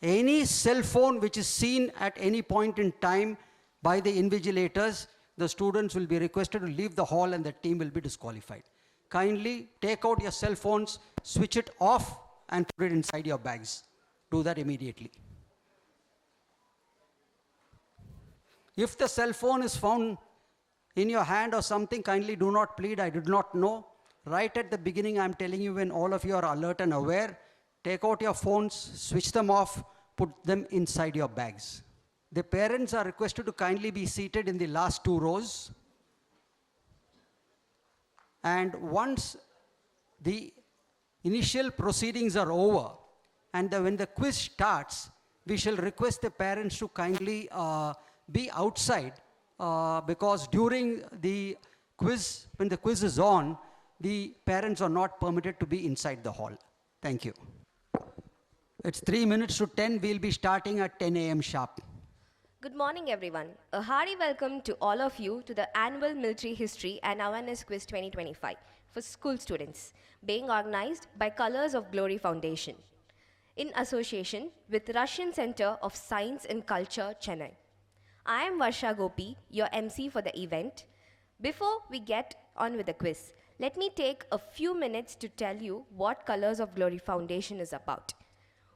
Any cell phone which is seen at any point in time by the invigilators, the students will be requested to leave the hall and the team will be disqualified. Kindly take out your cell phones, switch it off and put it inside your bags. Do that immediately. If the cell phone is found in your hand or something, kindly do not plead, I did not know. Right at the beginning, I'm telling you, when all of you are alert and aware, take out your phones, switch them off, put them inside your bags. The parents are requested to kindly be seated in the last 2 rows. And once the initial proceedings are over, and when the quiz starts, we shall request the parents to kindly be outside, because during the quiz, when the quiz is on, the parents are not permitted to be inside the hall. Thank you. It's 3 minutes to 10. We'll be starting at 10 a.m. sharp. Good morning, everyone. A hearty welcome to all of you to the annual Military History and Awareness Quiz 2025 for school students, being organized by Colors of Glory Foundation in association with Russian Center of Science and Culture, Chennai. I am Varsha Gopi, your MC for the event. Before we get on with the quiz, let me take a few minutes to tell you what Colors of Glory Foundation is about.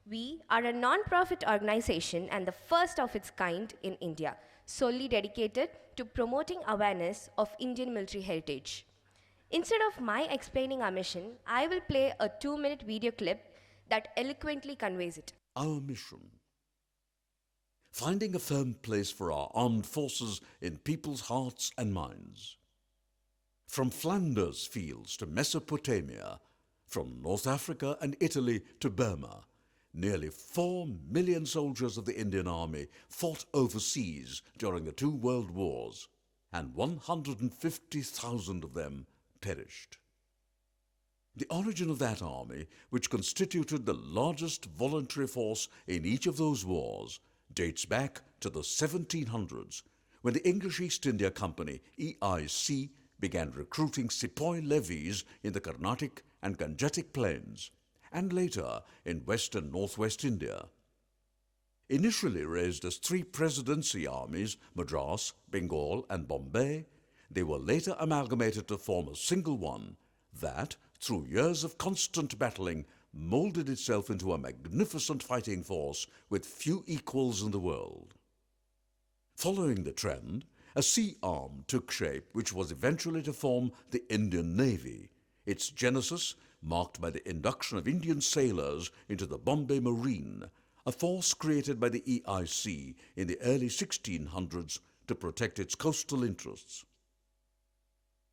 We are a non-profit organization and the first of its kind in India, solely dedicated to promoting awareness of Indian military heritage. Instead of my explaining our mission, I will play a 2-minute video clip that eloquently conveys it. Our mission: finding a firm place for our armed forces in people's hearts and minds. From Flanders fields to Mesopotamia, from North Africa and Italy to Burma, nearly 4 million soldiers of the Indian Army fought overseas during the 2 world wars, and 150,000 of them perished. The origin of that army, which constituted the largest voluntary force in each of those wars, dates back to the 1700s, when the English East India Company, EIC, began recruiting sepoy levies in the Carnatic and Gangetic plains, and later in West and Northwest India. Initially raised as 3 presidency armies, Madras, Bengal and Bombay, they were later amalgamated to form a single one that, through years of constant battling, molded itself into a magnificent fighting force with few equals in the world. Following the trend, a sea arm took shape, which was eventually to form the Indian Navy, its genesis marked by the induction of Indian sailors into the Bombay Marine, a force created by the EIC in the early 1600s to protect its coastal interests.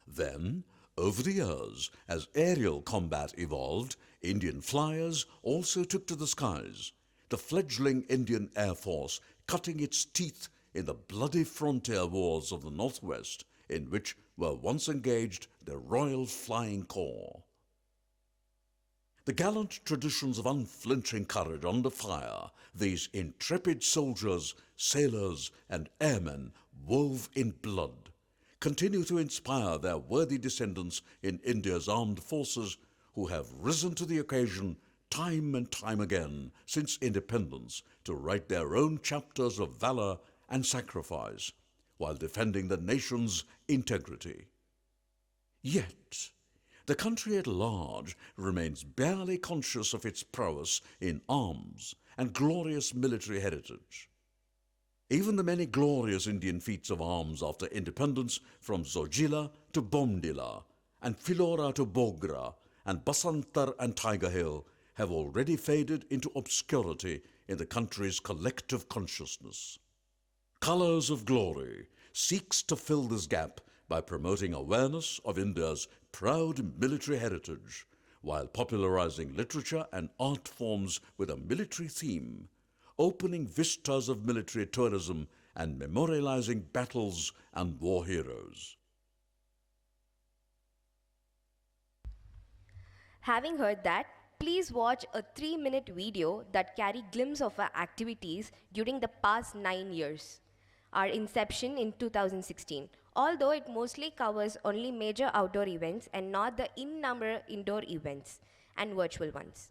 Then, over the years, as aerial combat evolved, Indian flyers also took to the skies, the fledgling Indian Air Force cutting its teeth in the bloody frontier wars of the Northwest, in which were once engaged the Royal Flying Corps. The gallant traditions of unflinching courage under fire, these intrepid soldiers, sailors and airmen wove in blood, continue to inspire their worthy descendants in India's armed forces, who have risen to the occasion time and time again since independence to write their own chapters of valor and sacrifice while defending the nation's integrity. Yet, the country at large remains barely conscious of its prowess in arms and glorious military heritage. Even the many glorious Indian feats of arms after independence, from Zojila to Bomdila, and Philora to Bogra, and Basantar and Tiger Hill, have already faded into obscurity in the country's collective consciousness. Colors of Glory seeks to fill this gap by promoting awareness of India's proud military heritage, while popularizing literature and art forms with a military theme, opening vistas of military tourism and memorializing battles and war heroes. Having heard that, please watch a 3-minute video that carry glimpse of our activities during the past 9 years. Our inception in 2016, although it mostly covers only major outdoor events and not the innumerable indoor events and virtual ones.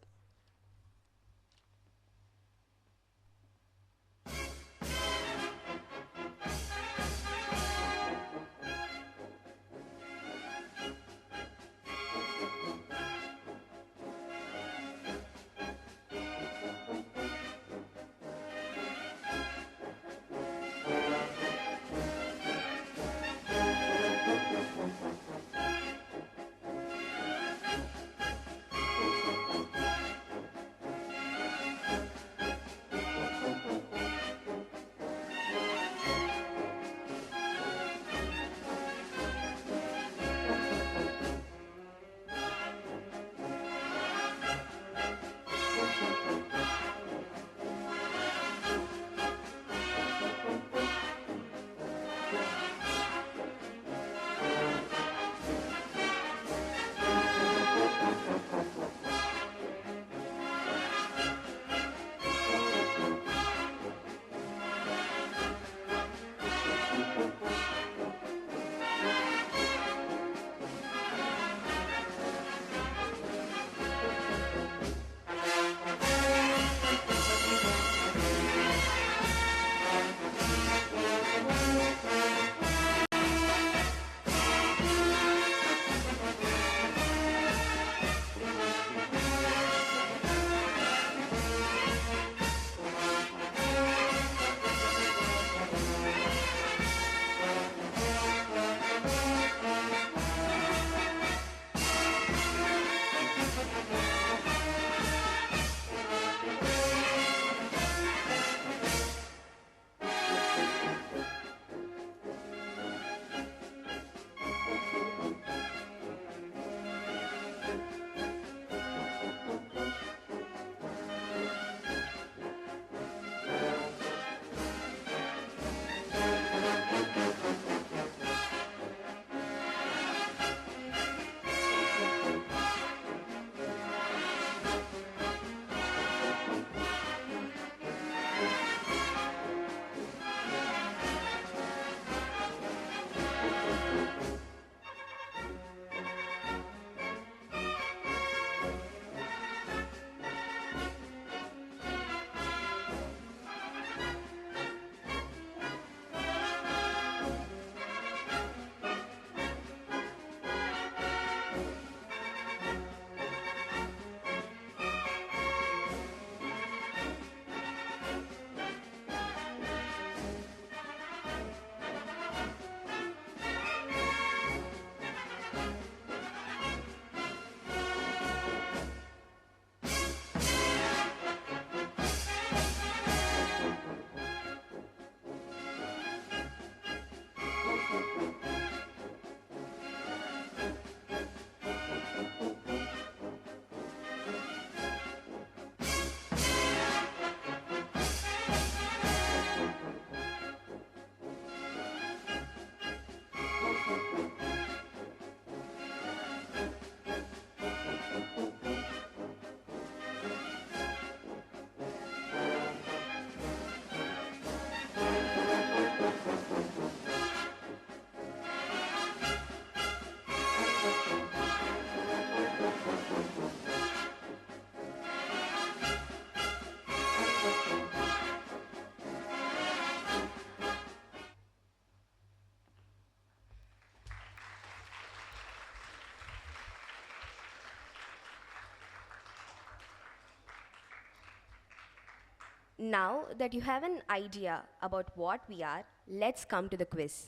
Now that you have an idea about what we are, let's come to the quiz.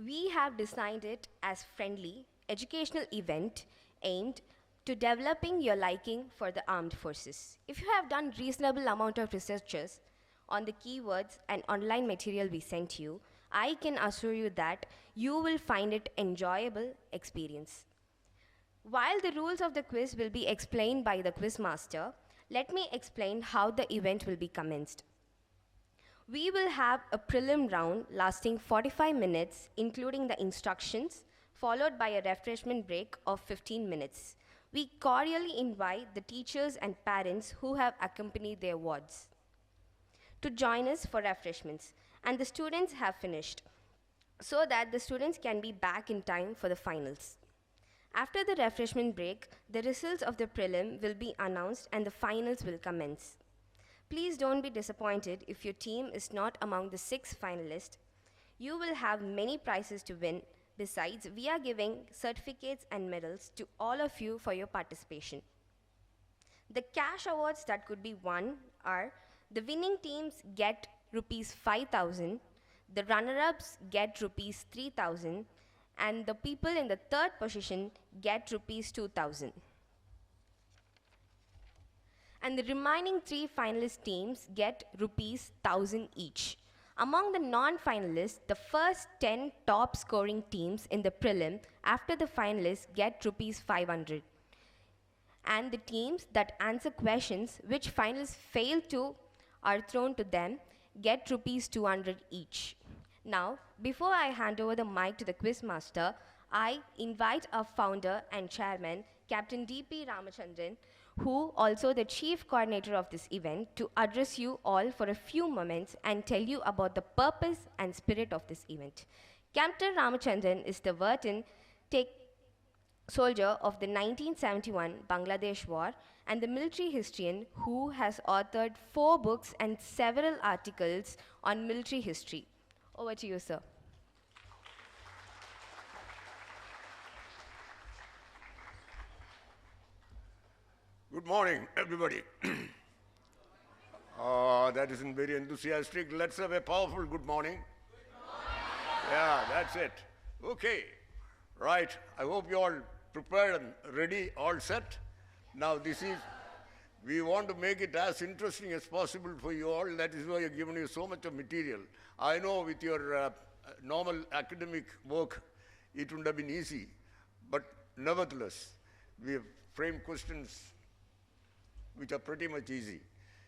We have designed it as friendly, educational event aimed to developing your liking for the armed forces. If you have done reasonable amount of researches on the keywords and online material we sent you, I can assure you that you will find it enjoyable experience. While the rules of the quiz will be explained by the quiz master, let me explain how the event will be commenced. We will have a prelim round lasting 45 minutes, including the instructions, followed by a refreshment break of 15 minutes. We cordially invite the teachers and parents who have accompanied their wards to join us for refreshments, and the students have finished, so that the students can be back in time for the finals. After the refreshment break, the results of the prelim will be announced and the finals will commence. Please don't be disappointed if your team is not among the 6 finalists. You will have many prizes to win. Besides, we are giving certificates and medals to all of you for your participation. The cash awards that could be won are: the winning teams get rupees 5,000, the runner-ups get rupees 3,000, and the people in the third position get rupees 2,000. And the remaining 3 finalist teams get rupees 1,000 each. Among the non-finalists, the first 10 top scoring teams in the prelim after the finalists get rupees 500. And the teams that answer questions which finalists fail to are thrown to them get rupees 200 each. Now, before I hand over the mic to the quiz master, I invite our founder and chairman, Captain D.P. Ramachandran, who also the chief coordinator of this event, to address you all for a few moments and tell you about the purpose and spirit of this event. Captain Ramachandran is the veteran soldier of the 1971 Bangladesh War and the military historian who has authored 4 books and several articles on military history. Over to you, sir. Good morning, everybody. That isn't very enthusiastic. Let's have a powerful good morning. Yeah, that's it. Okay. Right. I hope you all prepared and ready, all set. Now, we want to make it as interesting as possible for you all. That is why I've given you so much of material. I know with your normal academic work, it wouldn't have been easy. But nevertheless, we have framed questions which are pretty much easy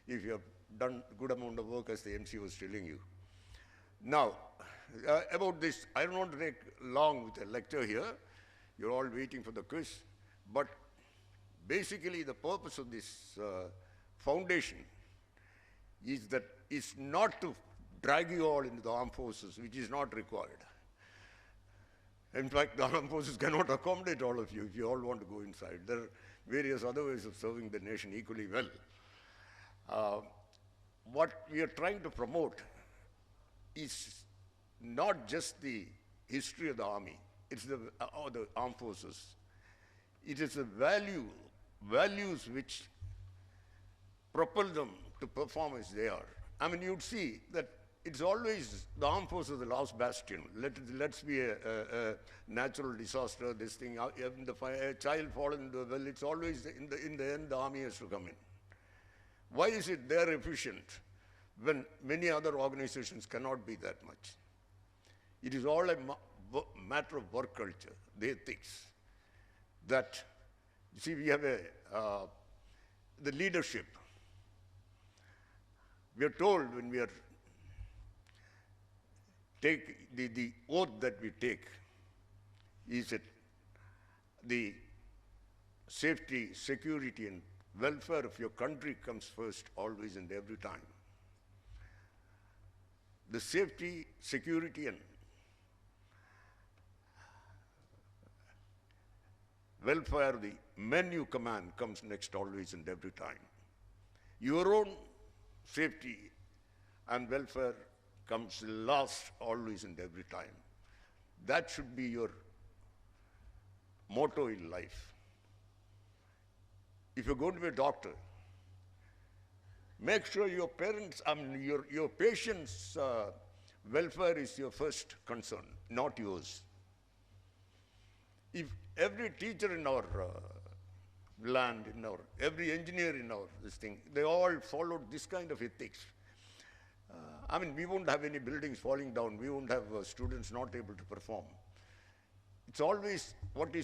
if you have done a good amount of work, as the MC was telling you. Now, about this, I don't want to take long with a lecture here. You're all waiting for the quiz. But basically, the purpose of this foundation is not to drag you all into the armed forces, which is not required. In fact, the armed forces cannot accommodate all of you if you all want to go inside. There are various other ways of serving the nation equally well. What we are trying to promote is not just the history of the army, it's or the armed forces. It is the values which propel them to perform as they are. I mean, you'd see that it's always the armed forces, the last bastion. Let's be a natural disaster, this thing, a child fallen into a well, it's always, in the end, the army has to come in. Why is it they're efficient when many other organizations cannot be that much? It is all a matter of work culture, the ethics. That, you see, we have the leadership. We are told when we are the oath that we take is that the safety, security, and welfare of your country comes first, always and every time. The safety, security, and welfare of the men you command comes next, always and every time. Your own safety and welfare comes last, always and every time. That should be your motto in life. If you're going to be a doctor, Make sure your parents, your patients' welfare is your first concern, not yours. If every teacher in our land, every engineer in our this thing, they all followed this kind of ethics, we won't have any buildings falling down. We won't have students not able to perform. It's always what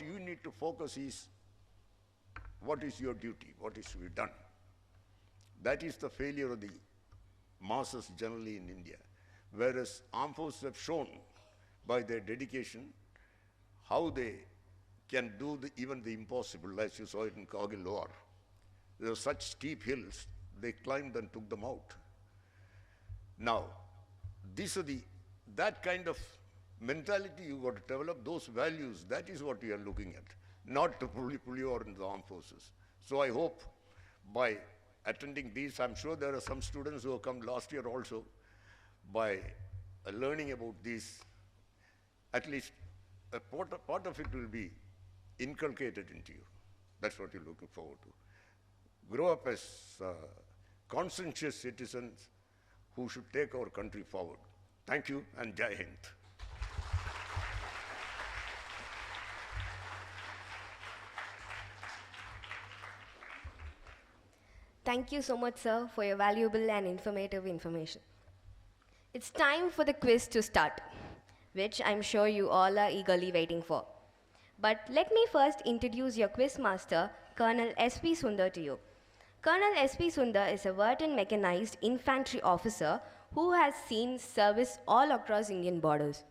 you need to focus is what is your duty, what is to be done. That is the failure of the masses generally in India. Whereas armed forces have shown by their dedication how they can do even the impossible, as you saw it in Kargil War. There were such steep hills, they climbed and took them out. Now, that kind of mentality you got to develop, those values, that is what we are looking at, not to pull you in the armed forces. So I hope by attending these, I'm sure there are some students who have come last year also, by learning about these, at least a part of it will be inculcated into you. That's what you're looking forward to. Grow up as conscientious citizens who should take our country forward. Thank you and Jai Hind. Thank you so much, sir, for your valuable and informative information. It's time for the quiz to start, which I'm sure you all are eagerly waiting for. But let me first introduce your quiz master, Colonel S.P. Sundar, to you. Colonel S.P. Sundar is a veteran mechanized infantry officer who has seen service all across Indian borders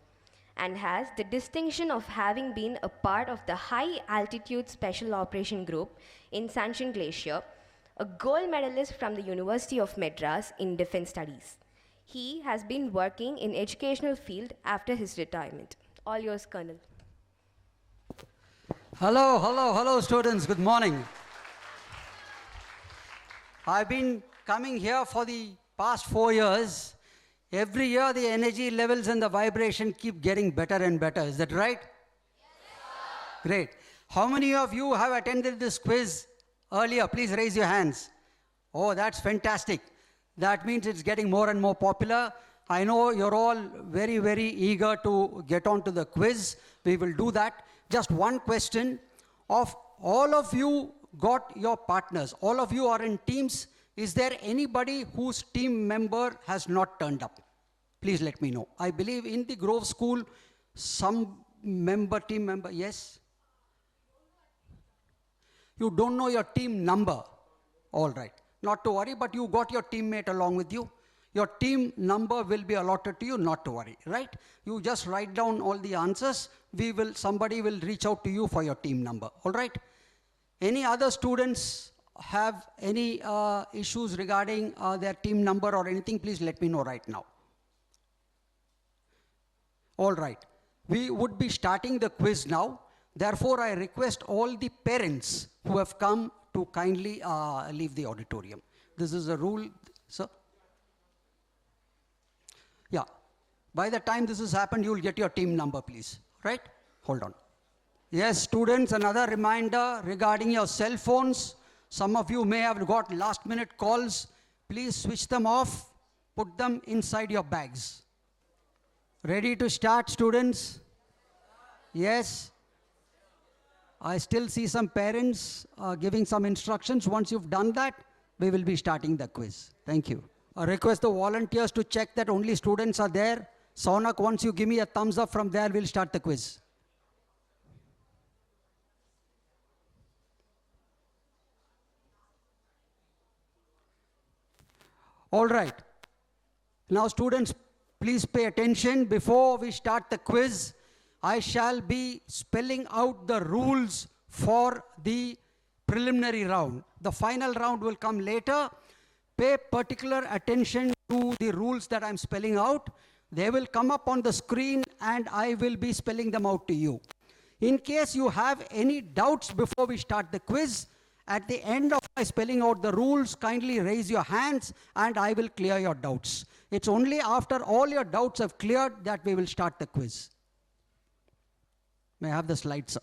and has the distinction of having been a part of the High Altitude Special Operation Group in Sanchin Glacier, a gold medalist from the University of Madras in Defense Studies. He has been working in educational field after his retirement. All yours, Colonel. Hello, students. Good morning. I've been coming here for the past 4 years. Every year, the energy levels and the vibration keep getting better and better. Is that right? Yes, sir. Great. How many of you have attended this quiz earlier? Please raise your hands. Oh, that's fantastic. That means it's getting more and more popular. I know you're all very, very eager to get on to the quiz. We will do that. Just one question. Of all of you got your partners, all of you are in teams. Is there anybody whose team member has not turned up? Please let me know. I believe in the Grove School, some team member, yes? You don't know your team number. All right. Not to worry, but you got your teammate along with you. Your team number will be allotted to you, not to worry, right? You just write down all the answers. Somebody will reach out to you for your team number, all right? Any other students have any issues regarding their team number or anything? Please let me know right now. All right. We would be starting the quiz now. Therefore, I request all the parents who have come to kindly leave the auditorium. This is a rule, sir. Yeah. By the time this has happened, you will get your team number, please. Right? Hold on. Yes, students, another reminder regarding your cell phones. Some of you may have got last-minute calls. Please switch them off. Put them inside your bags. Ready to start, students? Yes. I still see some parents giving some instructions. Once you've done that, we will be starting the quiz. Thank you. I request the volunteers to check that only students are there. Saunak, once you give me a thumbs up from there, we'll start the quiz. All right. Now, students, please pay attention. Before we start the quiz, I shall be spelling out the rules for the preliminary round. The final round will come later. Pay particular attention to the rules that I'm spelling out. They will come up on the screen and I will be spelling them out to you. In case you have any doubts before we start the quiz, at the end of my spelling out the rules, kindly raise your hands and I will clear your doubts. It's only after all your doubts have cleared that we will start the quiz. May I have the slides, sir?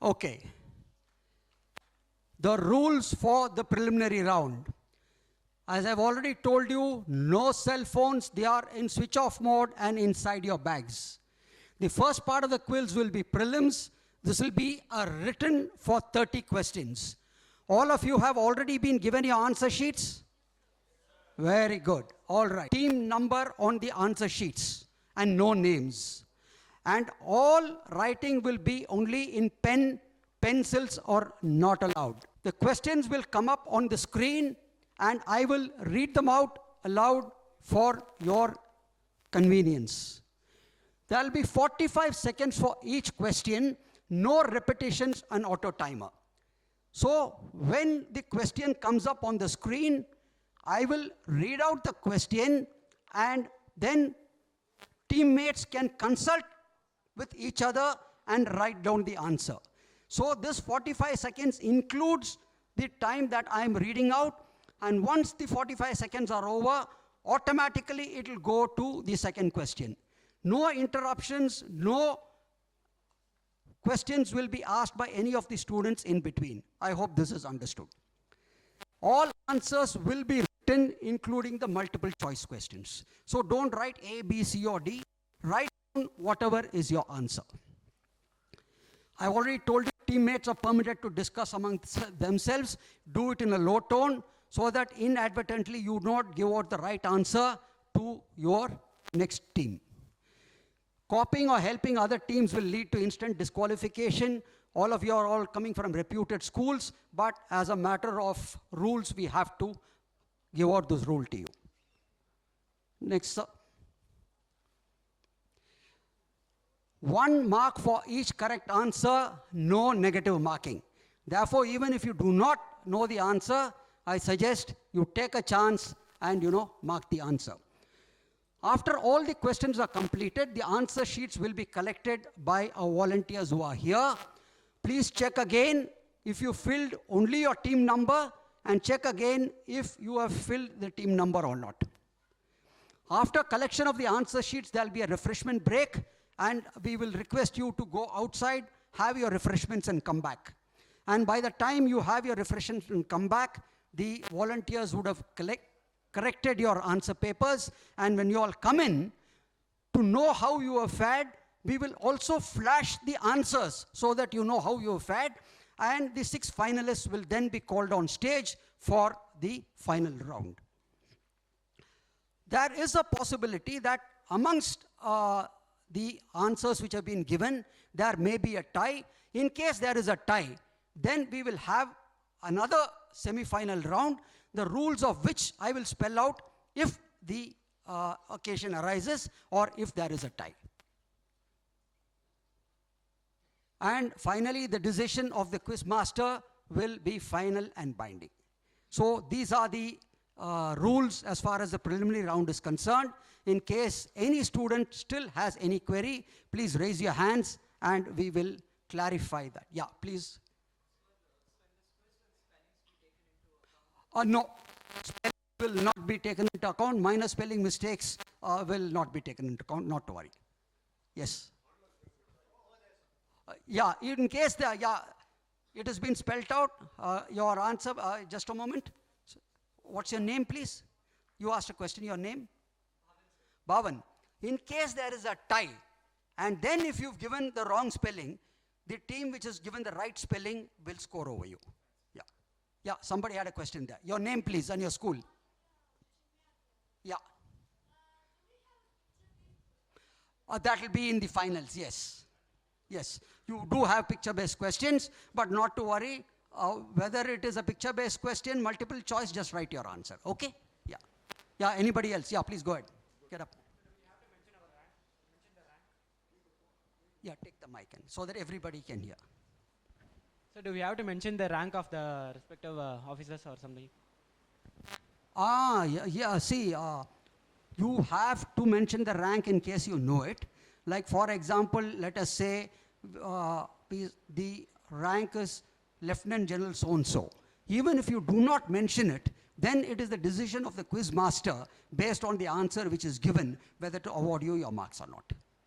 Okay. The rules for the preliminary round. As I've already told you, no cell phones. They are in switch off mode and inside your bags. The first part of the quiz will be prelims. This will be a written for 30 questions. All of you have already been given your answer sheets? Very good. All right. Team number on the answer sheets and no names. And all writing will be only in pen, pencils are not allowed. The questions will come up on the screen and I will read them out aloud for your convenience. There will be 45 seconds for each question, no repetitions and auto timer. So when the question comes up on the screen, I will read out the question and then teammates can consult with each other and write down the answer. So this 45 seconds includes the time that I am reading out, and once the 45 seconds are over, automatically it will go to the second question. No interruptions, no questions will be asked by any of the students in between. I hope this is understood. All answers will be written, including the multiple choice questions. So don't write A, B, C, or D. Write down whatever is your answer. I already told you teammates are permitted to discuss among themselves. Do it in a low tone so that inadvertently you do not give out the right answer to your next team. Copying or helping other teams will lead to instant disqualification. All of you are all coming from reputed schools, but as a matter of rules, we have to give out this rule to you. Next, sir. 1 mark for each correct answer, no negative marking. Therefore, even if you do not know the answer, I suggest you take a chance and, mark the answer. After all the questions are completed, the answer sheets will be collected by our volunteers who are here. Please check again if you filled only your team number and check again if you have filled the team number or not. After collection of the answer sheets, there will be a refreshment break and we will request you to go outside, have your refreshments and come back. And by the time you have your refreshments and come back, the volunteers would have corrected your answer papers, and when you all come in, to know how you have fared, we will also flash the answers so that you know how you have fared, and the 6 finalists will then be called on stage for the final round. There is a possibility that amongst the answers which have been given, there may be a tie. In case there is a tie, then we will have another semi-final round, the rules of which I will spell out if the occasion arises or if there is a tie. And finally, the decision of the quiz master will be final and binding. So these are the rules as far as the preliminary round is concerned. In case any student still has any query, please raise your hands and we will clarify that. Yeah, please. No, spelling will not be taken into account. Minor spelling mistakes will not be taken into account, not to worry. Yes. Yeah, in case it has been spelled out, your answer, just a moment. What's your name, please? You asked a question, your name? Bhavan. In case there is a tie, and then if you've given the wrong spelling, the team which has given the right spelling will score over you. Yeah. Yeah, somebody had a question there. Your name, please, and your school. Yeah. That will be in the finals, yes. Yes, you do have picture-based questions, but not to worry. Whether it is a picture-based question, multiple choice, just write your answer. Okay? Yeah. Yeah, anybody else? Yeah, please go ahead. Get up. Yeah, take the mic in so that everybody can hear. So do we have to mention the rank of the respective officers or something? See, you have to mention the rank in case you know it. Like for example, let us say the rank is Lieutenant General so-and-so. Even if you do not mention it, then it is the decision of the quiz master based on the answer which is given whether to award you your marks or not.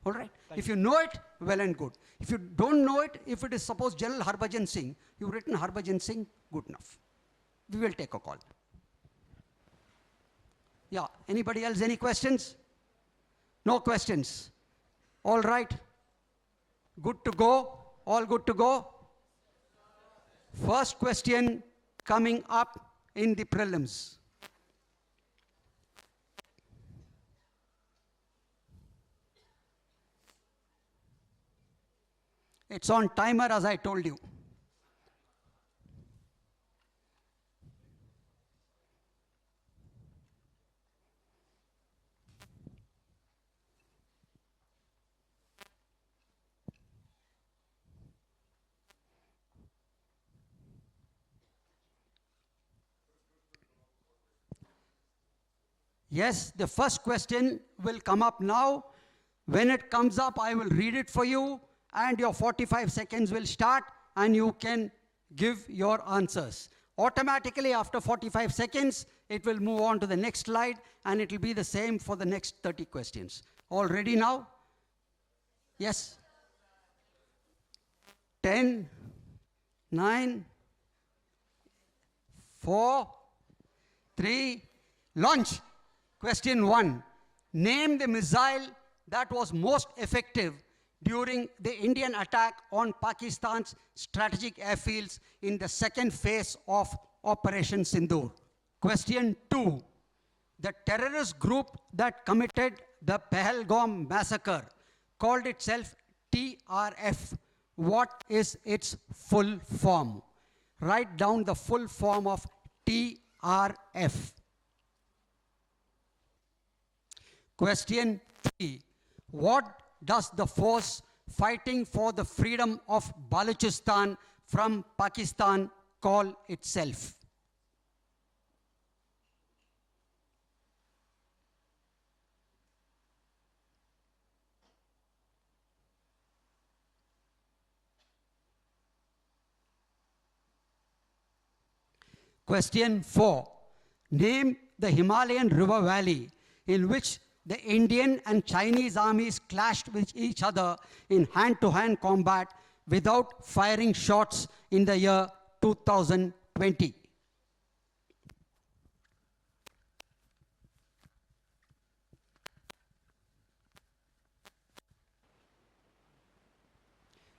All right? If you know it, well and good. If you don't know it, if it is suppose General Harbhajan Singh, you've written Harbhajan Singh, good enough. We will take a call. Yeah, anybody else, any questions? No questions. All right. Good to go? All good to go? First question coming up in the prelims. It's on timer, as I told you. Yes, the first question will come up now. When it comes up, I will read it for you, and your 45 seconds will start, and you can give your answers. Automatically, after 45 seconds, it will move on to the next slide, and it will be the same for the next 30 questions. All ready now? Yes? 10, 9, 4, 3, launch. Question 1. Name the missile that was most effective during the Indian attack on Pakistan's strategic airfields in the second phase of Operation Sindoor. Question 2. The terrorist group that committed the Pahalgam massacre called itself TRF. What is its full form? Write down the full form of TRF. Question 3. What does the force fighting for the freedom of Balochistan from Pakistan call itself? Question 4. Name the Himalayan river valley in which the Indian and Chinese armies clashed with each other in hand-to-hand combat without firing shots in the year 2020.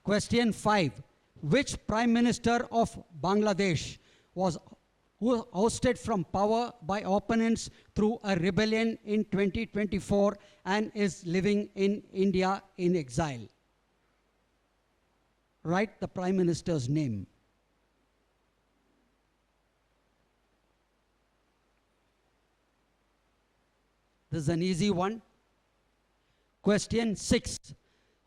Question 5. Which Prime Minister of Bangladesh was ousted from power by opponents through a rebellion in 2024 and is living in India in exile? Write the Prime Minister's name. This is an easy one. Question 6.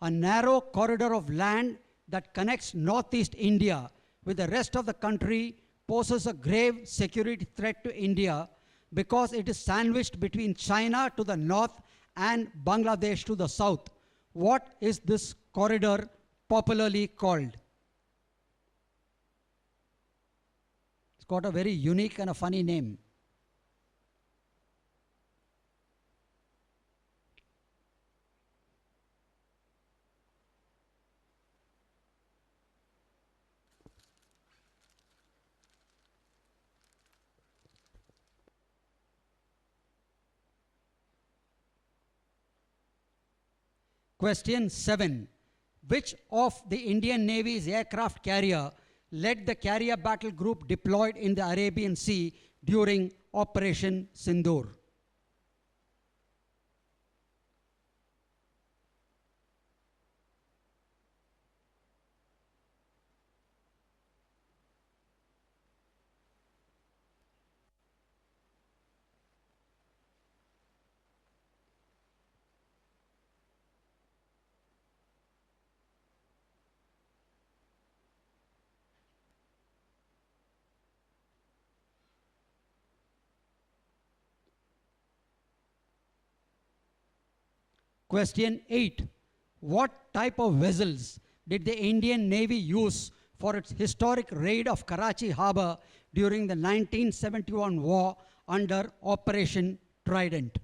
A narrow corridor of land that connects northeast India with the rest of the country poses a grave security threat to India because it is sandwiched between China to the north and Bangladesh to the south. What is this corridor popularly called? It's got a very unique and a funny name. Question 7. Which of the Indian Navy's aircraft carrier led the carrier battle group deployed in the Arabian Sea during Operation Sindoor? Question 8. What type of vessels did the Indian Navy use for its historic raid of Karachi Harbour during the 1971 war under Operation Trident?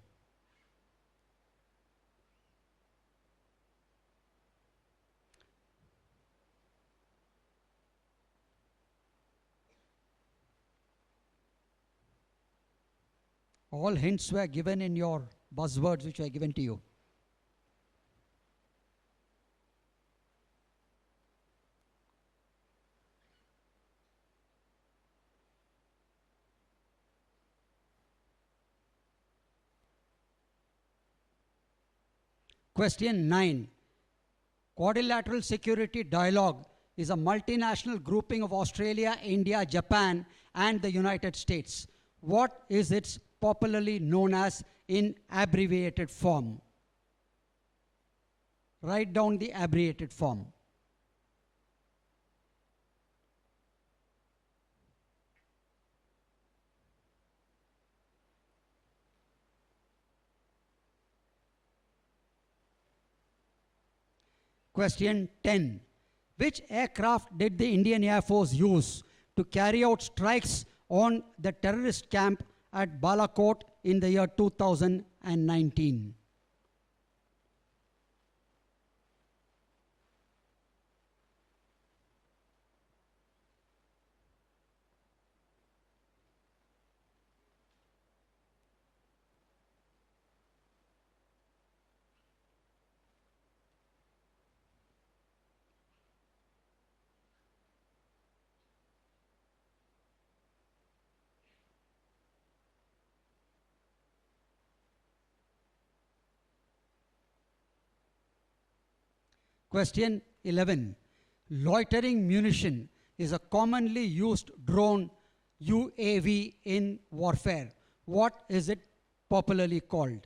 All hints were given in your buzzwords which were given to you. Question 9. Quadrilateral Security Dialogue is a multinational grouping of Australia, India, Japan, and the United States. What is its popularly known as in abbreviated form? Write down the abbreviated form. Question 10. Which aircraft did the Indian Air Force use to carry out strikes on the terrorist camp at Balakot in the year 2019? Question 11. Loitering munition is a commonly used drone UAV in warfare. What is it popularly called?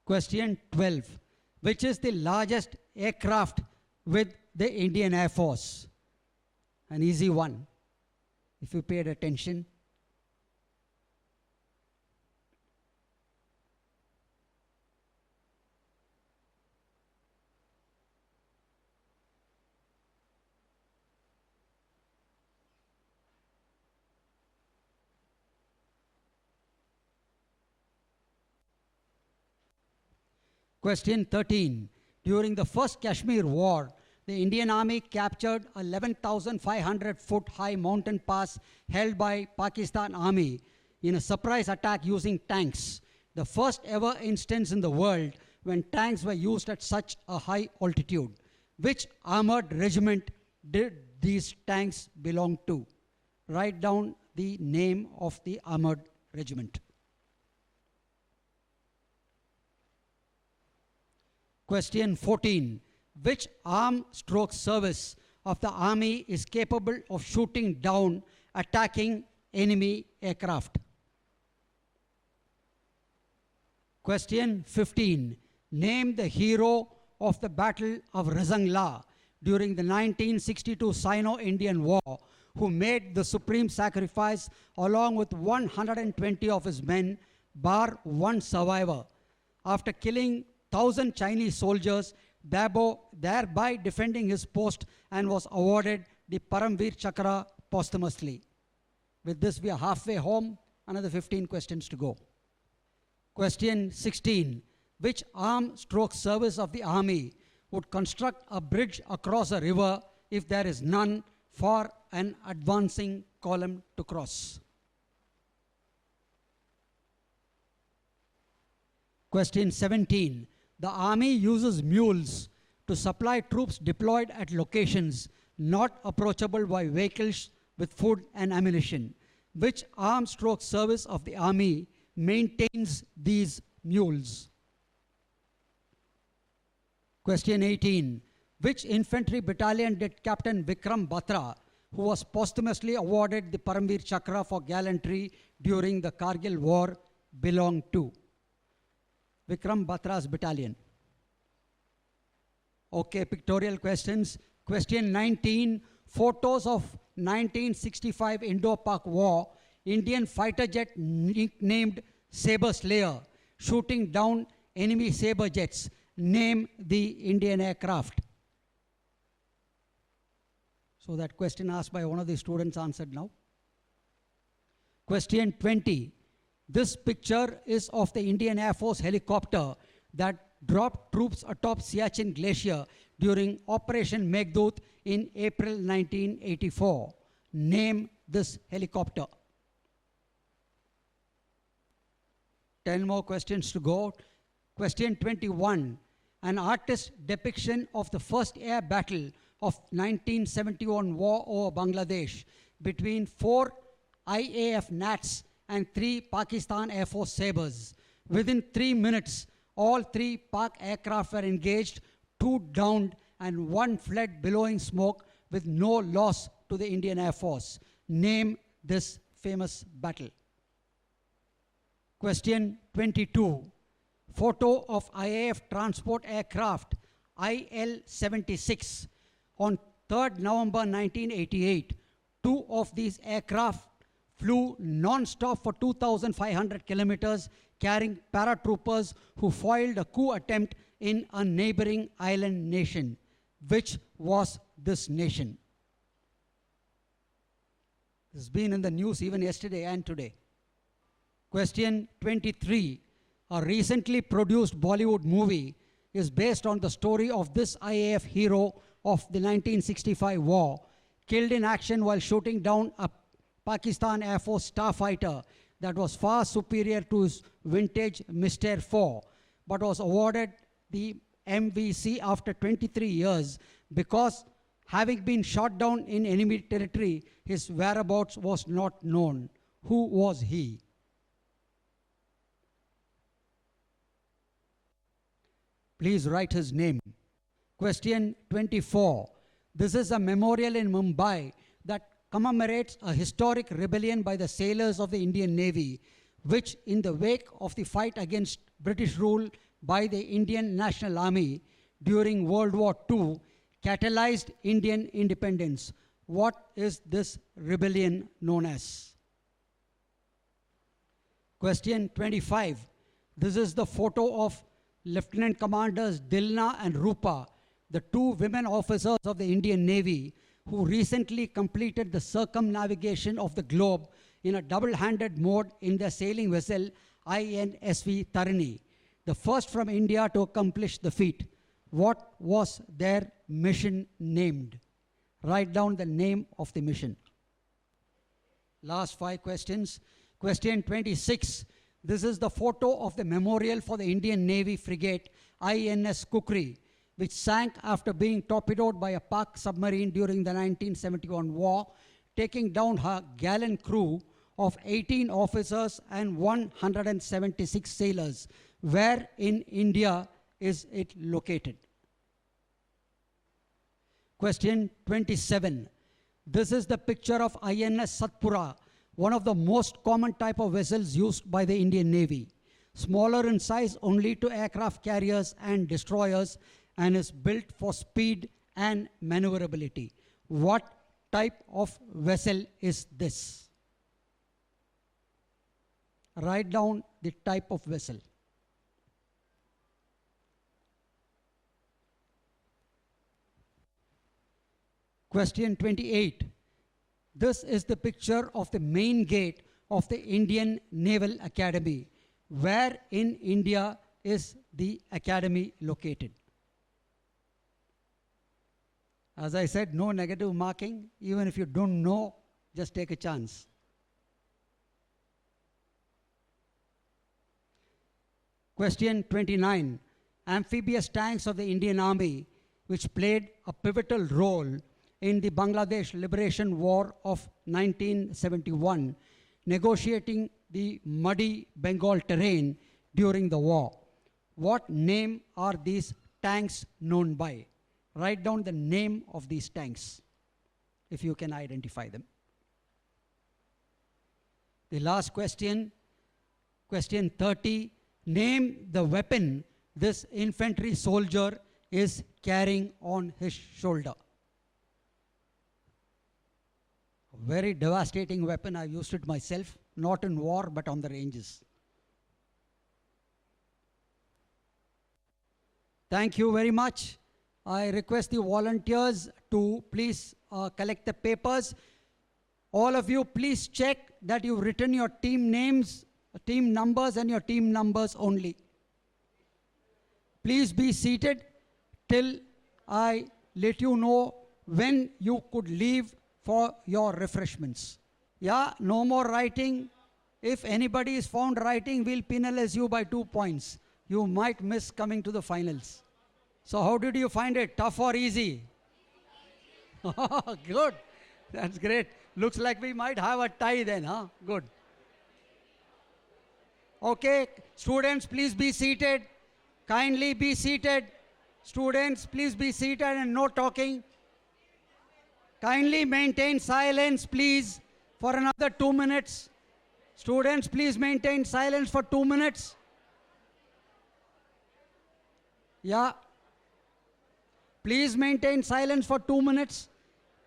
Question 12. Which is the largest aircraft with the Indian Air Force? An easy one, if you paid attention. Question 13. During the first Kashmir War, the Indian Army captured a 11,500-foot high mountain pass held by Pakistan Army in a surprise attack using tanks. The first ever instance in the world when tanks were used at such a high altitude. Which armored regiment did these tanks belong to? Write down the name of the armored regiment. Question 14. Which arm stroke service of the army is capable of shooting down attacking enemy aircraft? Question 15. Name the hero of the Battle of Razangla during the 1962 Sino-Indian War who made the supreme sacrifice along with 120 of his men, bar one survivor, after killing 1,000 Chinese soldiers, thereby defending his post, and was awarded the Paramveer Chakra posthumously. With this, we are halfway home. Another 15 questions to go. Question 16. Which arm stroke service of the army would construct a bridge across a river if there is none for an advancing column to cross? Question 17. The army uses mules to supply troops deployed at locations not approachable by vehicles with food and ammunition. Which armed stroke service of the army maintains these mules? Question 18. Which infantry battalion did Captain Vikram Batra, who was posthumously awarded the Paramveer Chakra for gallantry during the Kargil War, belong to? Vikram Batra's battalion. Okay, pictorial questions. Question 19. Photos of 1965 Indo-Pak War, Indian fighter jet nicknamed Sabre Slayer, shooting down enemy Sabre jets. Name the Indian aircraft. So that question asked by one of the students answered now. Question 20. This picture is of the Indian Air Force helicopter that dropped troops atop Siachen Glacier during Operation Meghdoot in April 1984. Name this helicopter. 10 more questions to go. Question 21. An artist's depiction of the first air battle of 1971 war over Bangladesh between 4 IAF Nats and 3 Pakistan Air Force Sabres. Within 3 minutes, all 3 Pak aircraft were engaged, 2 downed and 1 fled billowing smoke with no loss to the Indian Air Force. Name this famous battle. Question 22. Photo of IAF transport aircraft IL-76. On 3rd November 1988, 2 of these aircraft flew non-stop for 2,500 kilometers, carrying paratroopers who foiled a coup attempt in a neighboring island nation. Which was this nation? This has been in the news even yesterday and today. Question 23. A recently produced Bollywood movie is based on the story of this IAF hero of the 1965 war, killed in action while shooting down a Pakistan Air Force starfighter that was far superior to his vintage Mr. 4, but was awarded the MVC after 23 years because, having been shot down in enemy territory, his whereabouts was not known. Who was he? Please write his name. Question 24. This is a memorial in Mumbai that commemorates a historic rebellion by the sailors of the Indian Navy, which in the wake of the fight against British rule by the Indian National Army during World War II catalyzed Indian independence. What is this rebellion known as? Question 25. This is the photo of Lieutenant Commanders Dilna and Rupa, the 2 women officers of the Indian Navy who recently completed the circumnavigation of the globe in a double-handed mode in their sailing vessel INSV Tarini, the first from India to accomplish the feat. What was their mission named? Write down the name of the mission. Last 5 questions. Question 26. This is the photo of the memorial for the Indian Navy frigate INS Kukri, which sank after being torpedoed by a Pak submarine during the 1971 war, taking down her gallant crew of 18 officers and 176 sailors. Where in India is it located? Question 27. This is the picture of INS Satpura, one of the most common type of vessels used by the Indian Navy. Smaller in size only to aircraft carriers and destroyers, and is built for speed and maneuverability. What type of vessel is this? Write down the type of vessel. Question 28. This is the picture of the main gate of the Indian Naval Academy. Where in India is the academy located? As I said, no negative marking. Even if you don't know, just take a chance. Question 29. Amphibious tanks of the Indian Army, which played a pivotal role in the Bangladesh Liberation War of 1971, negotiating the muddy Bengal terrain during the war. What name are these tanks known by? Write down the name of these tanks, if you can identify them. The last question, question 30. Name the weapon this infantry soldier is carrying on his shoulder. Very devastating weapon. I've used it myself, not in war, but on the ranges. Thank you very much. I request the volunteers to please collect the papers. All of you, please check that you've written your team names, team numbers, and your team numbers only. Please be seated till I let you know when you could leave for your refreshments. Yeah, no more writing. If anybody is found writing, we'll penalize you by 2 points. You might miss coming to the finals. So how did you find it? Tough or easy? Good. That's great. Looks like we might have a tie then, huh? Good. Okay, students, please be seated. Kindly be seated. Students, please be seated and no talking. Kindly maintain silence, please, for another 2 minutes. Students, please maintain silence for 2 minutes. Yeah. Please maintain silence for 2 minutes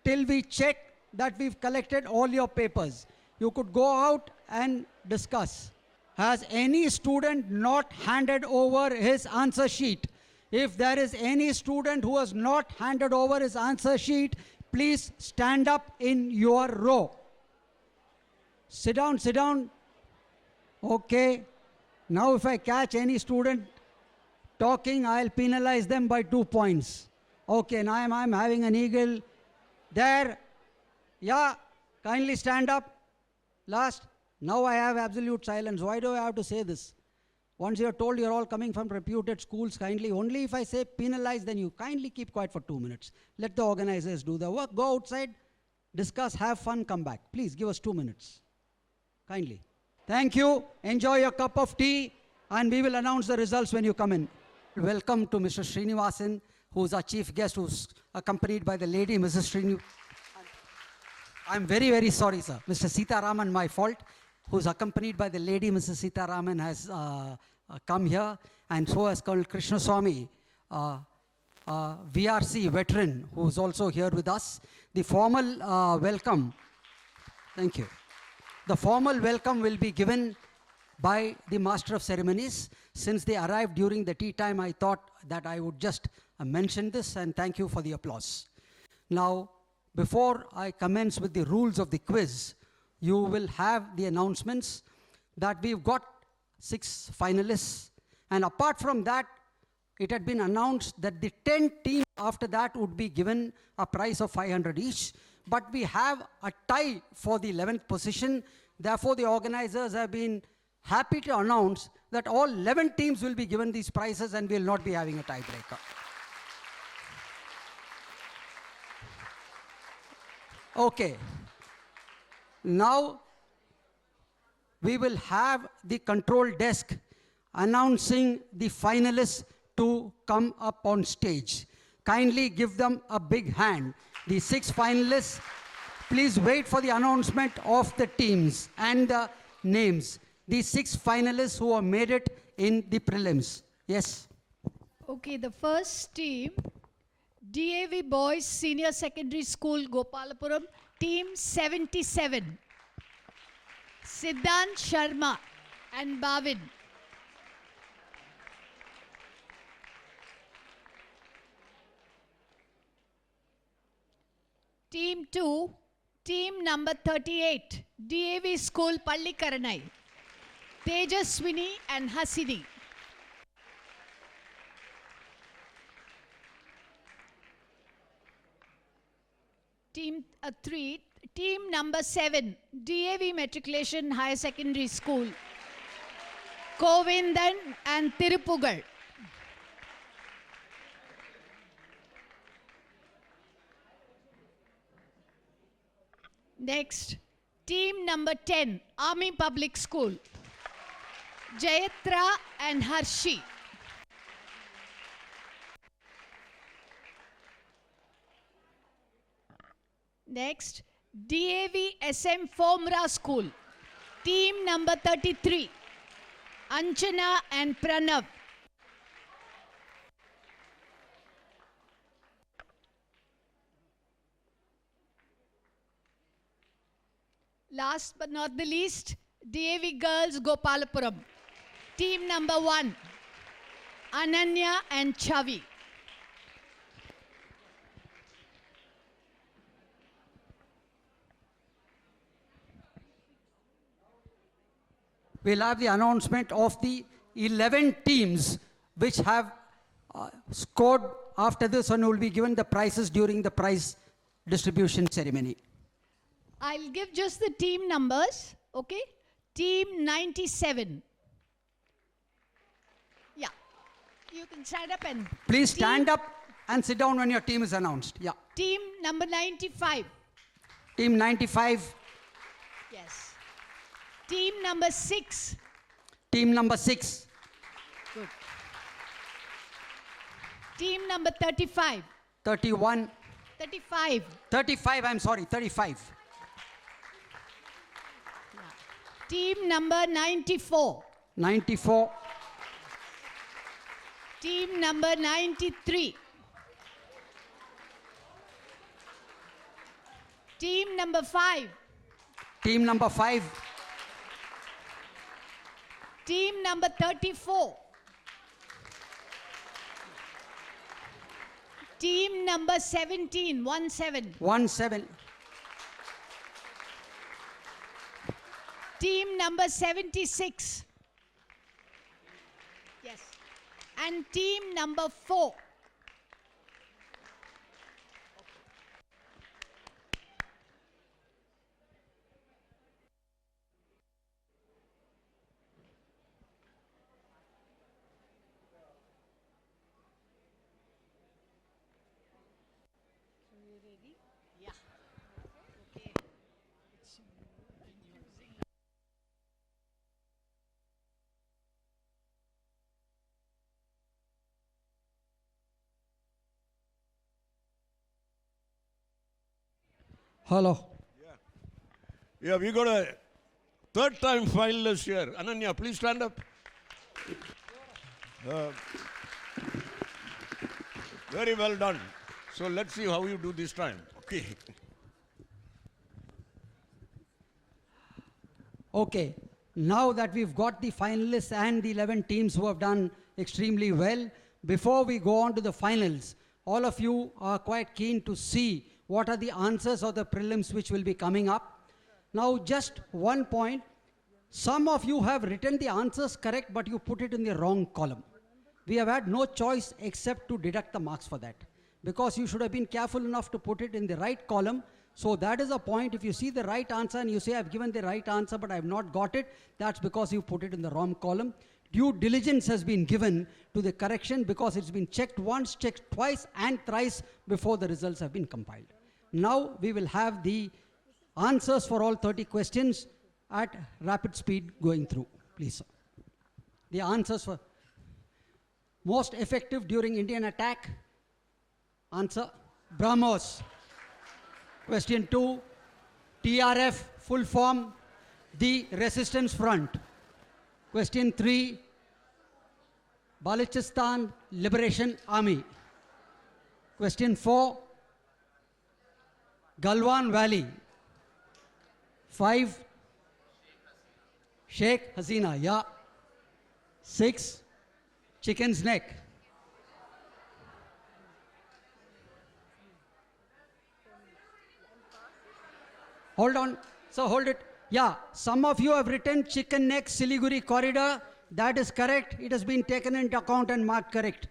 till we check that we've collected all your papers. You could go out and discuss. Has any student not handed over his answer sheet? If there is any student who has not handed over his answer sheet, please stand up in your row. Sit down, sit down. Okay. Now if I catch any student talking, I'll penalize them by 2 points. Okay, now I'm having an eagle. There. Yeah, kindly stand up. Last. Now I have absolute silence. Why do I have to say this? Once you're told you're all coming from reputed schools, kindly, only if I say penalize, then you kindly keep quiet for 2 minutes. Let the organizers do the work. Go outside, discuss, have fun, come back. Please give us 2 minutes. Kindly. Thank you. Enjoy your cup of tea, and we will announce the results when you come in. Welcome to Mr. Srinivasan, who's our chief guest, who's accompanied by the lady, Mrs. Srinivasan. I'm very, very sorry, sir. Mr. Sitaraman, my fault, who's accompanied by the lady, Mrs. Sitaraman, has come here, and so has Colonel Krishnaswamy, VRC veteran, who's also here with us. The formal welcome, thank you. The formal welcome will be given by the Master of Ceremonies. Since they arrived during the tea time, I thought that I would just mention this, and thank you for the applause. Now, before I commence with the rules of the quiz, you will have the announcements that we've got 6 finalists. And apart from that, it had been announced that the 10 teams after that would be given a prize of 500 each. But we have a tie for the 11th position. Therefore, the organizers have been happy to announce that all 11 teams will be given these prizes and will not be having a tiebreaker. Okay. Now, we will have the control desk announcing the finalists to come up on stage. Kindly give them a big hand. The 6 finalists, please wait for the announcement of the teams and the names. The 6 finalists who have made it in the prelims. Yes. Okay, the first team, DAV Boys Senior Secondary School, Gopalapuram, Team 77. Siddhant Sharma and Bhavin. Team 2, team number 38, DAV School, Pallikaranai. Tejaswini and Hasini. Team 3, team number 7, DAV Matriculation Higher Secondary School, Kovindan and Tirupugal. Next, team number 10, Army Public School, Jayatra and Harshi. Next, DAV SM Fomra School, team number 33, Anchana and Pranav. Last but not the least, DAV Girls Gopalapuram. Team number 1, Ananya and Chavi. We'll have the announcement of the 11 teams which have scored after this and will be given the prizes during the prize distribution ceremony. I'll give just the team numbers, okay? Team 97. Yeah. You can stand up and... Please stand up and sit down when your team is announced. Yeah. Team number 95. Team 95. Yes. Team number 6. Team number 6. Good. Team number 35. 31. 35. 35, I'm sorry, 35. Team number 94. 94. Team number 93. Team number 5. Team number 5. Team number 34. Team number 17, 17. 17. Team number 76. Yes. And team number 4. Yeah. Okay. Hello. Yeah, we got a third time finalist here. Ananya, please stand up. Very well done. So let's see how you do this time. Okay. Okay. Now that we've got the finalists and the 11 teams who have done extremely well, before we go on to the finals, all of you are quite keen to see what are the answers of the prelims which will be coming up. Now, just one point. Some of you have written the answers correct, but you put it in the wrong column. We have had no choice except to deduct the marks for that, because you should have been careful enough to put it in the right column. So that is a point. If you see the right answer and you say, I've given the right answer, but I've not got it, that's because you put it in the wrong column. Due diligence has been given to the correction because it's been checked once, checked twice, and thrice before the results have been compiled. Now we will have the answers for all 30 questions at rapid speed going through. Please, sir. The answers for most effective during Indian attack. Answer, BrahMos. Question 2, TRF, full form, the Resistance Front. Question 3, Balochistan Liberation Army. Question 4, Galwan Valley. 5, Sheikh Hasina, yeah. 6, Chicken's Neck. Hold on, so hold it. Yeah, some of you have written Chicken Neck Siliguri corridor. That is correct. It has been taken into account and marked correct.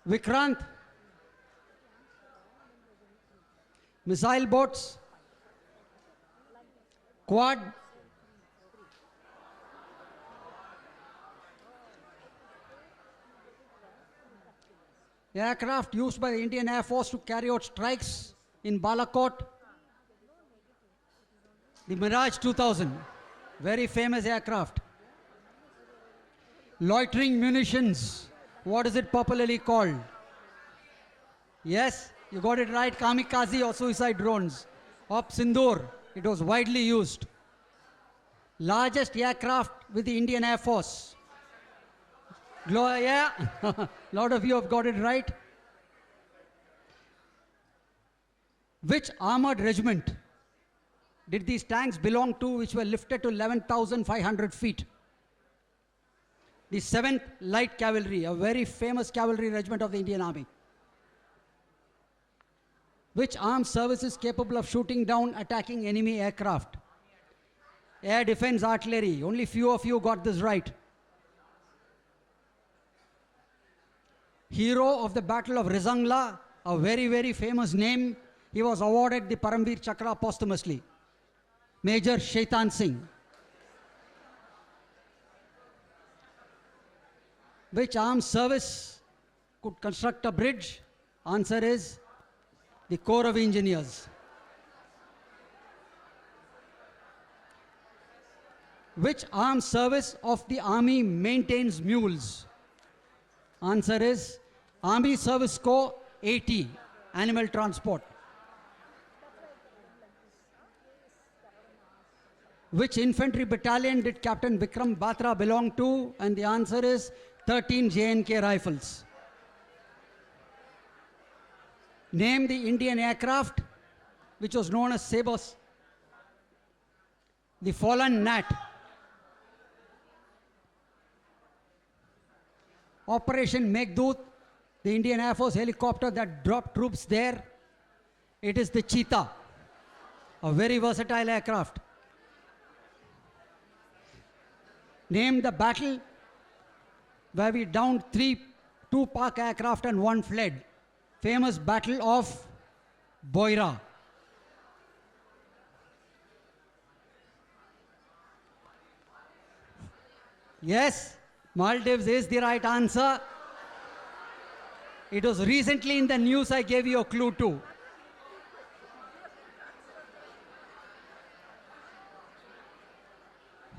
Vikrant. Missile boats. Quad. Aircraft used by the Indian Air Force to carry out strikes in Balakot. The Mirage 2000, very famous aircraft. Loitering munitions, what is it popularly called? Yes, you got it right, kamikaze or suicide drones. Op Sindoor, it was widely used. Largest aircraft with the Indian Air Force. Yeah, a lot of you have got it right. Which armored regiment did these tanks belong to, which were lifted to 11,500 feet? The 7th Light Cavalry, a very famous cavalry regiment of the Indian Army. Which armed service is capable of shooting down attacking enemy aircraft? Air Defense Artillery. Only few of you got this right. Hero of the Battle of Rizangla, a very, very famous name. He was awarded the Paramveer Chakra posthumously. Major Shaitan Singh. Which armed service could construct a bridge? Answer is the Corps of Engineers. Which armed service of the Army maintains mules? Answer is Army Service Corps 80, Animal Transport. Which infantry battalion did Captain Vikram Batra belong to? And the answer is 13 J&K Rifles. Name the Indian aircraft which was known as Sabres. The Fallen Gnat. Operation Meghdoot, the Indian Air Force helicopter that dropped troops there. It is the Cheetah, a very versatile aircraft. Name the battle where we downed 2 Pak aircraft and 1 fled. Famous Battle of Boira. Yes, Maldives is the right answer. It was recently in the news. I gave you a clue too.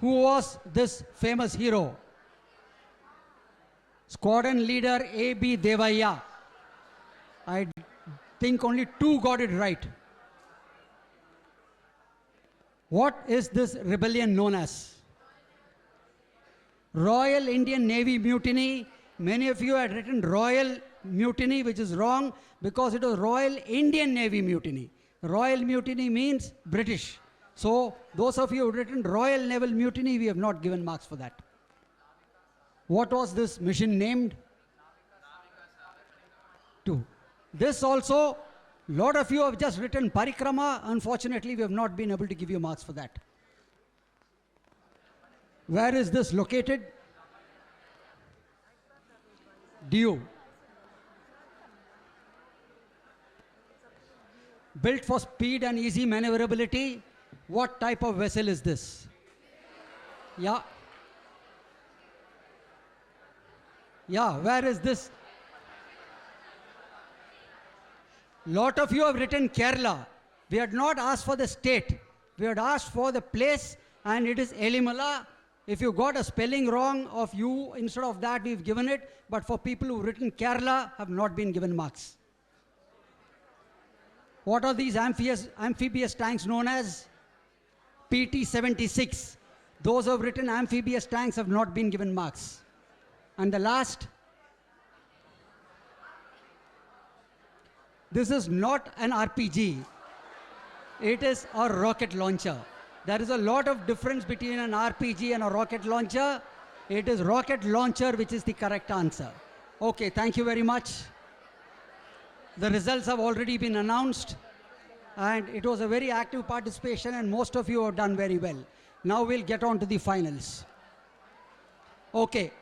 Who was this famous hero? Squadron leader A.B. Devaya. I think only 2 got it right. What is this rebellion known as? Royal Indian Navy Mutiny. Many of you had written Royal Mutiny, which is wrong because it was Royal Indian Navy Mutiny. Royal Mutiny means British. So those of you who have written Royal Naval Mutiny, we have not given marks for that. What was this mission named? 2. This also, lot of you have just written Parikrama. Unfortunately, we have not been able to give you marks for that. Where is this located? Diu. Built for speed and easy maneuverability. What type of vessel is this? Yeah. Yeah, where is this? Lot of you have written Kerala. We had not asked for the state. We had asked for the place, and it is Elimala. If you got a spelling wrong of you, instead of that, we've given it. But for people who've written Kerala, have not been given marks. What are these amphibious tanks known as? PT-76. Those who have written amphibious tanks have not been given marks. And the last, this is not an RPG. It is a rocket launcher. There is a lot of difference between an RPG and a rocket launcher. It is rocket launcher which is the correct answer. Okay, thank you very much. The results have already been announced, and it was a very active participation, and most of you have done very well. Now we'll get on to the finals. Okay,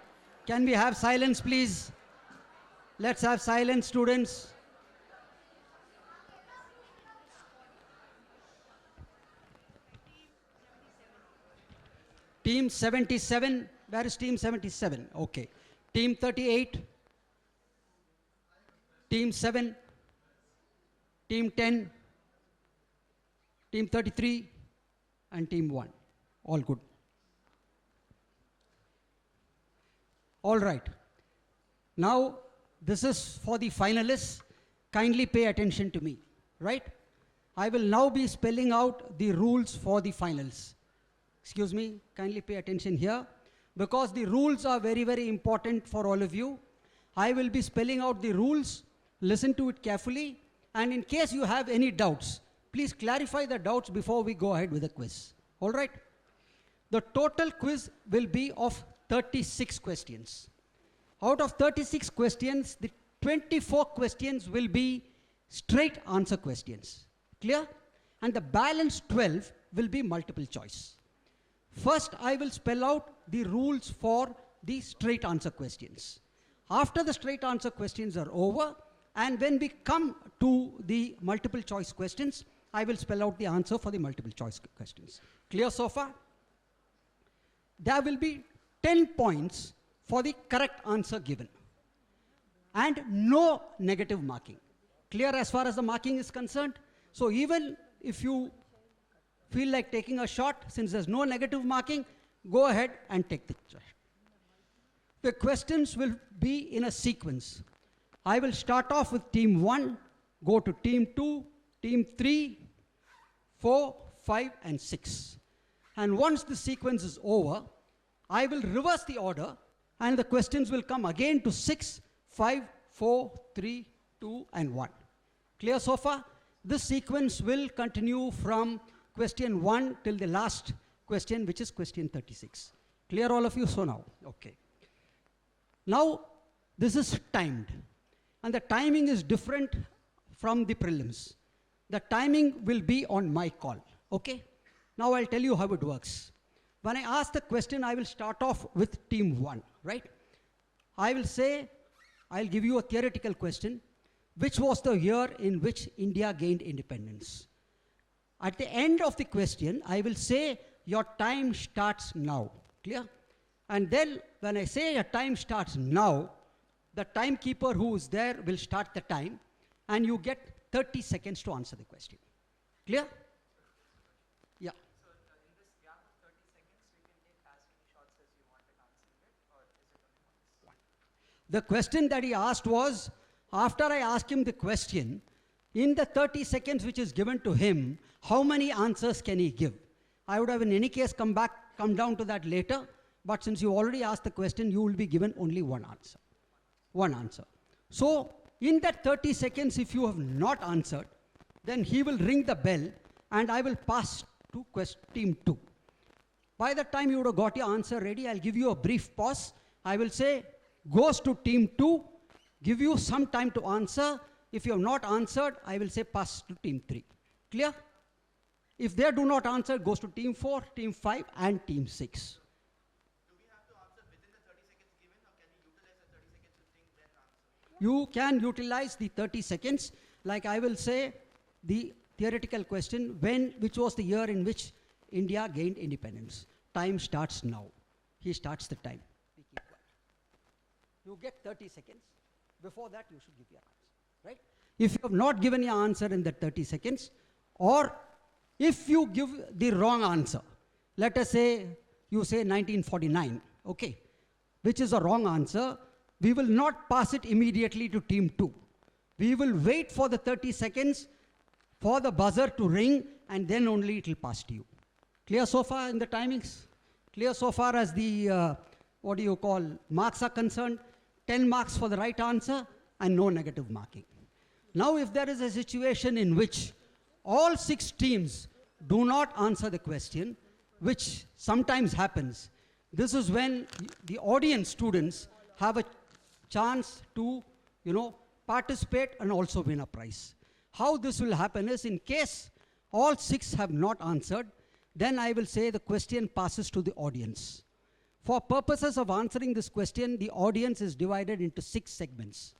can we have silence, please? Let's have silence, students. Team 77, where is team 77? Okay. Team 38, team 7, team 10, team 33, and team 1. All good. All right. Now, this is for the finalists. Kindly pay attention to me, right? I will now be spelling out the rules for the finals. Excuse me, kindly pay attention here, because the rules are very, very important for all of you. I will be spelling out the rules. Listen to it carefully. And in case you have any doubts, please clarify the doubts before we go ahead with the quiz. All right? The total quiz will be of 36 questions. Out of 36 questions, the 24 questions will be straight answer questions. Clear? And the balance 12 will be multiple choice. First, I will spell out the rules for the straight answer questions. After the straight answer questions are over, and when we come to the multiple choice questions, I will spell out the answer for the multiple choice questions. Clear so far? There will be 10 points for the correct answer given. And no negative marking. Clear as far as the marking is concerned? So even if you feel like taking a shot, since there's no negative marking, go ahead and take the shot. The questions will be in a sequence. I will start off with team 1, go to team 2, team 3, 4, 5, and 6. And once the sequence is over, I will reverse the order and the questions will come again to 6, 5, 4, 3, 2, and 1. Clear so far? This sequence will continue from question 1 till the last question, which is question 36. Clear all of you? So now, okay. Now, this is timed. And the timing is different from the prelims. The timing will be on my call, okay? Now I'll tell you how it works. When I ask the question, I will start off with team 1, right? I will say, I'll give you a theoretical question. Which was the year in which India gained independence? At the end of the question, I will say, your time starts now. Clear? And then when I say your time starts now, the timekeeper who is there will start the time, and you get 30 seconds to answer the question. Clear? Yeah. So in this gap of 30 seconds, we can take as many shots as you want in answering it, or is it only once? The question that he asked was, after I ask him the question, in the 30 seconds which is given to him, how many answers can he give? I would have in any case come down to that later, but since you already asked the question, you will be given only one answer. One answer. So, in that 30 seconds, if you have not answered, then he will ring the bell and I will pass to team 2. By the time you would have got your answer ready, I'll give you a brief pause. I will say, goes to team 2, give you some time to answer. If you have not answered, I will say pass to team 3. Clear? If they do not answer, it goes to team 4, team 5, and team 6. Do we have to answer within the 30 seconds given, or can we utilize the 30 seconds to think then answer? You can utilize the 30 seconds. Like I will say, the theoretical question, which was the year in which India gained independence? Time starts now. He starts the time. We keep quiet. You get 30 seconds. Before that, you should give your answer, right? If you have not given your answer in that 30 seconds, or if you give the wrong answer, let us say you say 1949, okay, which is a wrong answer, we will not pass it immediately to team 2. We will wait for the 30 seconds for the buzzer to ring, and then only it will pass to you. Clear so far in the timings? Clear so far as the, marks are concerned? 10 marks for the right answer and no negative marking. Now, if there is a situation in which all 6 teams do not answer the question, which sometimes happens, this is when the audience students have a chance to, participate and also win a prize. How this will happen is, in case all 6 have not answered, then I will say the question passes to the audience. For purposes of answering this question, the audience is divided into 6 segments.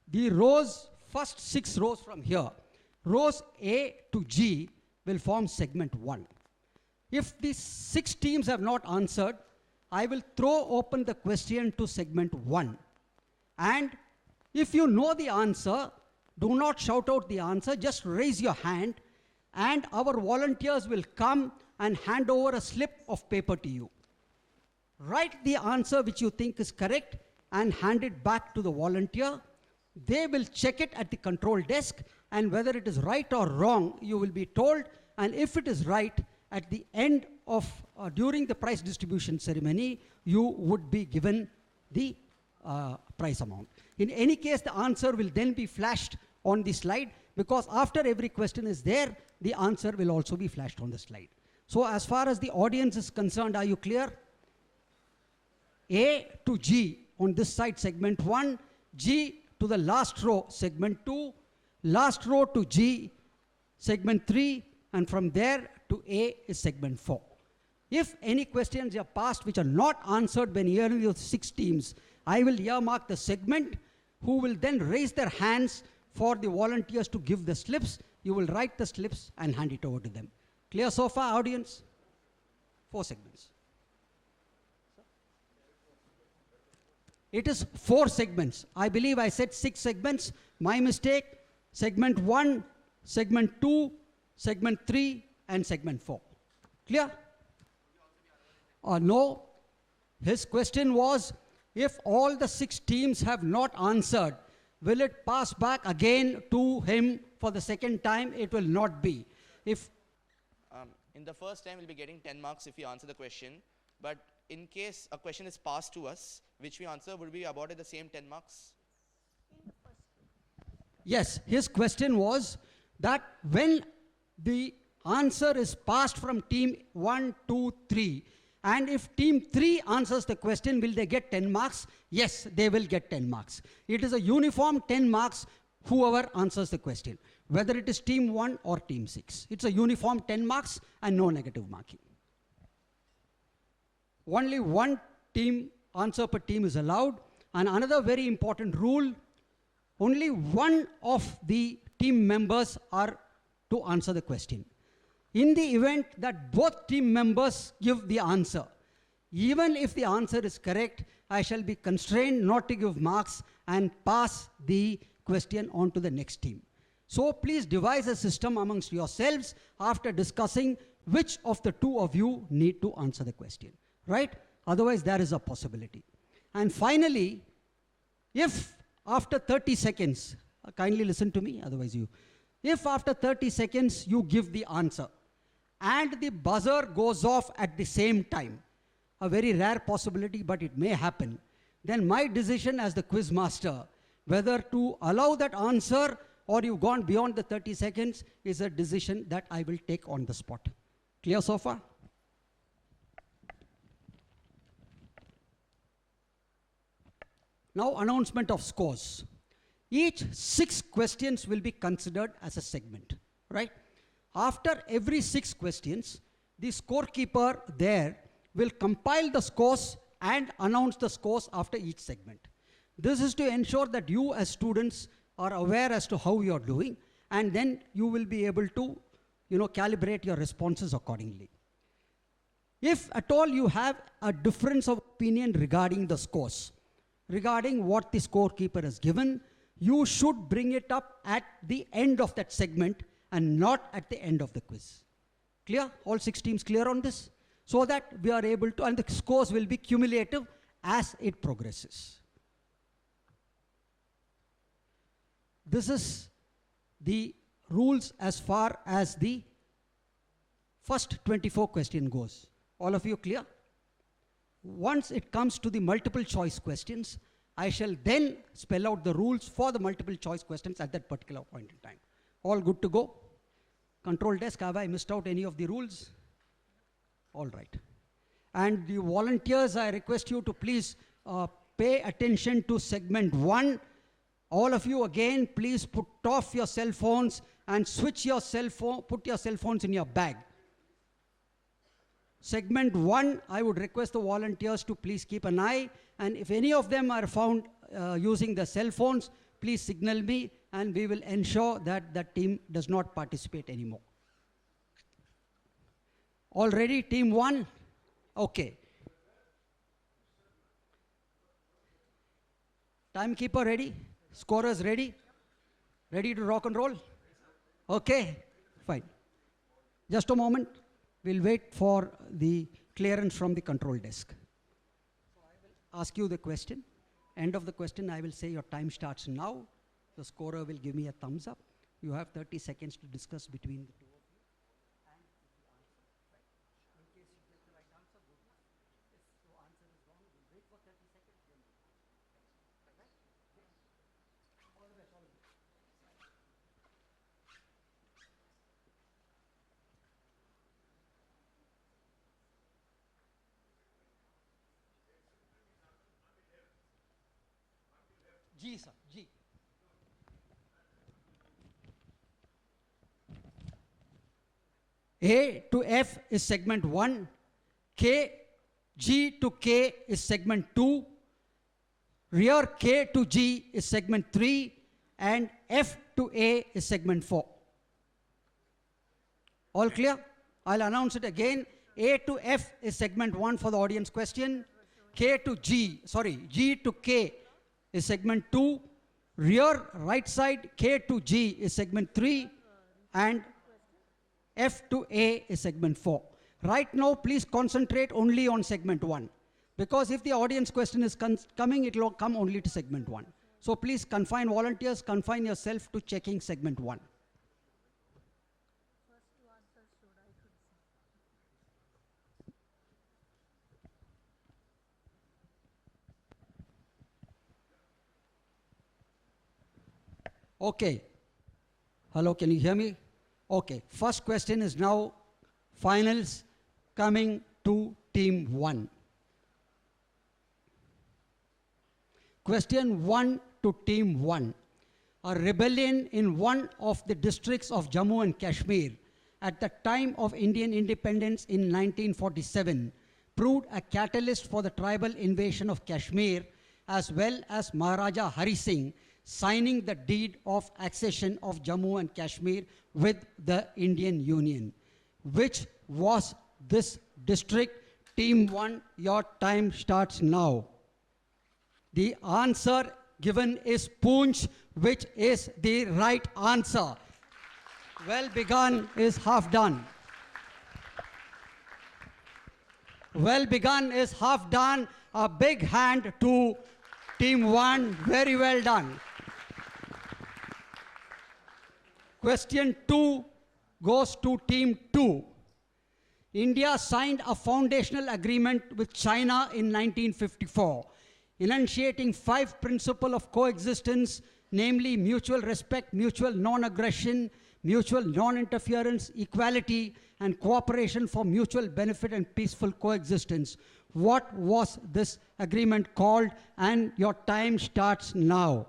The rows, first 6 rows from here, rows A to G will form segment 1. If these 6 teams have not answered, I will throw open the question to segment 1. And if you know the answer, do not shout out the answer, just raise your hand, and our volunteers will come and hand over a slip of paper to you. Write the answer which you think is correct and hand it back to the volunteer. They will check it at the control desk, and whether it is right or wrong, you will be told. And if it is right, at the end of, during the prize distribution ceremony, you would be given the prize amount. In any case, the answer will then be flashed on the slide, because after every question is there, the answer will also be flashed on the slide. So as far as the audience is concerned, are you clear? A to G on this side, segment 1, G to the last row, segment 2, last row to G, segment 3, and from there to A is segment 4. If any questions are passed which are not answered by any of the 6 teams, I will earmark the segment, who will then raise their hands for the volunteers to give the slips. You will write the slips and hand it over to them. Clear so far, audience? 4 segments. It is 4 segments. I believe I said 6 segments. My mistake. Segment 1, segment 2, segment 3, and segment 4. Clear? No. His question was, if all the 6 teams have not answered, will it pass back again to him for the second time? It will not be. If in the first time, we'll be getting 10 marks if we answer the question. But in case a question is passed to us, which we answer, would we awarded the same 10 marks? Yes, his question was that when the answer is passed from team 1, 2, 3, and if team 3 answers the question, will they get 10 marks? Yes, they will get 10 marks. It is a uniform 10 marks, whoever answers the question, whether it is team 1 or team 6. It's a uniform 10 marks and no negative marking. Only 1 team answer per team is allowed. And another very important rule, only 1 of the team members are to answer the question. In the event that both team members give the answer, even if the answer is correct, I shall be constrained not to give marks and pass the question on to the next team. So please devise a system amongst yourselves after discussing which of the 2 of you need to answer the question, right? Otherwise, there is a possibility. And finally, if after 30 seconds, kindly listen to me, otherwise if after 30 seconds you give the answer and the buzzer goes off at the same time, a very rare possibility, but it may happen, then my decision as the quiz master, whether to allow that answer or you've gone beyond the 30 seconds, is a decision that I will take on the spot. Clear so far? Now, announcement of scores. Each 6 questions will be considered as a segment, right? After every 6 questions, the scorekeeper there will compile the scores and announce the scores after each segment. This is to ensure that you as students are aware as to how you are doing, and then you will be able to, calibrate your responses accordingly. If at all you have a difference of opinion regarding the scores, regarding what the scorekeeper has given, you should bring it up at the end of that segment and not at the end of the quiz. Clear? All 6 teams clear on this? So that we are able to, and the scores will be cumulative as it progresses. This is the rules as far as the first 24 question goes. All of you clear? Once it comes to the multiple choice questions, I shall then spell out the rules for the multiple choice questions at that particular point in time. All good to go? Control desk, have I missed out any of the rules? All right. And the volunteers, I request you to please pay attention to segment 1. All of you again, please put off your cell phones and switch your cell phone, put your cell phones in your bag. Segment 1, I would request the volunteers to please keep an eye, and if any of them are found using the cell phones, please signal me and we will ensure that the team does not participate anymore. All ready, team 1? Okay. Timekeeper ready? Scorers ready? Ready to rock and roll? Okay, fine. Just a moment. We'll wait for the clearance from the control desk. So I will ask you the question. End of the question, I will say your time starts now. The scorer will give me a thumbs up. You have 30 seconds to discuss between the 2 of you. And if you answer, right? In case you get the right answer, good. If your answer is wrong, we'll wait for 30 seconds. Then we'll answer. Right? All the best, all of you. G, sir. G. A to F is segment 1. G to K is segment 2. Rear K to G is segment 3. And F to A is segment 4. All clear? I'll announce it again. A to F is segment 1 for the audience question. G to K is segment 2. Rear right side K to G is segment 3. And F to A is segment 4. Right now, please concentrate only on segment 1. Because if the audience question is coming, it will come only to segment 1. So please confine yourself to checking segment 1. Okay. Hello, can you hear me? Okay. First question is now finals coming to team 1. Question 1 to team 1. A rebellion in one of the districts of Jammu and Kashmir at the time of Indian independence in 1947 proved a catalyst for the tribal invasion of Kashmir, as well as Maharaja Hari Singh signing the deed of accession of Jammu and Kashmir with the Indian Union. Which was this district? Team 1, your time starts now. The answer given is Poonch, which is the right answer. Well begun is half done. Well begun is half done. A big hand to team 1. Very well done. Question 2 goes to team 2. India signed a foundational agreement with China in 1954, enunciating 5 principles of coexistence, namely mutual respect, mutual non-aggression, mutual non-interference, equality, and cooperation for mutual benefit and peaceful coexistence. What was this agreement called? And your time starts now.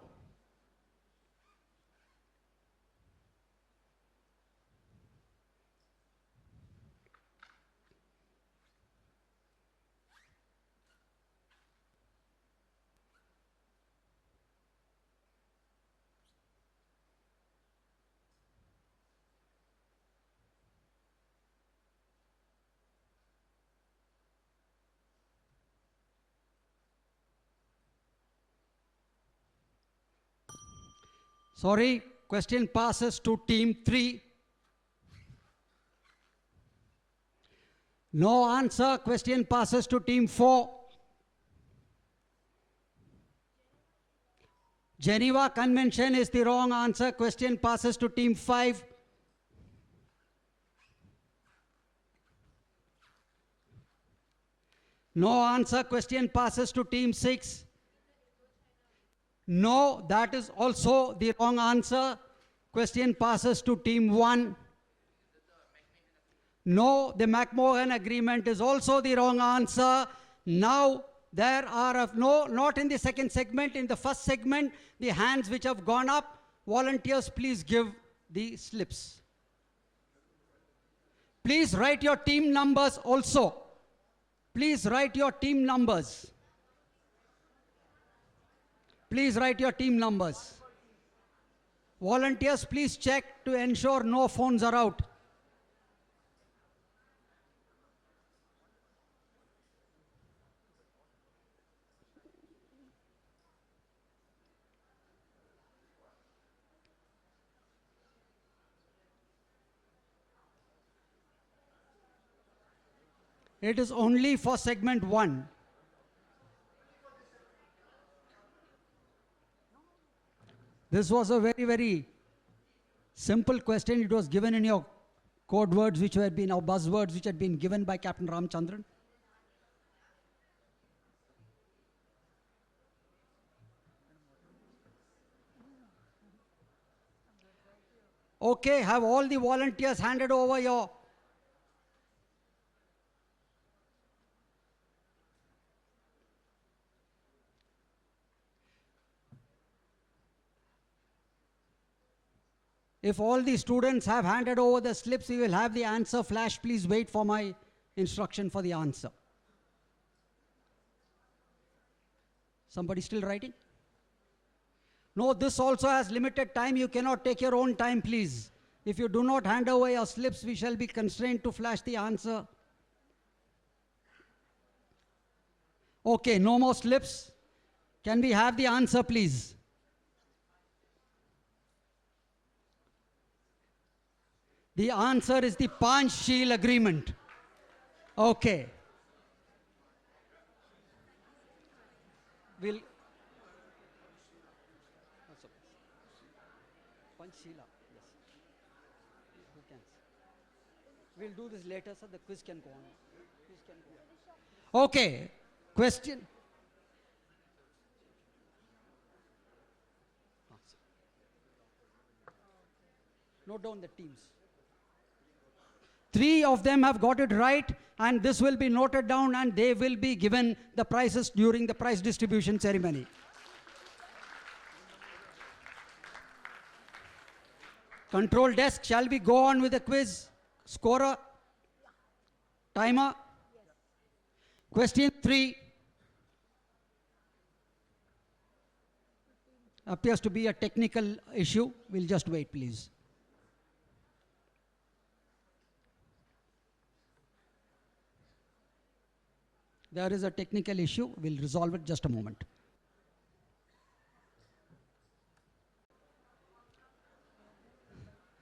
Sorry, question passes to team 3. No answer, question passes to team 4. Geneva Convention is the wrong answer, question passes to team 5. No answer, question passes to team 6. No, that is also the wrong answer. Question passes to team 1. No, the McMahon Agreement is also the wrong answer. Now, there are not in the second segment, in the first segment, the hands which have gone up. Volunteers, please give the slips. Please write your team numbers also. Please write your team numbers. Please write your team numbers. Volunteers, please check to ensure no phones are out. It is only for segment 1. This was a very, very simple question. It was given in your code words, which had been, or buzzwords, which had been given by Captain Ramchandran. Okay, have all the volunteers handed over your If all the students have handed over the slips, we will have the answer flash. Please wait for my instruction for the answer. Somebody still writing? No, this also has limited time. You cannot take your own time, please. If you do not hand over your slips, we shall be constrained to flash the answer. Okay, no more slips. Can we have the answer, please? The answer is the Panchsheel Agreement. Okay. We'll Panchshila, yes. Who can? We'll do this later, so the quiz can go on. Quiz can go on. Okay. Question. Note down the teams. 3 of them have got it right, and this will be noted down, and they will be given the prizes during the prize distribution ceremony. Control desk, shall we go on with the quiz? Scorer? Timer? Question 3. Appears to be a technical issue. We'll just wait, please. There is a technical issue. We'll resolve it just a moment.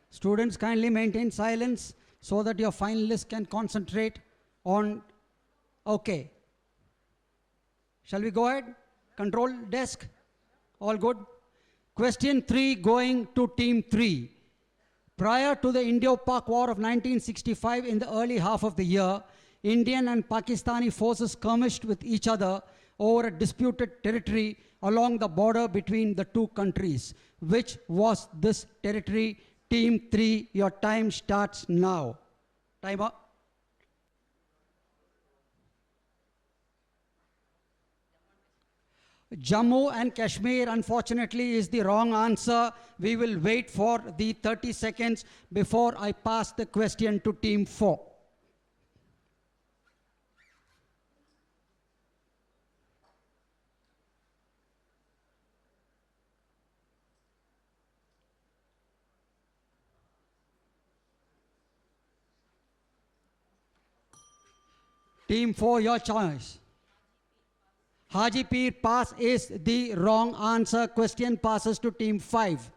Students, kindly maintain silence so that your finalists can concentrate on... Okay. Shall we go ahead? Control desk? All good? Question 3 going to team 3. Prior to the Indo-Pak War of 1965, in the early half of the year, Indian and Pakistani forces skirmished with each other over a disputed territory along the border between the two countries. Which was this territory? Team 3, your time starts now. Timer. Jammu and Kashmir, unfortunately, is the wrong answer. We will wait for the 30 seconds before I pass the question to team 4. Team 4, your choice. Haji Pir Pass is the wrong answer. Question passes to team 5.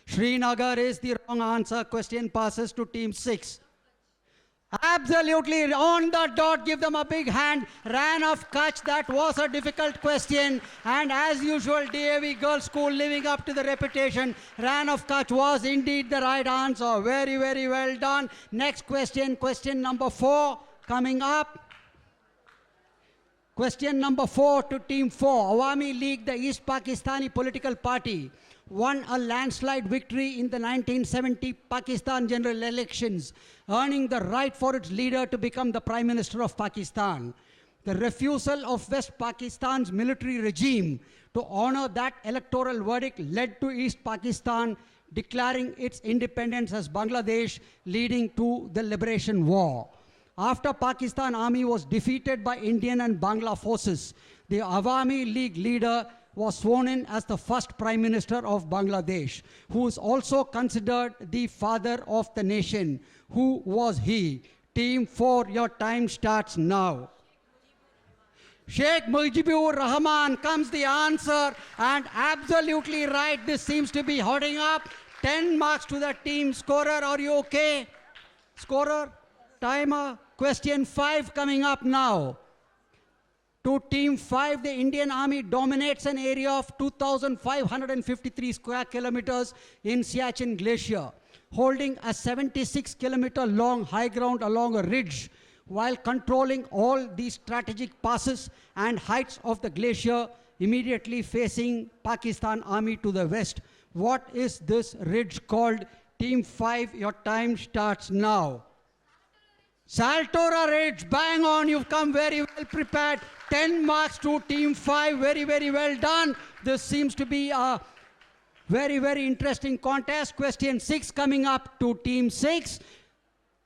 Srinagar is the wrong answer. Question passes to team 6. Absolutely on the dot. Give them a big hand. Ran of Kutch. That was a difficult question. And as usual, DAV Girls School living up to the reputation. Ran of Kutch was indeed the right answer. Very, very well done. Next question. Question number 4 coming up. Question number 4 to team 4. Awami League, the East Pakistani political party, won a landslide victory in the 1970 Pakistan general elections, earning the right for its leader to become the Prime Minister of Pakistan. The refusal of West Pakistan's military regime to honor that electoral verdict led to East Pakistan declaring its independence as Bangladesh, leading to the Liberation War. After Pakistan army was defeated by Indian and Bangla forces, the Awami League leader was sworn in as the first Prime Minister of Bangladesh, who is also considered the father of the nation. Who was he? Team 4, your time starts now. Sheikh Mujibur Rahman comes the answer, and absolutely right. This seems to be hotting up. 10 marks to the team. Scorer, are you okay? Scorer, timer. Question 5 coming up now. To team 5, the Indian Army dominates an area of 2,553 square kilometers in Siachen Glacier, holding a 76-kilometer long high ground along a ridge, while controlling all the strategic passes and heights of the glacier immediately facing Pakistan Army to the west. What is this ridge called? Team 5, your time starts now. Saltora Ridge, bang on, you've come very well prepared. 10 marks to team 5, very, very well done. This seems to be a Very, very interesting contest. Question 6 coming up to Team 6.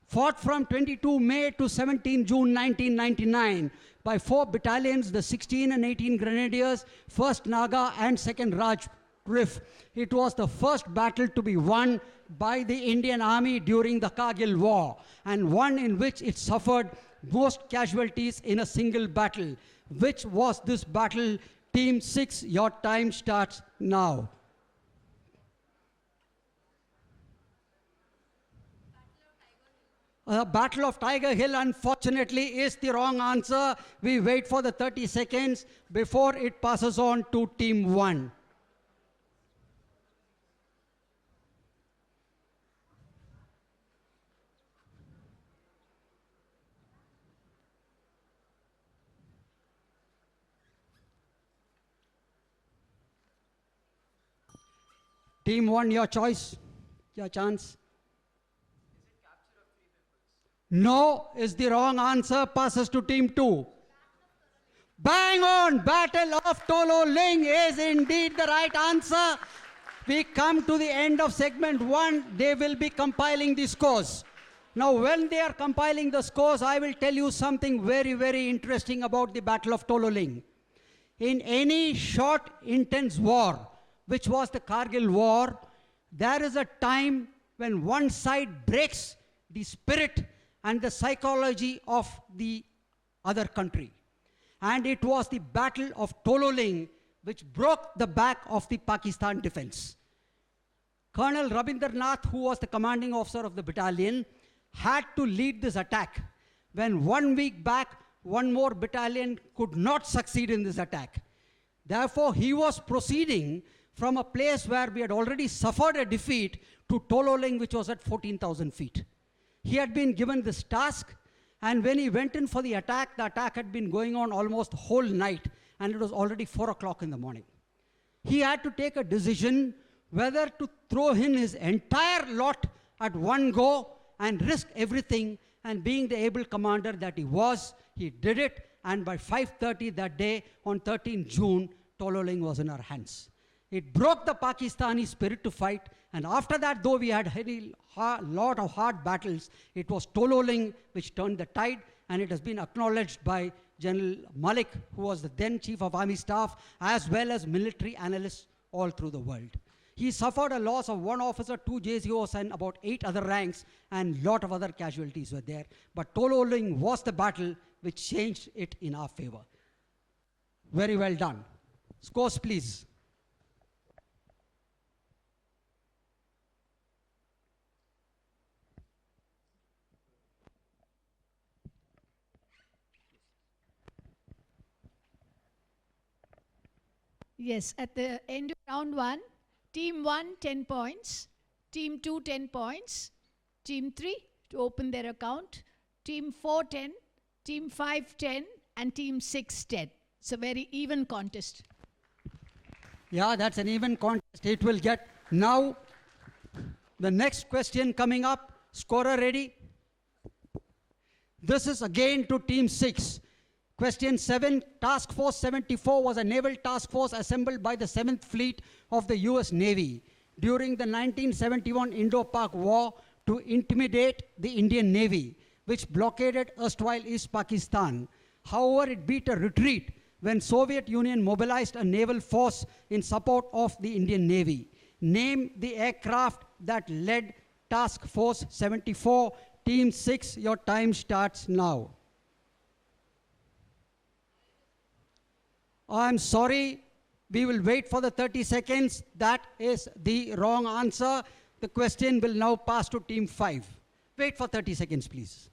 Fought from 22 May to 17 June 1999 by 4 battalions, the 16 and 18 Grenadiers, 1st Naga and 2nd Raj Rif. It was the first battle to be won by the Indian Army during the Kargil War, and one in which it suffered most casualties in a single battle. Which was this battle? Team 6, your time starts now. Battle of Tiger Hill, unfortunately, is the wrong answer. We wait for the 30 seconds before it passes on to Team 1. Team 1, your choice, your chance. No is the wrong answer, passes to Team 2. Bang on! Battle of Tolo Ling is indeed the right answer. We come to the end of segment 1. They will be compiling the scores. Now, when they are compiling the scores, I will tell you something very, very interesting about the Battle of Tolo Ling. In any short, intense war, which was the Kargil War, there is a time when one side breaks the spirit and the psychology of the other country. And it was the Battle of Tolo Ling which broke the back of the Pakistan defense. Colonel Rabindranath, who was the commanding officer of the battalion, had to lead this attack. When 1 week back, one more battalion could not succeed in this attack. Therefore, he was proceeding from a place where we had already suffered a defeat to Tolo Ling, which was at 14,000 feet. He had been given this task, and when he went in for the attack had been going on almost the whole night, and it was already 4 o'clock in the morning. He had to take a decision whether to throw in his entire lot at one go and risk everything, and being the able commander that he was, he did it, and by 5:30 that day, on 13 June, Tolo Ling was in our hands. It broke the Pakistani spirit to fight, and after that, though we had a lot of hard battles, it was Tolo Ling which turned the tide, and it has been acknowledged by General Malik, who was the then Chief of Army Staff, as well as military analysts all through the world. He suffered a loss of 1 officer, 2 JCOs, and about 8 other ranks, and lot of other casualties were there. But Tolo Ling was the battle which changed it in our favor. Very well done. Scores, please. Yes, at the end of round 1, Team 1, 10 points, Team 2, 10 points, Team 3 to open their account, Team 4, 10, Team 5, 10, and Team 6, 10. It's a very even contest. Yeah, that's an even contest. It will get now the next question coming up. Scorer ready? This is again to Team 6. Question 7, Task Force 74 was a naval task force assembled by the 7th Fleet of the US Navy during the 1971 Indo-Pak War to intimidate the Indian Navy, which blockaded erstwhile East Pakistan. However, it beat a retreat when Soviet Union mobilized a naval force in support of the Indian Navy. Name the aircraft that led Task Force 74. Team 6, your time starts now. I'm sorry, we will wait for the 30 seconds. That is the wrong answer. The question will now pass to Team 5. Wait for 30 seconds, please.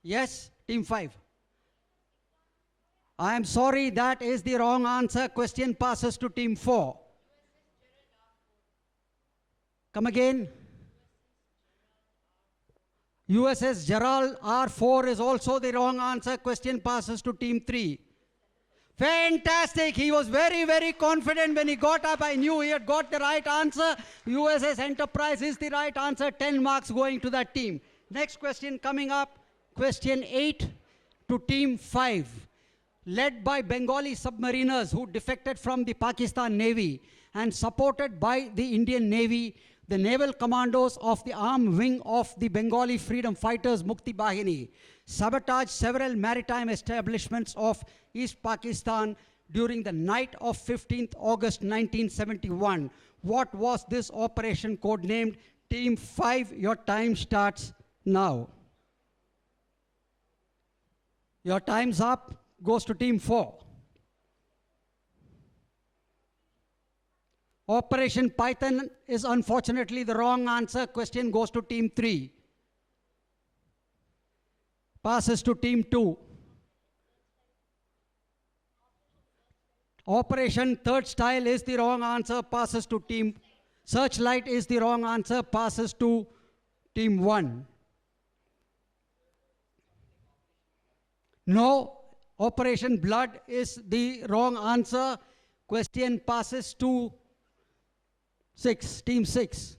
Yes, Team 5. I am sorry, that is the wrong answer. Question passes to Team 4. Come again. USS Gerald R4 is also the wrong answer. Question passes to Team 3. Fantastic. He was very, very confident when he got up. I knew he had got the right answer. USS Enterprise is the right answer. 10 marks going to that team. Next question coming up. Question 8 to team 5. Led by Bengali submariners who defected from the Pakistan Navy and supported by the Indian Navy, the naval commandos of the armed wing of the Bengali freedom fighters Mukti Bahini sabotaged several maritime establishments of East Pakistan during the night of 15th August 1971. What was this operation codenamed? Team 5, your time starts now. Your time's up, goes to team 4. Operation Python is unfortunately the wrong answer. Question goes to team 3. Passes to team 2. Operation Third Style is the wrong answer. Passes to team. Searchlight is the wrong answer. Passes to team 1. No. Operation Blood is the wrong answer. Question passes to team 6.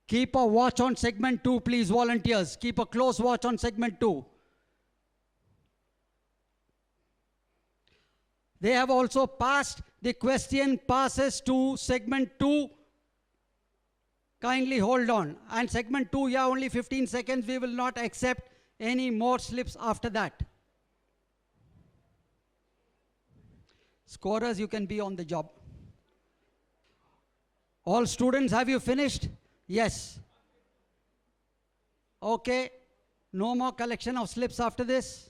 Keep a watch on segment 2, please, volunteers. Keep a close watch on segment 2. They have also passed. The question passes to segment 2. Kindly hold on. And segment 2, yeah, only 15 seconds. We will not accept any more slips after that. Scorers, you can be on the job. All students, have you finished? Yes. Okay. No more collection of slips after this.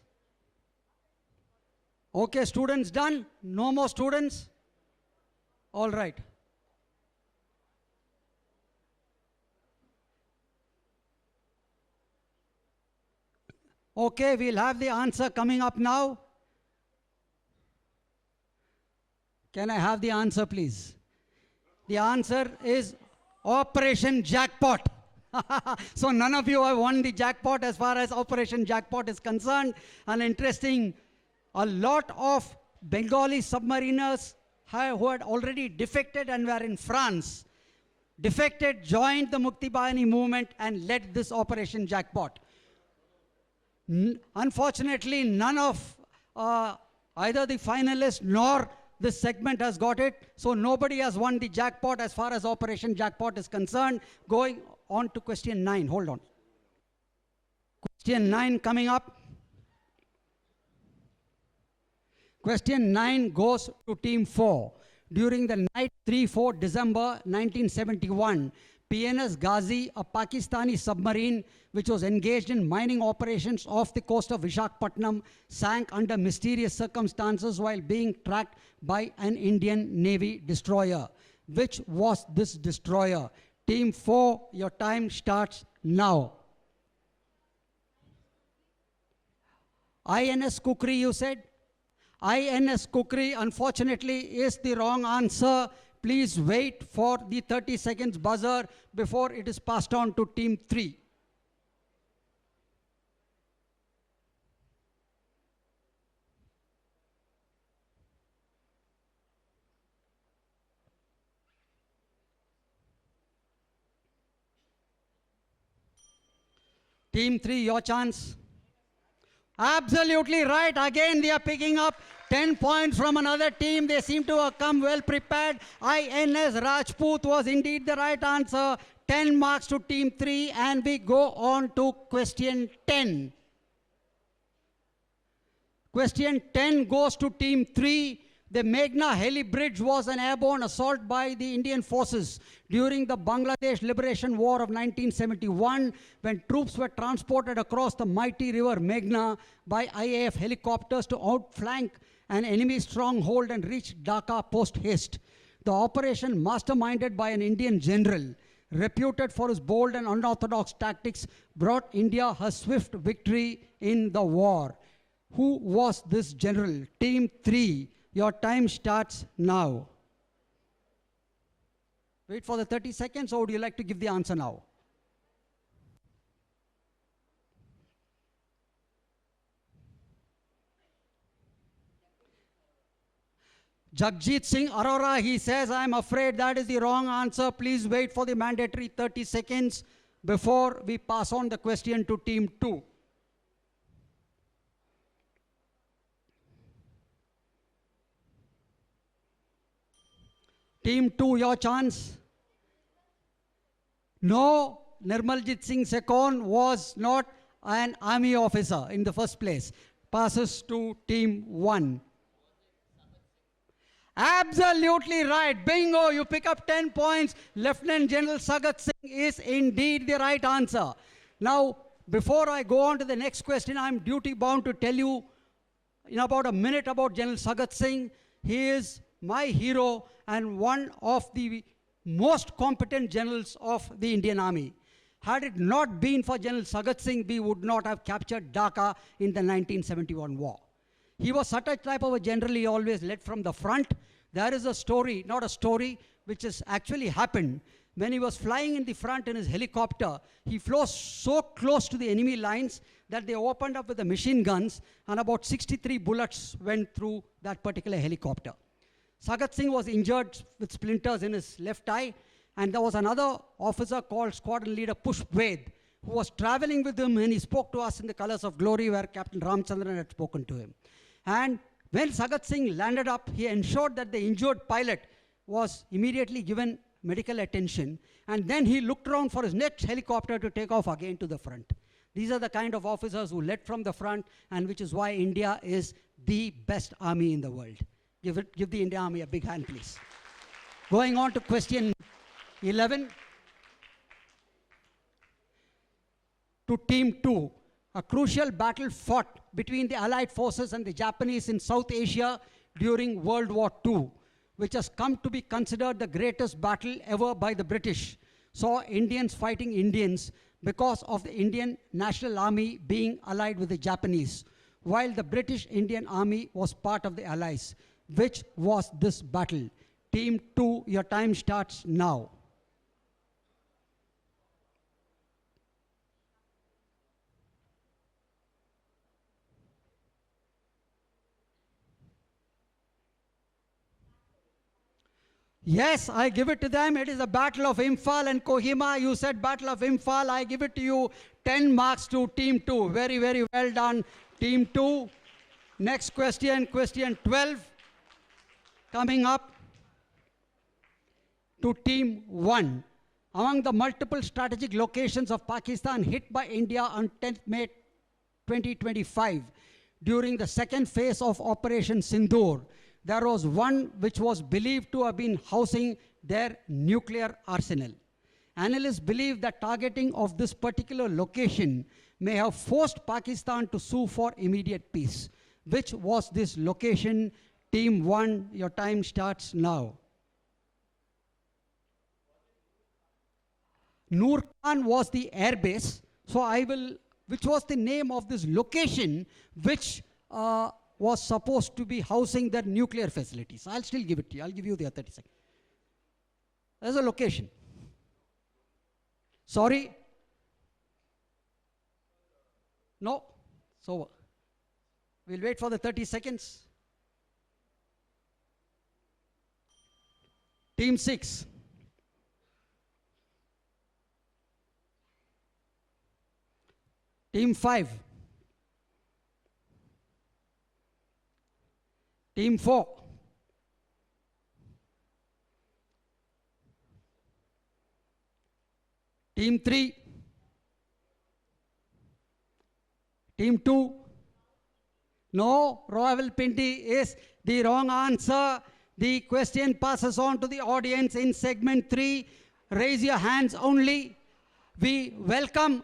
Okay, students done? No more students? All right. Okay, we'll have the answer coming up now. Can I have the answer, please? The answer is Operation Jackpot. So none of you have won the jackpot as far as Operation Jackpot is concerned. And interesting, a lot of Bengali submariners who had already defected and were in France, defected, joined the Mukti Bahini movement and led this Operation Jackpot. Unfortunately, none of either the finalists nor this segment has got it. So nobody has won the jackpot as far as Operation Jackpot is concerned. Going on to question 9. Hold on. Question 9 coming up. Question 9 goes to team 4. During the night 3-4 December 1971, PNS Ghazi, a Pakistani submarine which was engaged in mining operations off the coast of Visakhapatnam, sank under mysterious circumstances while being tracked by an Indian Navy destroyer. Which was this destroyer? Team 4, your time starts now. INS Kukri, you said? INS Kukri, unfortunately, is the wrong answer. Please wait for the 30 seconds buzzer before it is passed on to team 3. Team 3, your chance. Absolutely right. Again, they are picking up 10 points from another team. They seem to have come well prepared. INS Rajput was indeed the right answer. 10 marks to team 3. And we go on to question 10. Question 10 goes to team 3. The Meghna heli bridge was an airborne assault by the Indian forces during the Bangladesh Liberation War of 1971 when troops were transported across the mighty river Meghna by IAF helicopters to outflank an enemy stronghold and reach Dhaka post-haste. The operation, masterminded by an Indian general, reputed for his bold and unorthodox tactics, brought India her swift victory in the war. Who was this general? Team 3. Your time starts now. Wait for the 30 seconds, or would you like to give the answer now? Jagjit Singh Arora, he says, I'm afraid that is the wrong answer. Please wait for the mandatory 30 seconds before we pass on the question to team 2. Team 2, your chance. No, Nirmaljit Singh Sekon was not an army officer in the first place. Passes to team 1. Absolutely right. Bingo, you pick up 10 points. Lieutenant General Sagat Singh is indeed the right answer. Now, before I go on to the next question, I'm duty bound to tell you in about a minute about General Sagat Singh. He is my hero and one of the most competent generals of the Indian Army. Had it not been for General Sagat Singh, we would not have captured Dhaka in the 1971 war. He was such a type of a general, he always led from the front. There is a story, not a story, which has actually happened. When he was flying in the front in his helicopter, he flew so close to the enemy lines that they opened up with the machine guns and about 63 bullets went through that particular helicopter. Sagat Singh was injured with splinters in his left eye, and there was another officer called Squadron Leader Pushp Ved, who was traveling with him, and he spoke to us in the Colors of Glory where Captain Ramchandran had spoken to him. And when Sagat Singh landed up, he ensured that the injured pilot was immediately given medical attention, and then he looked around for his next helicopter to take off again to the front. These are the kind of officers who led from the front, and which is why India is the best army in the world. Give the Indian Army a big hand, please. Going on to question 11. To team 2. A crucial battle fought between the Allied forces and the Japanese in South Asia during World War II, which has come to be considered the greatest battle ever by the British, saw Indians fighting Indians because of the Indian National Army being allied with the Japanese, while the British Indian Army was part of the Allies. Which was this battle? Team 2, your time starts now. Yes, I give it to them. It is the Battle of Imphal and Kohima. You said Battle of Imphal. I give it to you. 10 marks to Team 2. Very, very well done, Team 2. Next question, question 12. Coming up to Team 1. Among the multiple strategic locations of Pakistan hit by India on 10th May 2025, during the second phase of Operation Sindoor, there was one which was believed to have been housing their nuclear arsenal. Analysts believe that targeting of this particular location may have forced Pakistan to sue for immediate peace. Which was this location? Team 1, your time starts now. Noor Khan was the airbase. So which was the name of this location which was supposed to be housing their nuclear facilities. I'll still give it to you. I'll give you the 30 seconds. There's a location. Sorry? No? So we'll wait for the 30 seconds. Team 6. Team 5. Team 4. Team 3. Team 2. No, Rawalpindi is the wrong answer. The question passes on to the audience in segment 3. Raise your hands only. We welcome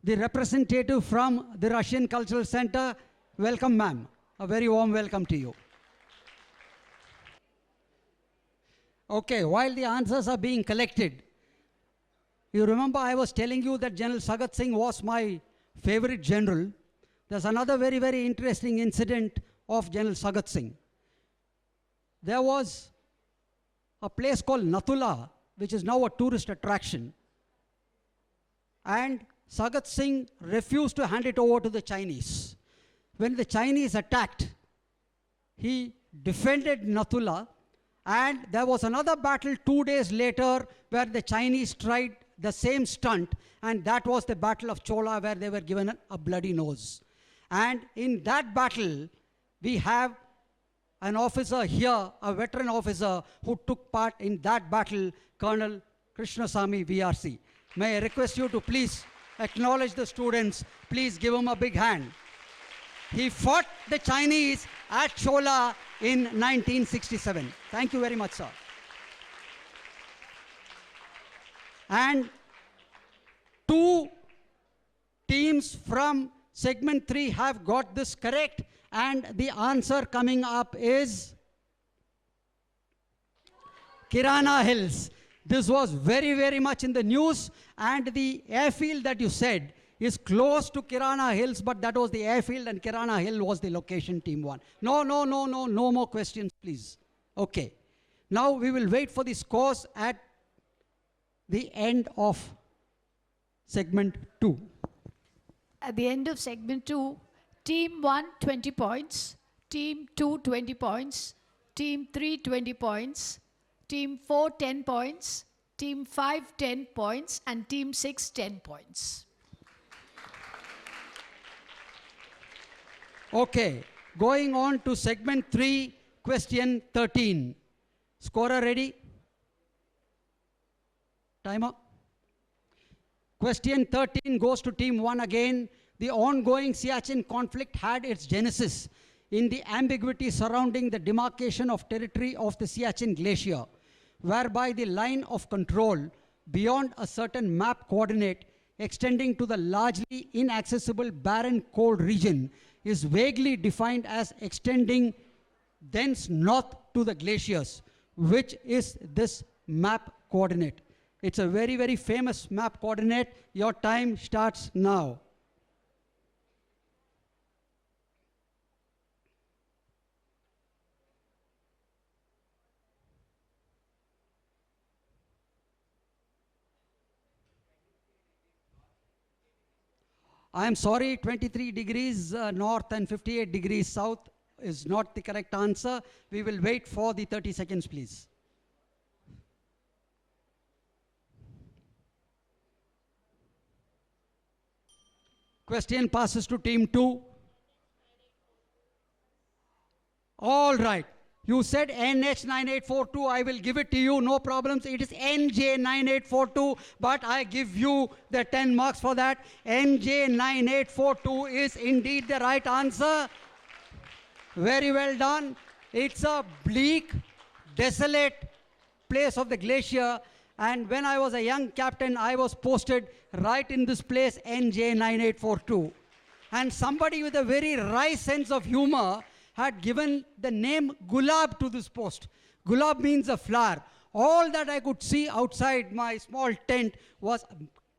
the representative from the Russian Cultural Center. Welcome, ma'am. A very warm welcome to you. Okay, while the answers are being collected, you remember I was telling you that General Sagat Singh was my favorite general. There's another very, very interesting incident of General Sagat Singh. There was a place called Nathula, which is now a tourist attraction. And Sagat Singh refused to hand it over to the Chinese. When the Chinese attacked, he defended Nathula, and there was another battle 2 days later where the Chinese tried the same stunt, and that was the Battle of Chola, where they were given a bloody nose. And in that battle, we have an officer here, a veteran officer who took part in that battle, Colonel Krishnasamy VRC. May I request you to please acknowledge the students. Please give him a big hand. He fought the Chinese at Chola in 1967. Thank you very much, sir. And 2 teams from segment 3 have got this correct, and the answer coming up is Kirana Hills. This was very, very much in the news, and the airfield that you said is close to Kirana Hills, but that was the airfield and Kirana Hill was the location, team 1. No more questions, please. Okay. Now we will wait for the scores at the end of segment 2. At the end of segment 2, team 1 20 points, team 2 20 points, team 3 20 points, team 4 10 points, team 5 10 points, and team 6 10 points. Okay, going on to segment 3, question 13. Scorer ready? Timer. Question 13 goes to team 1 again. The ongoing Siachen conflict had its genesis in the ambiguity surrounding the demarcation of territory of the Siachen Glacier, whereby the line of control beyond a certain map coordinate extending to the largely inaccessible barren cold region is vaguely defined as extending thence north to the glaciers, which is this map coordinate. It's a very, very famous map coordinate. Your time starts now. I am sorry, 23 degrees north and 58 degrees south is not the correct answer. We will wait for the 30 seconds, please. Question passes to team 2. All right. You said NH9842. I will give it to you. No problems. It is NJ9842. But I give you the 10 marks for that. NJ9842 is indeed the right answer. Very well done. It's a bleak, desolate place of the glacier. And when I was a young captain, I was posted right in this place, NJ9842. And somebody with a very wry sense of humor had given the name Gulab to this post. Gulab means a flower. All that I could see outside my small tent was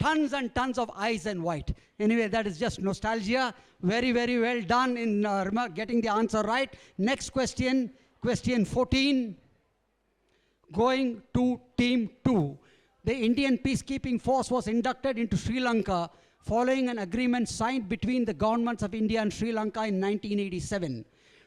tons and tons of eyes and white. Anyway, that is just nostalgia. Very, very well done in getting the answer right. Next question, question 14. Going to team 2. The Indian peacekeeping force was inducted into Sri Lanka following an agreement signed between the governments of India and Sri Lanka in 1987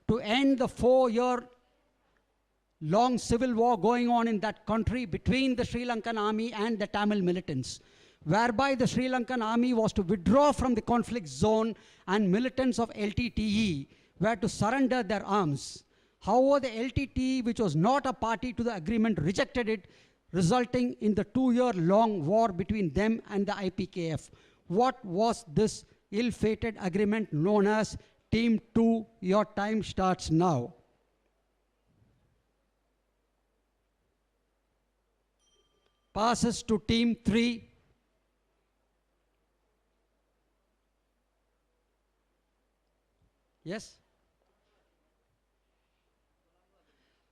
to end the 4-year-long civil war going on in that country between the Sri Lankan army and the Tamil militants, whereby the Sri Lankan army was to withdraw from the conflict zone and militants of LTTE were to surrender their arms. However, the LTTE, which was not a party to the agreement, rejected it, resulting in the 2-year-long war between them and the IPKF. What was this ill-fated agreement known as? Team 2, your time starts now. Passes to team 3. Yes?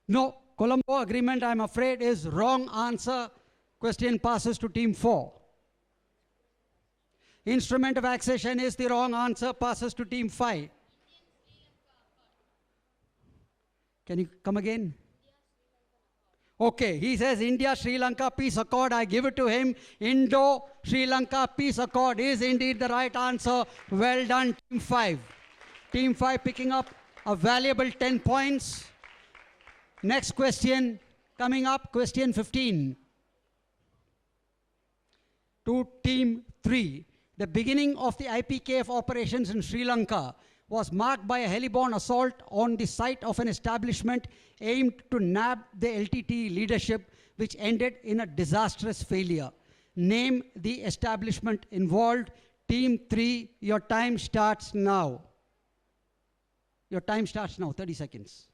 No, Colombo Agreement, I'm afraid, is wrong answer. Question passes to team 4. Instrument of accession is the wrong answer, passes to team 5. Can you come again? Okay, he says India-Sri Lanka Peace Accord. I give it to him. Indo-Sri Lanka Peace Accord is indeed the right answer. Well done, team 5. Team 5 picking up a valuable 10 points. Next question coming up, question 15. To Team 3. The beginning of the IPKF operations in Sri Lanka was marked by a heliborne assault on the site of an establishment aimed to nab the LTTE leadership, which ended in a disastrous failure. Name the establishment involved. Team 3, your time starts now. Your time starts now, 30 seconds.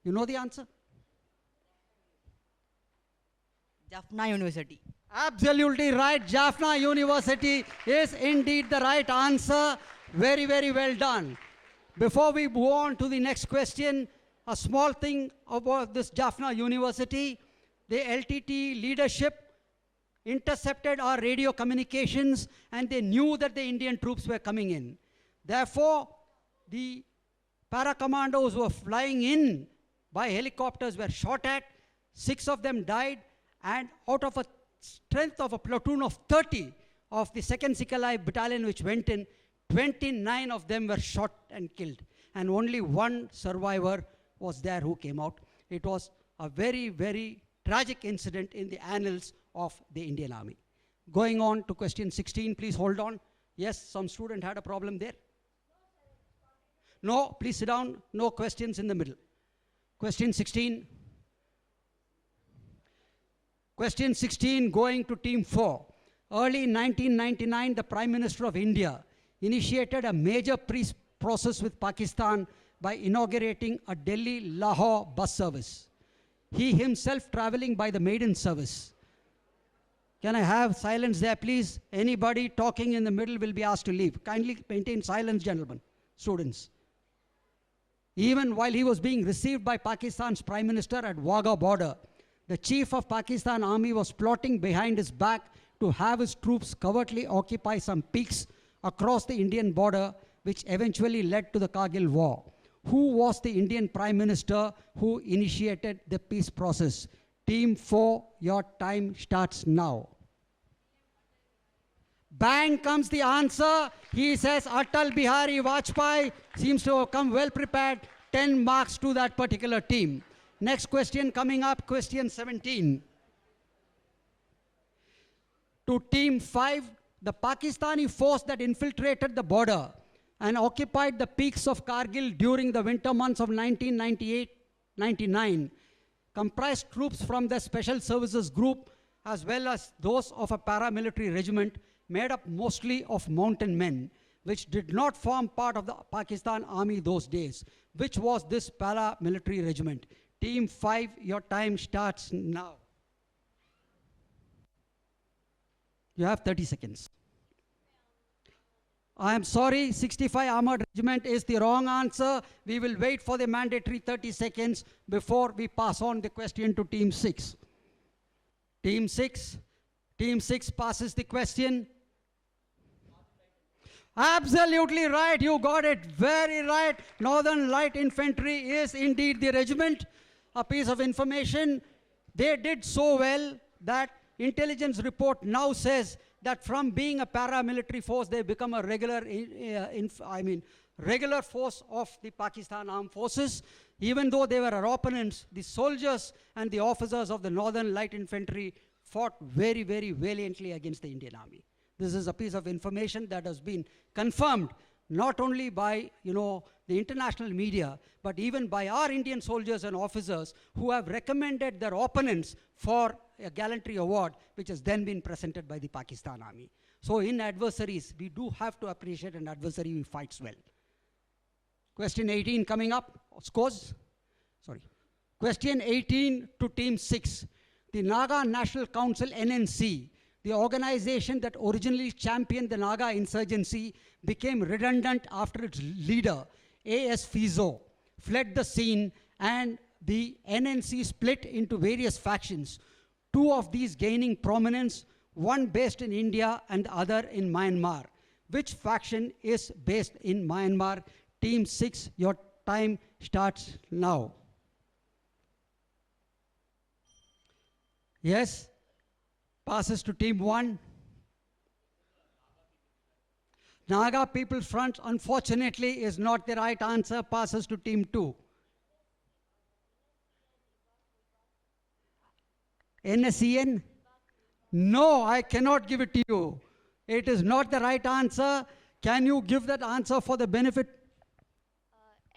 You know the answer? Jaffna University. Absolutely right. Jaffna University is indeed the right answer. Very, very well done. Before we move on to the next question, a small thing about this Jaffna University. The LTT leadership intercepted our radio communications and they knew that the Indian troops were coming in. Therefore, the para-commandos who were flying in by helicopters were shot at. 6 of them died, and out of a strength of a platoon of 30 of the 2nd Sikalai battalion which went in, 29 of them were shot and killed. And only 1 survivor was there who came out. It was a very, very tragic incident in the annals of the Indian Army. Going on to question 16, please hold on. Yes, some student had a problem there. No, please sit down. No questions in the middle. Question 16. Question 16 going to Team 4. Early in 1999, the Prime Minister of India initiated a major peace process with Pakistan by inaugurating a Delhi-Lahore bus service. He himself traveling by the maiden service. Can I have silence there, please? Anybody talking in the middle will be asked to leave. Kindly maintain silence, gentlemen, students. Even while he was being received by Pakistan's Prime Minister at Wagah border, the chief of Pakistan Army was plotting behind his back to have his troops covertly occupy some peaks across the Indian border, which eventually led to the Kargil War. Who was the Indian Prime Minister who initiated the peace process? Team 4, your time starts now. Bang comes the answer. He says Atal Bihari Vajpayee. Seems to have come well prepared. 10 marks to that particular team. Next question coming up, question 17. To Team 5, the Pakistani force that infiltrated the border and occupied the peaks of Kargil during the winter months of 1998-99 comprised troops from the Special Services Group as well as those of a paramilitary regiment made up mostly of mountain men, which did not form part of the Pakistan Army those days. Which was this paramilitary regiment? Team 5, your time starts now. You have 30 seconds. I am sorry, 65 Armored Regiment is the wrong answer. We will wait for the mandatory 30 seconds before we pass on the question to Team 6. Team 6 passes the question. Absolutely right, you got it very right. Northern Light Infantry is indeed the regiment. A piece of information, they did so well that intelligence report now says that from being a paramilitary force, they become a regular force of the Pakistan Armed Forces. Even though they were our opponents, the soldiers and the officers of the Northern Light Infantry fought very, very valiantly against the Indian Army. This is a piece of information that has been confirmed not only by, the international media, but even by our Indian soldiers and officers who have recommended their opponents for a gallantry award, which has then been presented by the Pakistan Army. So in adversaries, we do have to appreciate an adversary who fights well. Question 18 coming up, scores. Sorry. Question 18 to Team 6. The Naga National Council, NNC, the organization that originally championed the Naga insurgency, became redundant after its leader, A.S. Fizo, fled the scene, and the NNC split into various factions, 2 of these gaining prominence, one based in India and the other in Myanmar. Which faction is based in Myanmar? Team 6, your time starts now. Yes? Passes to Team 1. Naga People's Front, unfortunately, is not the right answer. Passes to team 2. NSCN? No, I cannot give it to you. It is not the right answer. Can you give that answer for the benefit?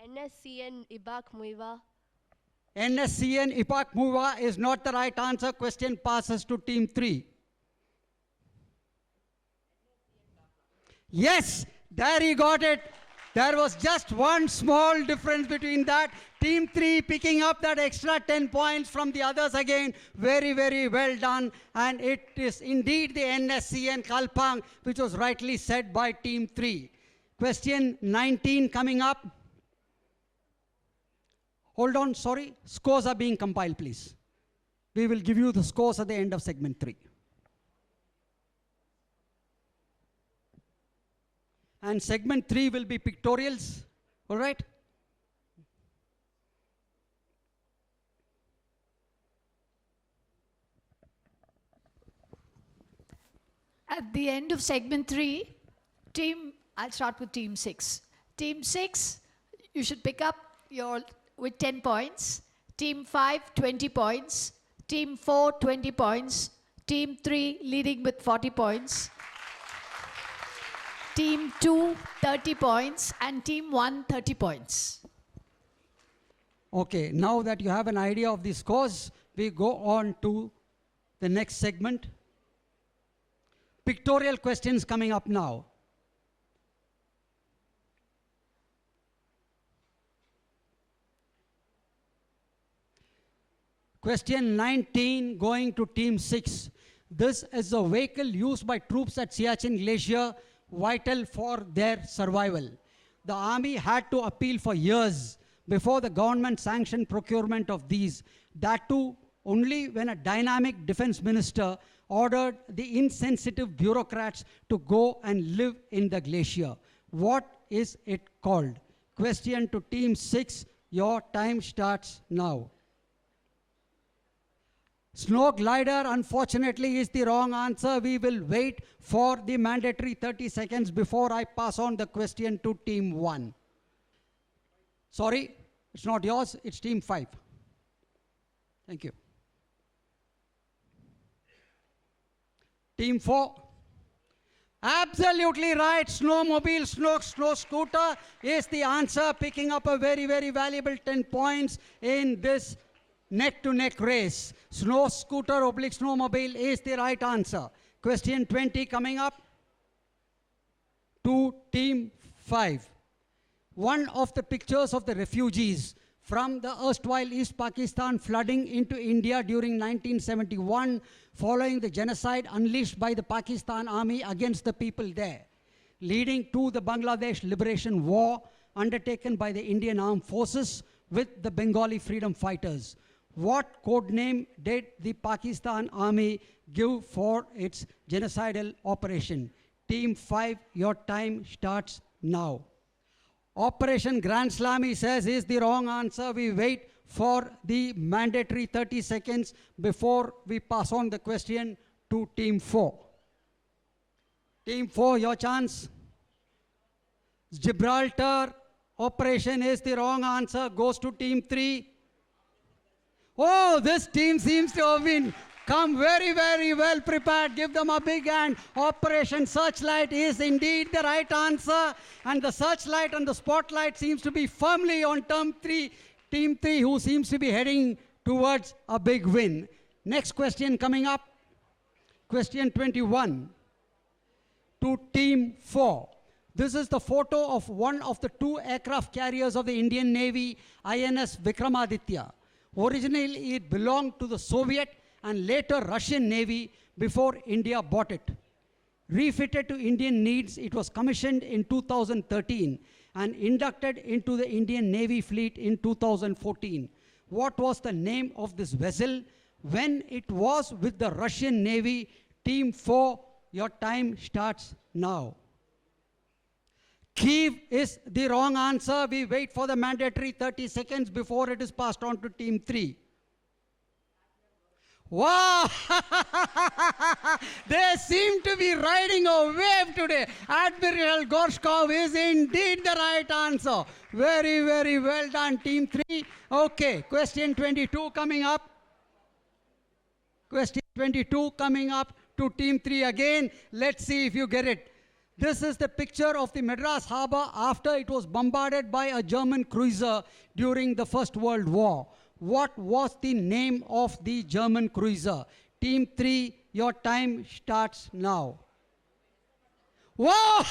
NSCN Ibak Muiva. NSCN Ipak Muva is not the right answer. Question passes to team 3. Yes, there he got it. There was just one small difference between that. Team 3 picking up that extra 10 points from the others again. Very, very well done. And it is indeed the NSCN Kalpang, which was rightly said by team 3. Question 19 coming up. Hold on, sorry. Scores are being compiled, please. We will give you the scores at the end of segment 3. And segment 3 will be pictorials. All right? At the end of segment 3, I'll start with team 6. Team 6, you should pick up with 10 points. Team 5, 20 points. Team 4, 20 points. Team 3, leading with 40 points. Team 2, 30 points. And Team 1, 30 points. Okay, now that you have an idea of the scores, we go on to the next segment. Pictorial questions coming up now. Question 19 going to team 6. This is a vehicle used by troops at Siachen Glacier, vital for their survival. The army had to appeal for years before the government sanctioned procurement of these. That too only when a dynamic defense minister ordered the insensitive bureaucrats to go and live in the glacier. What is it called? Question to team 6. Your time starts now. Snow glider, unfortunately, is the wrong answer. We will wait for the mandatory 30 seconds before I pass on the question to team 1. Sorry, it's not yours, it's team 5. Thank you. Team 4. Absolutely right. Snowmobile, snow scooter is the answer, picking up a very, very valuable 10 points in this neck-to-neck race. Snow scooter oblique snowmobile is the right answer. Question 20 coming up to team 5. One of the pictures of the refugees from the erstwhile East Pakistan flooding into India during 1971 following the genocide unleashed by the Pakistan army against the people there, leading to the Bangladesh Liberation War undertaken by the Indian Armed Forces with the Bengali freedom fighters. What code name did the Pakistan army give for its genocidal operation? Team 5, your time starts now. Operation Grand Slam, he says, is the wrong answer. We wait for the mandatory 30 seconds before we pass on the question to Team 4. Team 4, your chance. Gibraltar operation is the wrong answer. Goes to Team 3. Oh, this team seems to have come very, very well prepared. Give them a big hand. Operation Searchlight is indeed the right answer. And the searchlight and the spotlight seems to be firmly on Team 3, who seems to be heading towards a big win. Next question coming up. Question 21 to Team 4. This is the photo of one of the 2 aircraft carriers of the Indian Navy, INS Vikramaditya. Originally, it belonged to the Soviet and later Russian Navy before India bought it. Refitted to Indian needs, it was commissioned in 2013 and inducted into the Indian Navy fleet in 2014. What was the name of this vessel when it was with the Russian Navy? Team 4, your time starts now. Kiev is the wrong answer. We wait for the mandatory 30 seconds before it is passed on to Team 3. Wow! They seem to be riding a wave today. Admiral Gorshkov is indeed the right answer. Very, very well done, Team 3. Okay, question 22 coming up. Question 22 coming up to Team 3 again. Let's see if you get it. This is the picture of the Madras harbour after it was bombarded by a German cruiser during the First World War. What was the name of the German cruiser? Team 3, your time starts now. Whoa!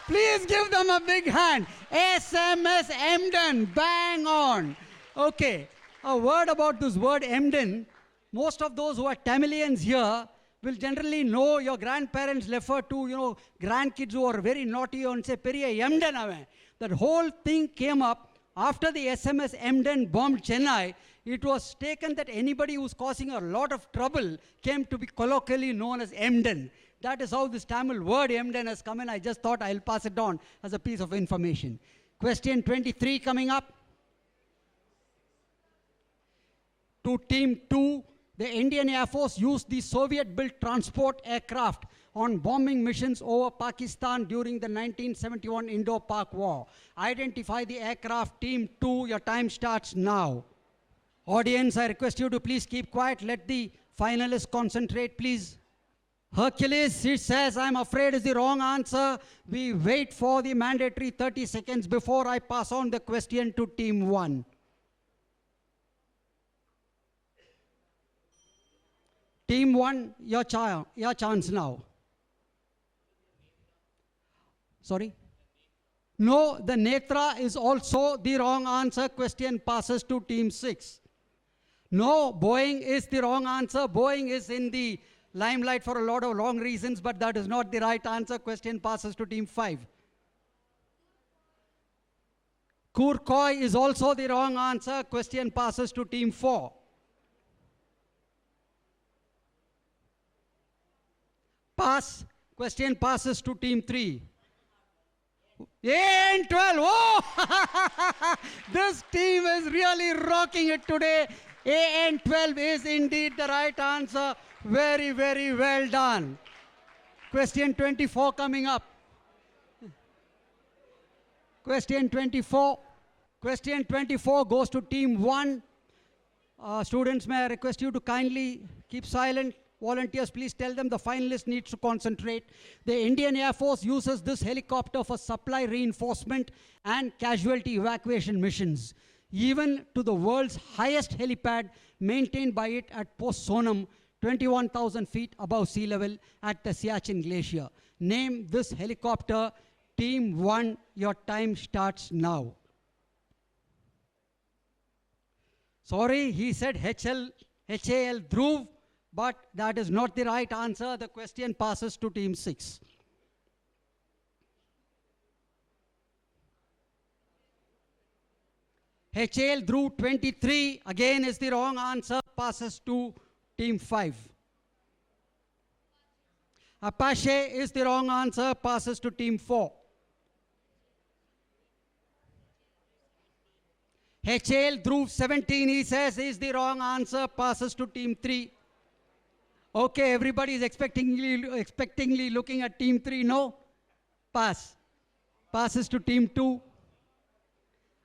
Please give them a big hand. SMS Emden, bang on. Okay, a word about this word Emden. Most of those who are Tamilians here will generally know your grandparents refer to, grandkids who are very naughty and say, Periya Emden ave. That whole thing came up after the SMS Emden bombed Chennai. It was taken that anybody who's causing a lot of trouble came to be colloquially known as Emden. That is how this Tamil word Emden has come in. I just thought I'll pass it on as a piece of information. Question 23 coming up. To Team 2, the Indian Air Force used the Soviet-built transport aircraft on bombing missions over Pakistan during the 1971 Indo-Pak War. Identify the aircraft. Team 2, your time starts now. Audience, I request you to please keep quiet. Let the finalists concentrate, please. Hercules, it says, I'm afraid is the wrong answer. We wait for the mandatory 30 seconds before I pass on the question to Team 1. Team 1, your chance now. Sorry? No, the Netra is also the wrong answer. Question passes to Team 6. No, Boeing is the wrong answer. Boeing is in the limelight for a lot of wrong reasons, but that is not the right answer. Question passes to Team 5. Kurkoi is also the wrong answer. Question passes to Team 4. Pass. Question passes to Team 3. And 12. Oh! This team is really rocking it today. AN 12 is indeed the right answer. Very, very well done. Question 24 coming up. Question 24. Question 24 goes to Team 1. Students, may I request you to kindly keep silent. Volunteers, please tell them the finalist needs to concentrate. The Indian Air Force uses this helicopter for supply reinforcement and casualty evacuation missions, even to the world's highest helipad maintained by it at Post Sonam, 21,000 feet above sea level at the Siachen Glacier. Name this helicopter. Team 1, your time starts now. Sorry, he said HAL Dhruv, but that is not the right answer. The question passes to Team 6. HAL Dhruv 23 again is the wrong answer. Passes to Team 5. Apache is the wrong answer. Passes to Team 4. HAL Dhruv 17, he says, is the wrong answer. Passes to Team 3. Okay, everybody is expectingly looking at Team 3. No? Pass. Passes to Team 2.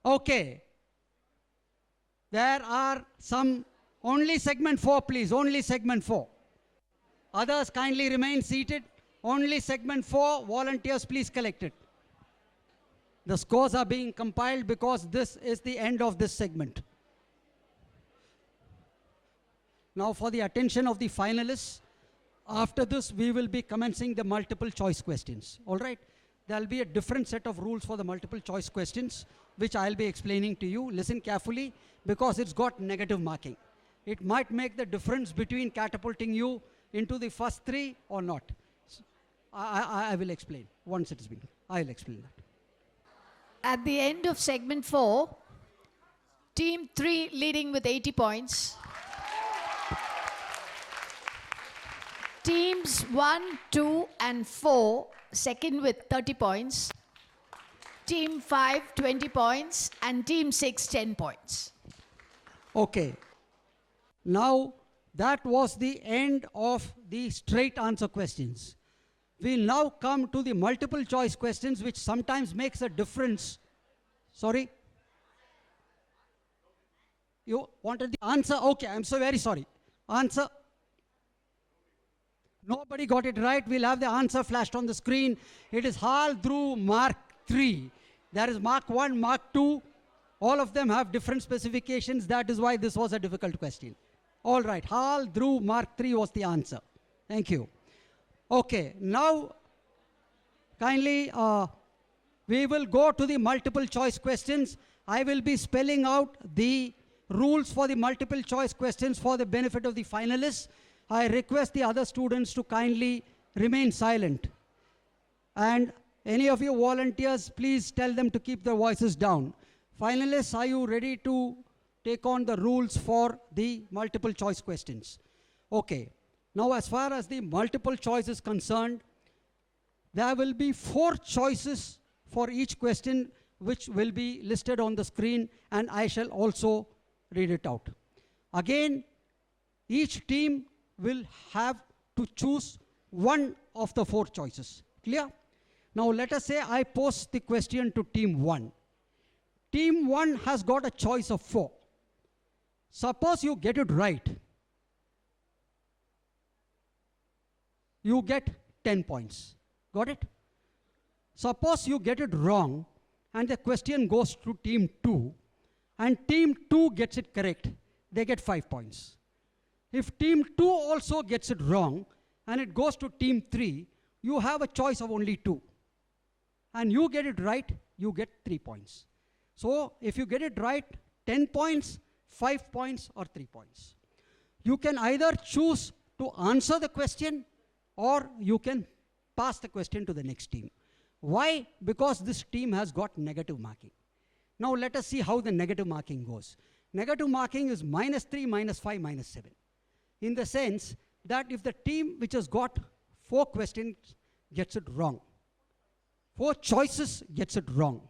Okay. There are some, only segment 4 please, only segment 4. Others kindly remain seated. Only segment 4, volunteers please collect it. The scores are being compiled because this is the end of this segment. Now for the attention of the finalists, after this we will be commencing the multiple choice questions. All right? There will be a different set of rules for the multiple choice questions, which I'll be explaining to you. Listen carefully, because it's got negative marking. It might make the difference between catapulting you into the first 3 or not. So I will explain once it is being. I'll explain that. At the end of segment 4, Team 3 leading with 80 points. Teams 1, 2 and 4 second with 30 points. Team 5, 20 points. And Team 6, 10 points. Okay. Now, that was the end of the straight answer questions. We'll now come to the multiple choice questions, which sometimes makes a difference. Sorry? You wanted the answer? Okay, I'm so very sorry. Answer? Nobody got it right. We'll have the answer flashed on the screen. It is Hal Dhruv Mark 3. There is Mark 1, Mark 2. All of them have different specifications. That is why this was a difficult question. All right, Hal Dhruv Mark 3 was the answer. Thank you. Okay, now kindly we will go to the multiple choice questions. I will be spelling out the rules for the multiple choice questions for the benefit of the finalists. I request the other students to kindly remain silent. And any of you volunteers, please tell them to keep their voices down. Finalists, are you ready to take on the rules for the multiple choice questions? Okay. Now, as far as the multiple choice is concerned, there will be 4 choices for each question, which will be listed on the screen, and I shall also read it out. Again, each team will have to choose one of the 4 choices. Clear? Now, let us say I pose the question to team 1. Team 1 has got a choice of 4. Suppose you get it right. You get 10 points. Got it? Suppose you get it wrong and the question goes to team 2 and team 2 gets it correct. They get 5 points. If team 2 also gets it wrong and it goes to team 3, you have a choice of only 2. And you get it right, you get 3 points. So if you get it right, 10 points, 5 points or 3 points. You can either choose to answer the question or you can pass the question to the next team. Why? Because this team has got negative marking. Now let us see how the negative marking goes. Negative marking is -3, -5, -7. In the sense that if the team which has got 4 questions gets it wrong, 4 choices gets it wrong.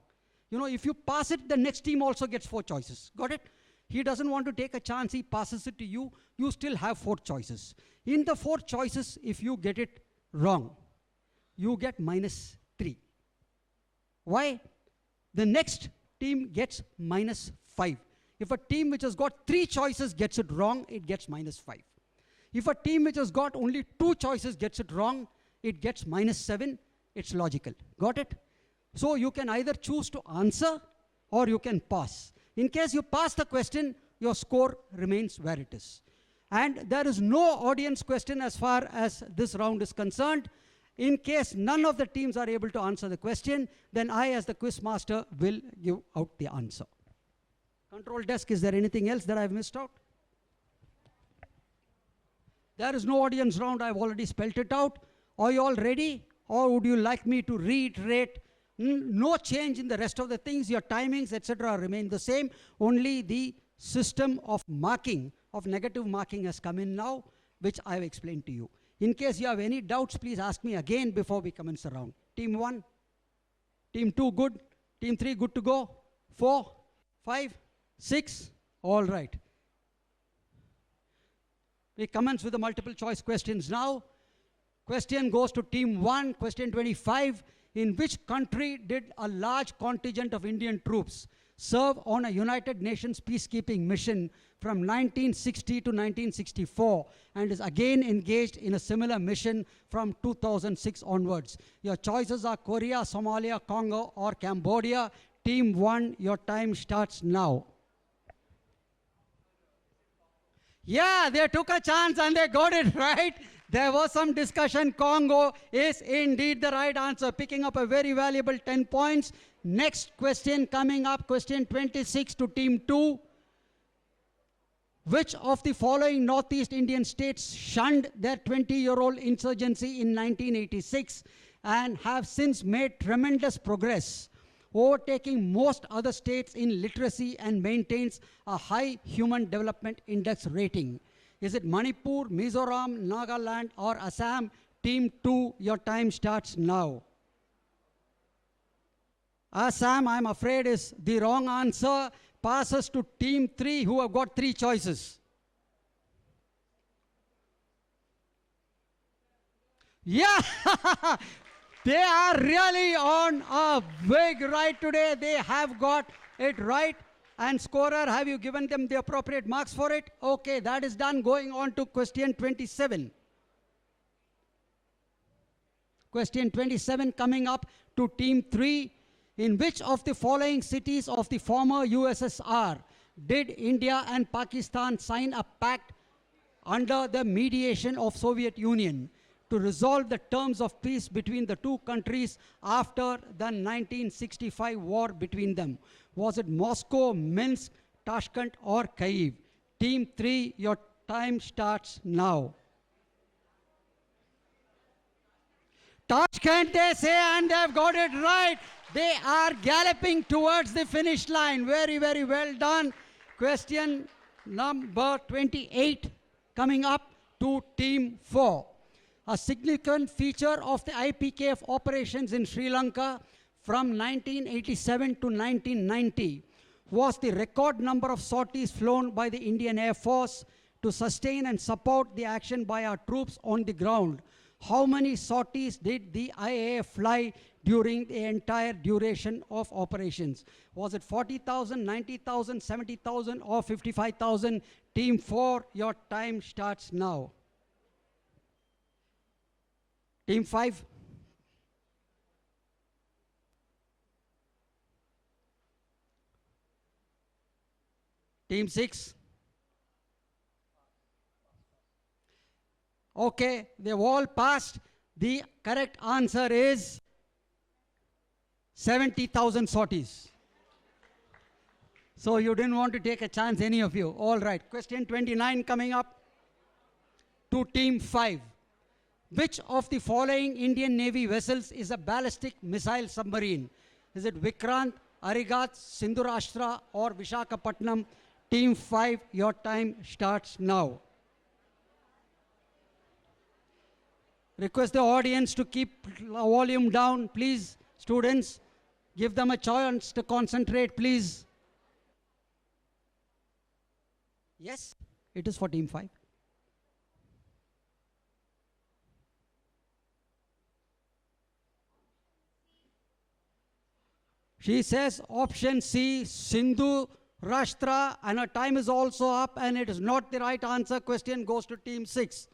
You know, if you pass it, the next team also gets 4 choices. Got it? He doesn't want to take a chance. He passes it to you. You still have 4 choices. In the 4 choices, if you get it wrong, you get -3. Why? The next team gets -5. If a team which has got 3 choices gets it wrong, it gets -5. If a team which has got only 2 choices gets it wrong, it gets -7. It's logical. Got it? So you can either choose to answer or you can pass. In case you pass the question, your score remains where it is. And there is no audience question as far as this round is concerned. In case none of the teams are able to answer the question, then I, as the quiz master, will give out the answer. Control desk, is there anything else that I've missed out? There is no audience round. I've already spelled it out. Are you all ready? Or would you like me to reiterate? No change in the rest of the things. Your timings, etc. remain the same. Only the system of marking, of negative marking has come in now, which I've explained to you. In case you have any doubts, please ask me again before we commence the round. Team 1, Team 2, good. Team 3, good to go. 4, 5, 6, all right. We commence with the multiple choice questions now. Question goes to Team 1, question 25. In which country did a large contingent of Indian troops serve on a United Nations peacekeeping mission from 1960 to 1964 and is again engaged in a similar mission from 2006 onwards? Your choices are Korea, Somalia, Congo or Cambodia. Team 1, your time starts now. Yeah, they took a chance and they got it right. There was some discussion. Congo is indeed the right answer, picking up a very valuable 10 points. Next question coming up, question 26 to Team 2. Which of the following Northeast Indian states shunned their 20-year-old insurgency in 1986 and have since made tremendous progress, overtaking most other states in literacy and maintains a high Human Development Index rating? Is it Manipur, Mizoram, Nagaland or Assam? Team 2, your time starts now. Assam, I'm afraid, is the wrong answer. Passes to Team 3, who have got 3 choices. Yeah, they are really on a big ride today. They have got it right. And scorer, have you given them the appropriate marks for it? Okay, that is done. Going on to question 27. Question 27 coming up to team 3. In which of the following cities of the former USSR did India and Pakistan sign a pact under the mediation of Soviet Union to resolve the terms of peace between the two countries after the 1965 war between them? Was it Moscow, Minsk, Tashkent or Kyiv? Team 3, your time starts now. Tashkent, they say, and they've got it right. They are galloping towards the finish line. Very, very well done. Question number 28 coming up to team 4. A significant feature of the IPKF operations in Sri Lanka from 1987 to 1990 was the record number of sorties flown by the Indian Air Force to sustain and support the action by our troops on the ground. How many sorties did the IAF fly during the entire duration of operations? Was it 40,000, 90,000, 70,000 or 55,000? Team 4, your time starts now. Team 5. Team 6. Okay, they've all passed. The correct answer is 70,000 sorties. So you didn't want to take a chance, any of you. All right, question 29 coming up to team 5. Which of the following Indian Navy vessels is a ballistic missile submarine? Is it Vikrant, Arigat, Sindhurashtra or Vishakhapatnam? Team 5, your time starts now. Request the audience to keep the volume down, please. Students, give them a chance to concentrate, please. Yes, it is for team 5. She says option C, Sindhu Rashtra, and her time is also up, and it is not the right answer. Question goes to team 6.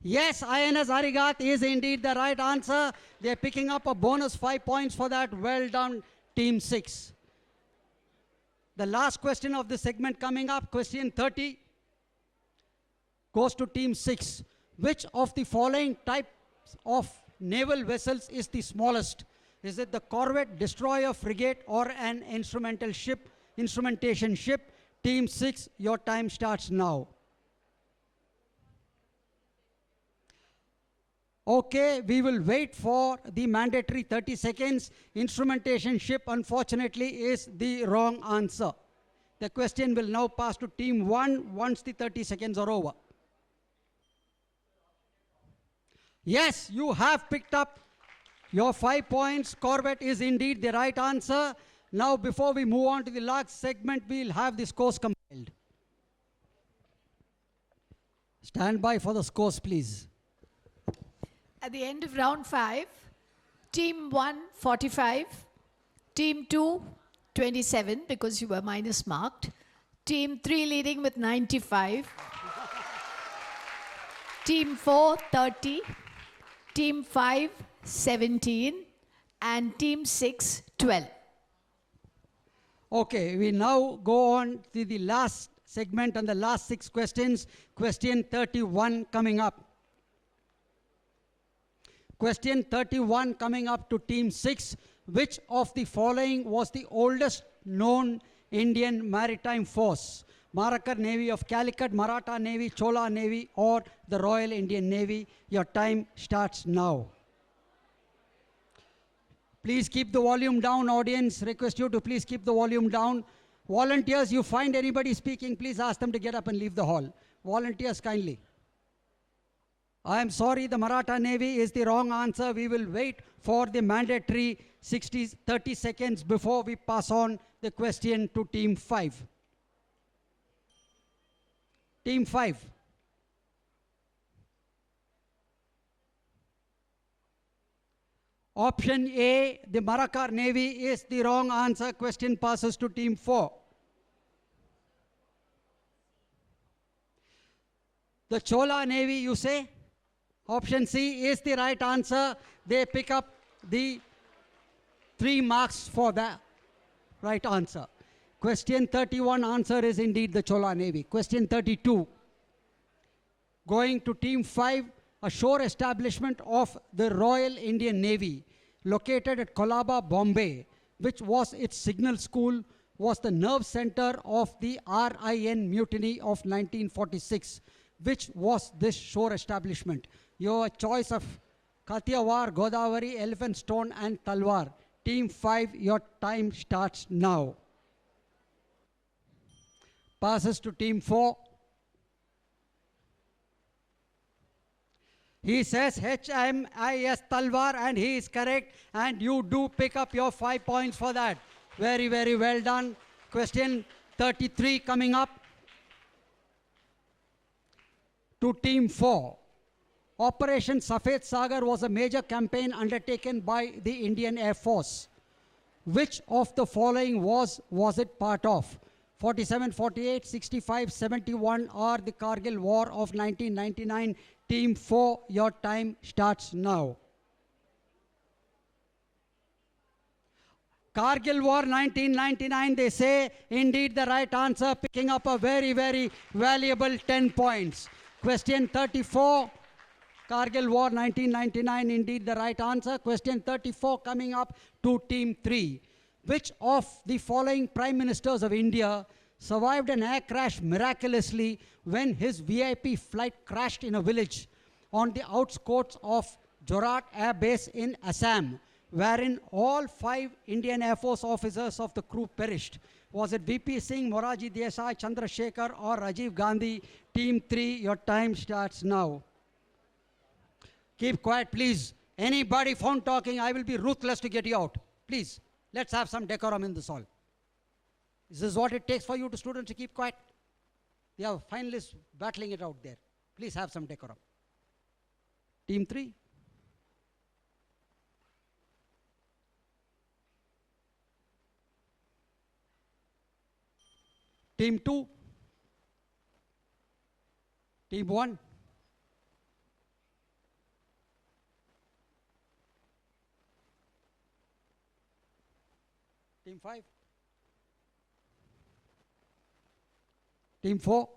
Yes, INS Arigat is indeed the right answer. They're picking up a bonus 5 points for that. Well done, team 6. The last question of the segment coming up, question 30, goes to team 6. Which of the following types of naval vessels is the smallest? Is it the corvette, destroyer, frigate, or an instrumentation ship? Team 6, your time starts now. Okay, we will wait for the mandatory 30 seconds. Instrumentation ship, unfortunately, is the wrong answer. The question will now pass to team 1 once the 30 seconds are over. Yes, you have picked up your 5 points. Corvette is indeed the right answer. Now, before we move on to the last segment, we'll have the scores compiled. Stand by for the scores, please. At the end of round 5, team 1, 45, team 2, 27, because you were minus marked, team 3 leading with 95, team 4, 30, team 5, 17, and team 6, 12. Okay, we now go on to the last segment and the last 6 questions. Question 31 coming up. Question 31 coming up to team 6. Which of the following was the oldest known Indian maritime force? Marakar Navy of Calicut, Maratha Navy, Chola Navy, or the Royal Indian Navy? Your time starts now. Please keep the volume down, audience. Request you to please keep the volume down. Volunteers, you find anybody speaking, please ask them to get up and leave the hall. Volunteers, kindly. I am sorry, the Maratha Navy is the wrong answer. We will wait for the mandatory 30 seconds before we pass on the question to team 5. Team 5. Option A, the Marakar Navy, is the wrong answer. Question passes to team 4. The Chola Navy, you say? Option C is the right answer. They pick up the 3 marks for the right answer. Question 31 answer is indeed the Chola Navy. Question 32. Going to team 5, a shore establishment of the Royal Indian Navy located at Colaba, Bombay, which was its signal school, was the nerve center of the RIN mutiny of 1946. Which was this shore establishment? Your choice of Kathiawar, Godavari, Elephant Stone and Talwar. Team 5, your time starts now. Passes to team 4. He says HMIS Talwar and he is correct, and you do pick up your 5 points for that. Very, very well done. Question 33 coming up. To team 4. Operation Safed Sagar was a major campaign undertaken by the Indian Air Force. Which of the following was it part of? 47, 48, 65, 71 or the Kargil War of 1999? Team 4, your time starts now. Kargil War 1999, they say, indeed the right answer, picking up a very, very valuable 10 points. Question 34, Kargil War 1999, indeed the right answer. Question 34 coming up to team 3. Which of the following Prime Ministers of India survived an air crash miraculously when his VIP flight crashed in a village on the outskirts of Jorat Air Base in Assam, wherein all 5 Indian Air Force officers of the crew perished? Was it VP Singh, Moraji Desai, Chandrasekhar or Rajiv Gandhi? Team 3, your time starts now. Keep quiet, please. Anybody found talking, I will be ruthless to get you out. Please, let's have some decorum in this hall. This is what it takes for you to students to keep quiet. We have finalists battling it out there. Please have some decorum. Team 3. Team 2. Team 1. Team 5. Team 4.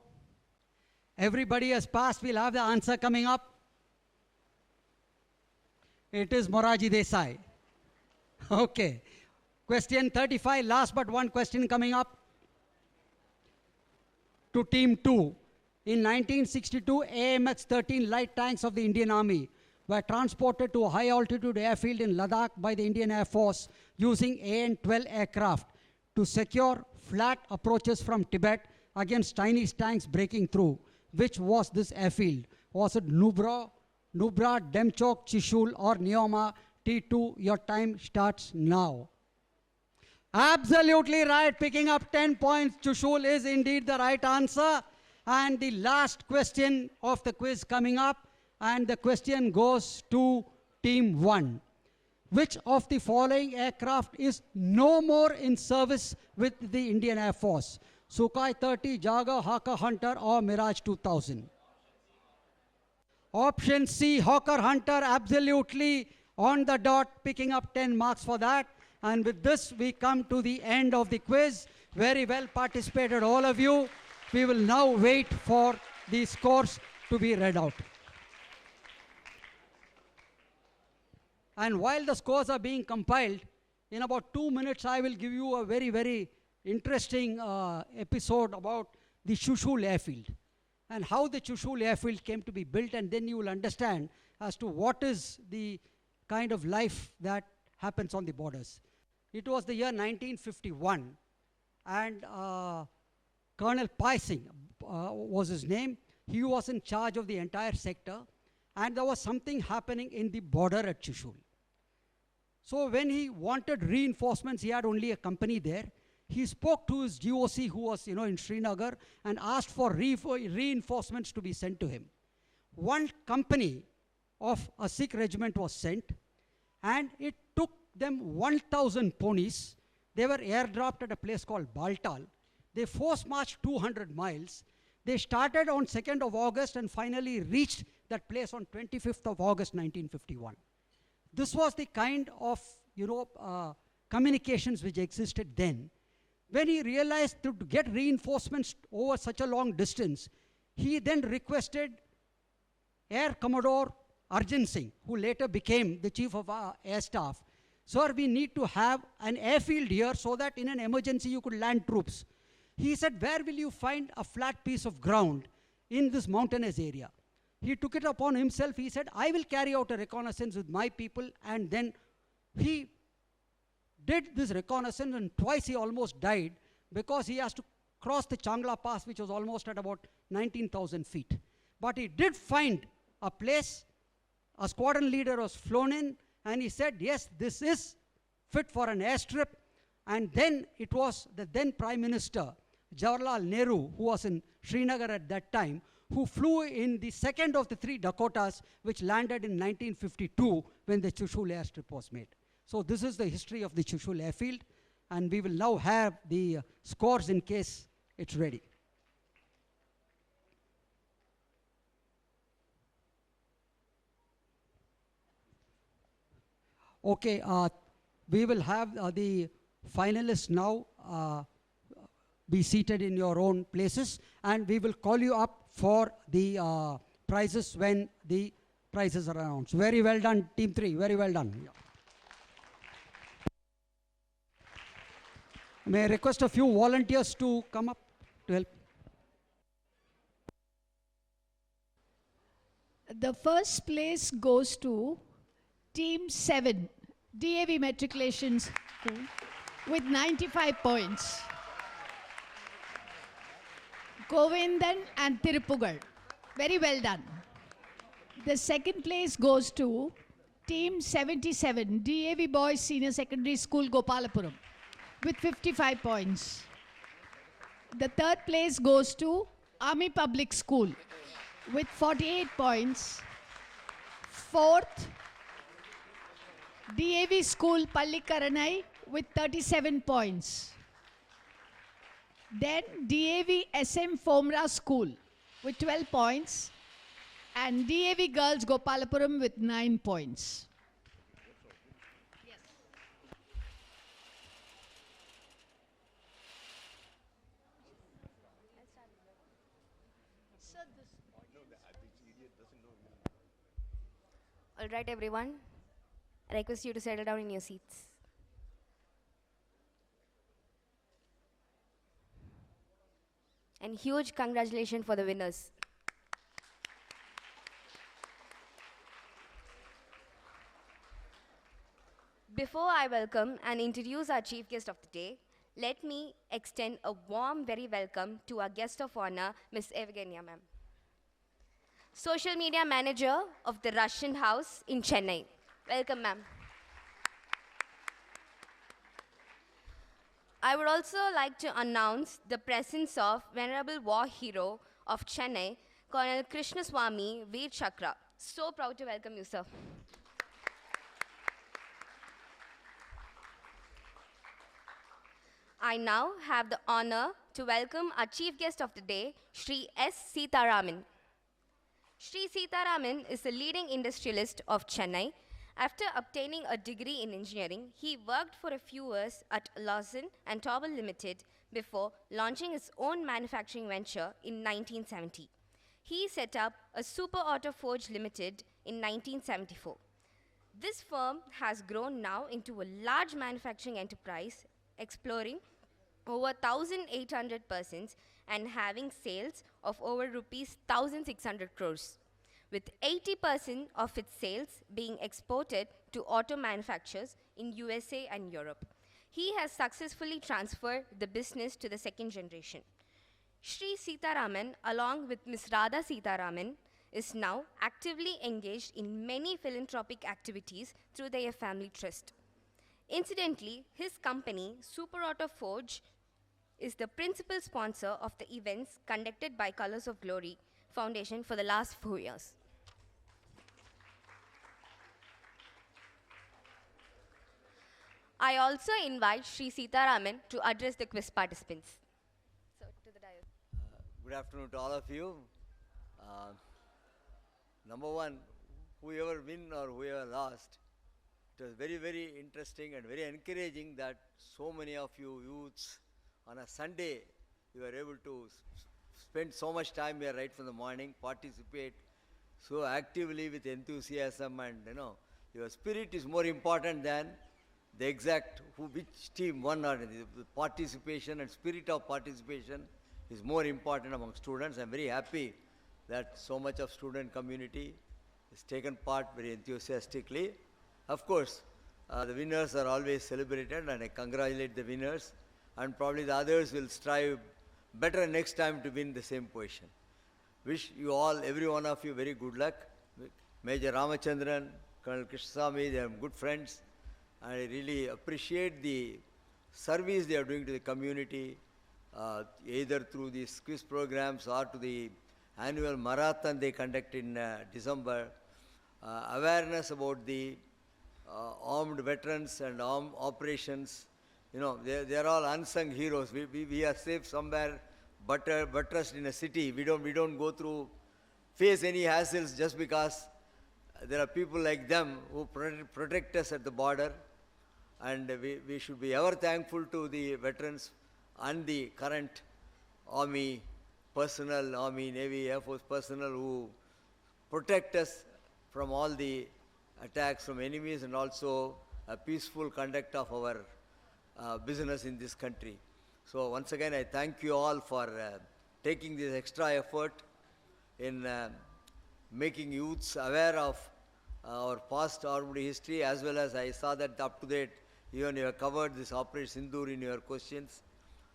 Everybody has passed. We'll have the answer coming up. It is Moraji Desai. Okay. Question 35, last but one question coming up. To team 2. In 1962, AMX-13 light tanks of the Indian Army were transported to a high-altitude airfield in Ladakh by the Indian Air Force using AN-12 aircraft to secure flat approaches from Tibet against Chinese tanks breaking through. Which was this airfield? Was it Nubra, Demchok, Chishul or Neoma? T2, your time starts now. Absolutely right, picking up 10 points. Chushul is indeed the right answer. And the last question of the quiz coming up, and the question goes to team 1. Which of the following aircraft is no more in service with the Indian Air Force? Sukhoi 30, Jager, Hawker Hunter or Mirage 2000? Option C, Hawker Hunter, absolutely on the dot, picking up 10 marks for that. And with this, we come to the end of the quiz. Very well participated, all of you. We will now wait for the scores to be read out. And while the scores are being compiled, in about 2 minutes, I will give you a very, very interesting episode about the Chushul airfield and how the Chushul airfield came to be built, and then you will understand as to what is the kind of life that happens on the borders. It was the year 1951, and Colonel Pai Singh was his name. He was in charge of the entire sector, and there was something happening in the border at Chushul. So when he wanted reinforcements, he had only a company there. He spoke to his GOC, who was in Srinagar, and asked for reinforcements to be sent to him. One company of a Sikh regiment was sent, and it took them 1,000 ponies. They were airdropped at a place called Baltal. They force marched 200 miles. They started on 2nd of August and finally reached that place on 25th of August 1951. This was the kind of communications which existed then. When he realized to get reinforcements over such a long distance, he then requested Air Commodore Arjun Singh, who later became the chief of our air staff, "Sir, we need to have an airfield here so that in an emergency you could land troops." He said, "Where will you find a flat piece of ground in this mountainous area?" He took it upon himself. He said, "I will carry out a reconnaissance with my people," and then he did this reconnaissance, and twice he almost died because he has to cross the Changla Pass, which was almost at about 19,000 feet. But he did find a place. A squadron leader was flown in, and he said, "Yes, this is fit for an airstrip." And then it was the then Prime Minister, Jawaharlal Nehru, who was in Srinagar at that time, who flew in the second of the 3 Dakotas, which landed in 1952 when the Chushul airstrip was made. So this is the history of the Chushul airfield, and we will now have the scores in case it's ready. Okay, we will have the finalists now be seated in your own places, and we will call you up for the prizes when the prizes are announced. Very well done, Team 3, very well done. Yeah. May I request a few volunteers to come up to help? The first place goes to Team 7, DAV Matriculation School, with 95 points. Govindan and Tirupugal. Very well done. The second place goes to Team 77, DAV Boys Senior Secondary School, Gopalapuram, with 55 points. The third place goes to Army Public School with 48 points. Fourth, DAV School, Pallikaranai, with 37 points. Then DAV SM Fomra School with 12 points, and DAV Girls Gopalapuram with 9 points. All right, everyone. I request you to settle down in your seats. And huge congratulations for the winners. Before I welcome and introduce our chief guest of the day, let me extend a warm, very welcome to our guest of honor, Ms. Evgenia, ma'am. Social media manager of the Russian House in Chennai. Welcome, ma'am. I would also like to announce the presence of Venerable War Hero of Chennai, Colonel Krishnaswamy Veer Chakra. So proud to welcome you, sir. I now have the honor to welcome our chief guest of the day, Shri S. Sitaraman. Shri Sitaraman is a leading industrialist of Chennai. After obtaining a degree in engineering, he worked for a few years at Lawson and Tobel Limited before launching his own manufacturing venture in 1970. He set up a Super Auto Forge Limited in 1974. This firm has grown now into a large manufacturing enterprise, exploring over 1,800 persons and having sales of over rupees 1,600 crores, with 80% of its sales being exported to auto manufacturers in USA and Europe. He has successfully transferred the business to the second generation. Shri Sitaraman, along with Ms. Radha Sitaraman, is now actively engaged in many philanthropic activities through their family trust. Incidentally, his company, Super Auto Forge, is the principal sponsor of the events conducted by Colors of Glory Foundation for the last 4 years. I also invite Sri Sitaraman to address the quiz participants. So, to the dais. Good afternoon to all of you. Uh, Number one, whoever win or whoever lost, it was very, very interesting and very encouraging that so many of you youths on a Sunday, you were able to spend so much time here right from the morning, participate so actively with enthusiasm, and your spirit is more important than the exact which team won or the participation and spirit of participation is more important among students. I'm very happy that so much of student community has taken part very enthusiastically. Of course, the winners are always celebrated, and I congratulate the winners, and probably the others will strive better next time to win the same position. Wish you all, every one of you, very good luck. Major Ramachandran, Colonel Krishnasamy, they are good friends. I really appreciate the service they are doing to the community, either through these quiz programs or to the annual marathon they conduct in December. Awareness about the armed veterans and armed operations. They are all unsung heroes. We are safe somewhere, buttressed in a city. We don't go through, face any hassles just because there are people like them who protect us at the border. And we should be ever thankful to the veterans and the current Army personnel, Army, Navy, Air Force personnel who protect us from all the attacks from enemies and also a peaceful conduct of our business in this country. So once again, I thank you all for taking this extra effort in making youths aware of our past armed history, as well as I saw that up to date, even you have covered this Operation Sindoor in your questions.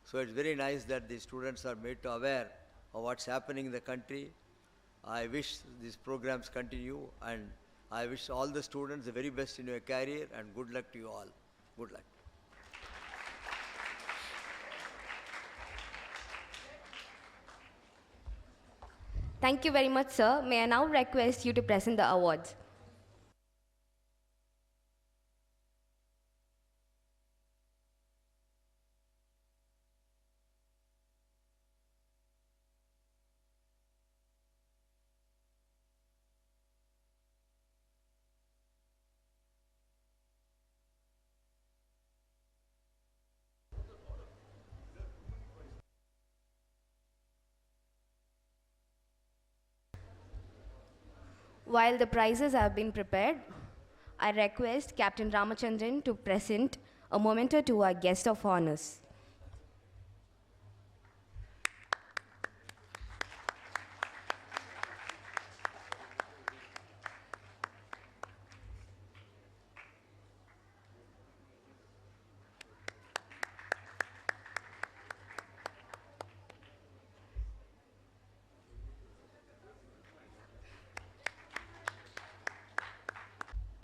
So it's very nice that the students are made to aware of what's happening in the country. I wish these programs continue, and I wish all the students the very best in your career, and good luck to you all. Good luck. Thank you very much, sir. May I now request you to present the awards? While the prizes have been prepared, I request Captain Ramachandran to present a memento to our guest of honors.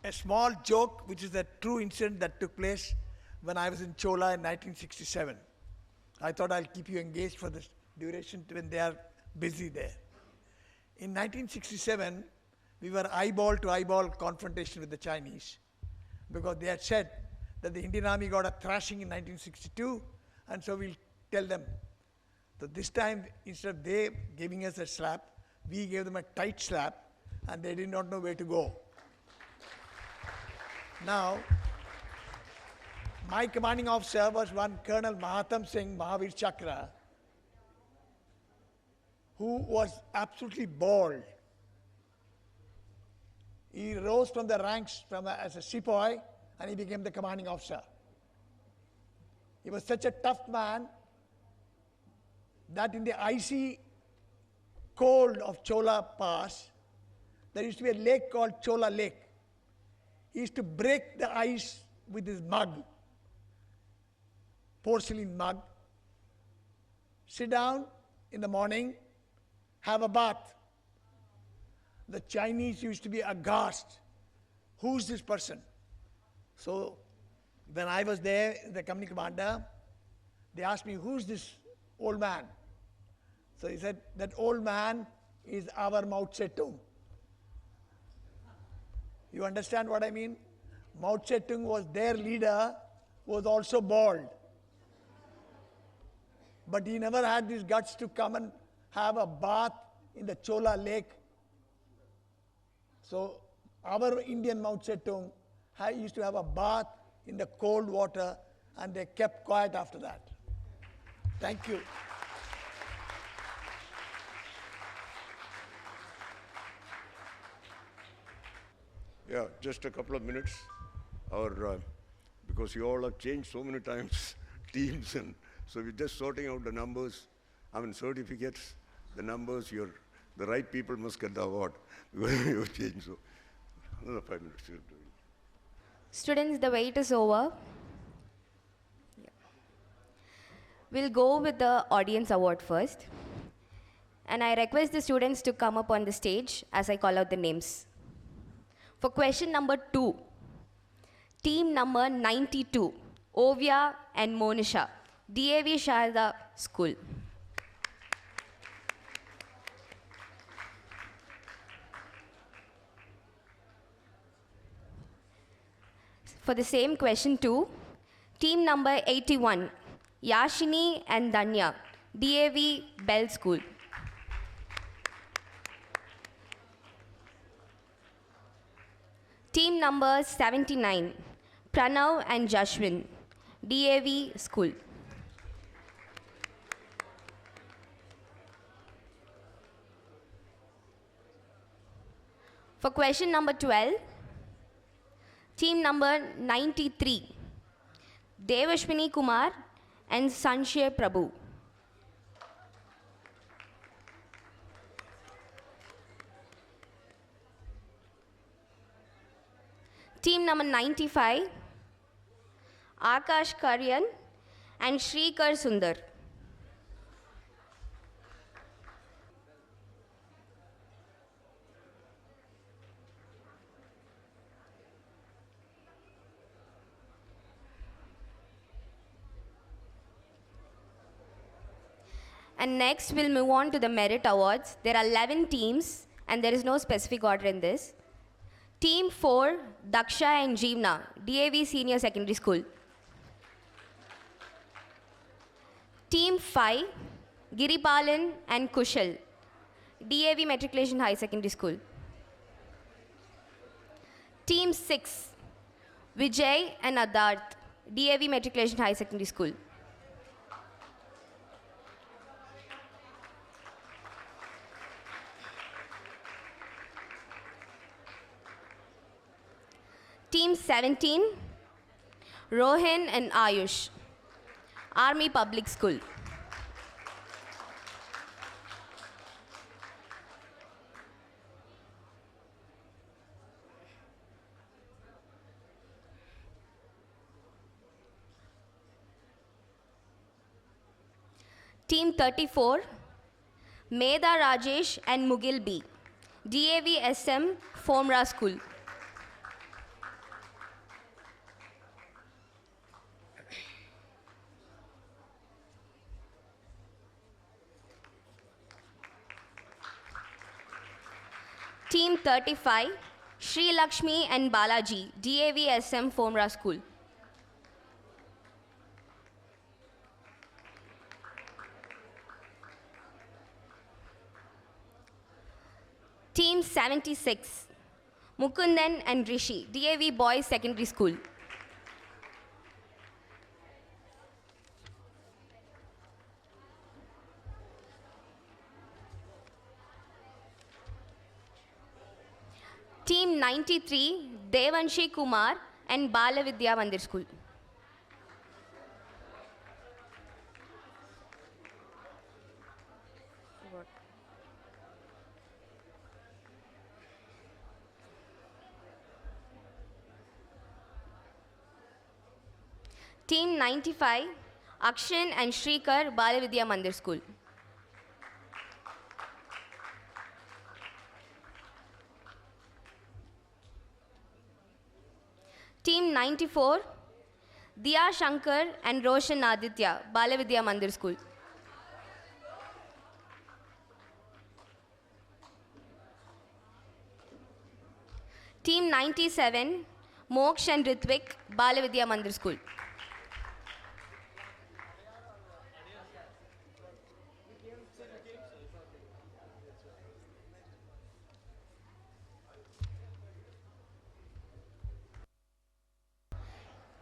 A small joke, which is a true incident that took place when I was in Chola in 1967. I thought I'll keep you engaged for the duration when they are busy there. In 1967, we were eyeball to eyeball confrontation with the Chinese, because they had said that the Indian Army got a thrashing in 1962, and so we'll tell them. So this time, instead of they giving us a slap, we gave them a tight slap, and they did not know where to go. Now, my commanding officer was one Colonel Mahatam Singh Mahavir Chakra, who was absolutely bald. He rose from the ranks as a sepoy, and he became the commanding officer. He was such a tough man that in the icy cold of Chola Pass, there used to be a lake called Chola Lake. He used to break the ice with his mug, porcelain mug, sit down in the morning, have a bath. The Chinese used to be aghast. Who's this person? So when I was there, the company commander, they asked me, who's this old man? So he said, that old man is our Mao Zedong. You understand what I mean? Mao Zedong was their leader was also bald. But he never had these guts to come and have a bath in the Chola lake. So our Indian Mao Zedong used to have a bath in the cold water, and they kept quiet after that. Thank you. Yeah, just a couple of minutes. Because you all have changed so many times, teams, and so we're just sorting out the numbers. Certificates, the numbers. The right people must get the award because you've changed. So another 5 minutes. Students, the wait is over. Yeah. We'll go with the audience award first. And I request the students to come up on the stage as I call out the names. For question number 2, team number 92, Ovia and Monisha, DAV Sharda School. For the same question 2, team number 81, Yashini and Danya, DAV Bell School. Team number 79, Pranav and Jashwin, DAV School. For question number 12, team number 93, Devashwini Kumar and Sanshay Prabhu. Team number 95, Akash Karyan and Shrikar Sundar. And next we'll move on to the merit awards. There are 11 teams and there is no specific order in this. Team 4, Daksha and Jeevna, DAV Senior Secondary School. Team 5, Giripalan and Kushal, DAV Matriculation High Secondary School. Team 6, Vijay and Adarth, DAV Matriculation High Secondary School. Team 17, Rohan and Ayush, Army Public School. Team 34, Meda Rajesh and Mugil B, DAV SM Fomra School. Team 35, Sri Lakshmi and Balaji, DAV SM Fomra School. Team 76, Mukundan and Rishi, DAV Boys Secondary School. Team 93, Devanshi Kumar and Bala Vidya Mandir School. Team 95, Akshan and Shrikar, Bala Vidya Mandir School. Team 94, Diya Shankar and Roshan Aditya, Bala Vidya Mandir School. Team 97, Moksh and Ritvik, Bala Vidya Mandir School.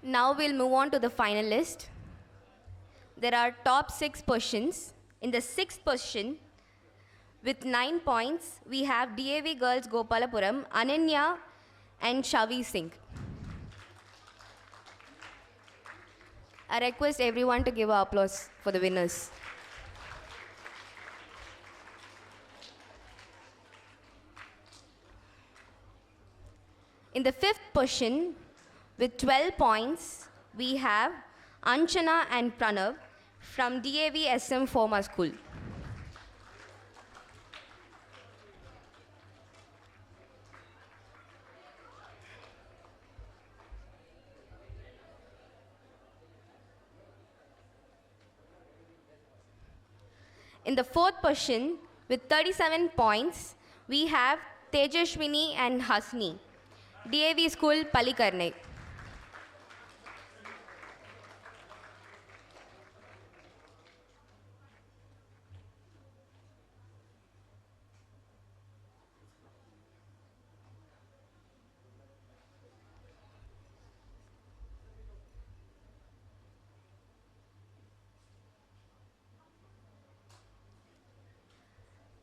Now we'll move on to the final list. There are top 6 positions. In the 6th position, with 9 points, we have DAV Girls Gopalapuram, Ananya and Shavi Singh. I request everyone to give an applause for the winners. In the 5th position, with 12 points, we have Anchana and Pranav from DAV SM Forma School. In the 4th position, with 37 points, we have Tejashwini and Hasni, DAV School, Palikarnai.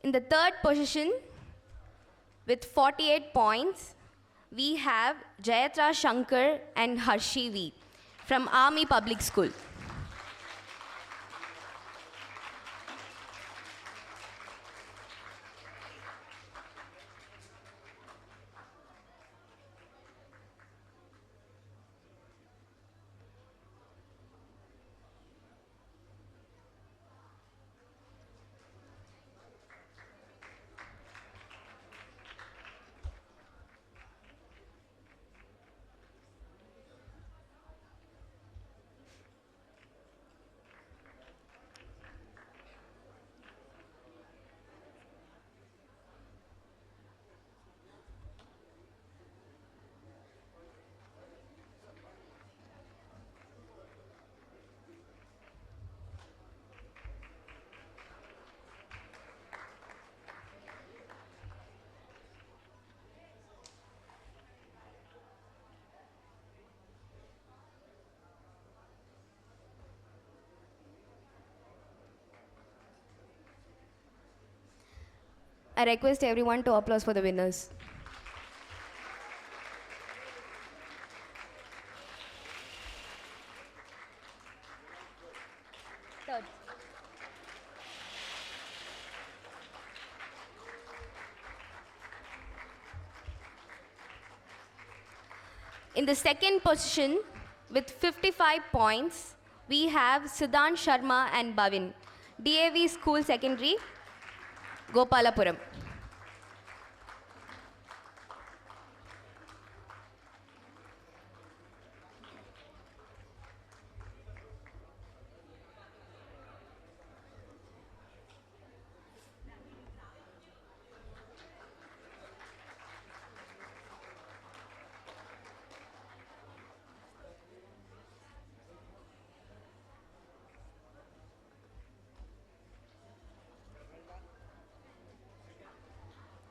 In the 3rd position, with 48 points, we have Jayatra Shankar and Harshi V from Army Public School. I request everyone to applause for the winners. Third. In the 2nd position, with 55 points, we have Siddhant Sharma and Bhavin, DAV School Secondary, Gopalapuram.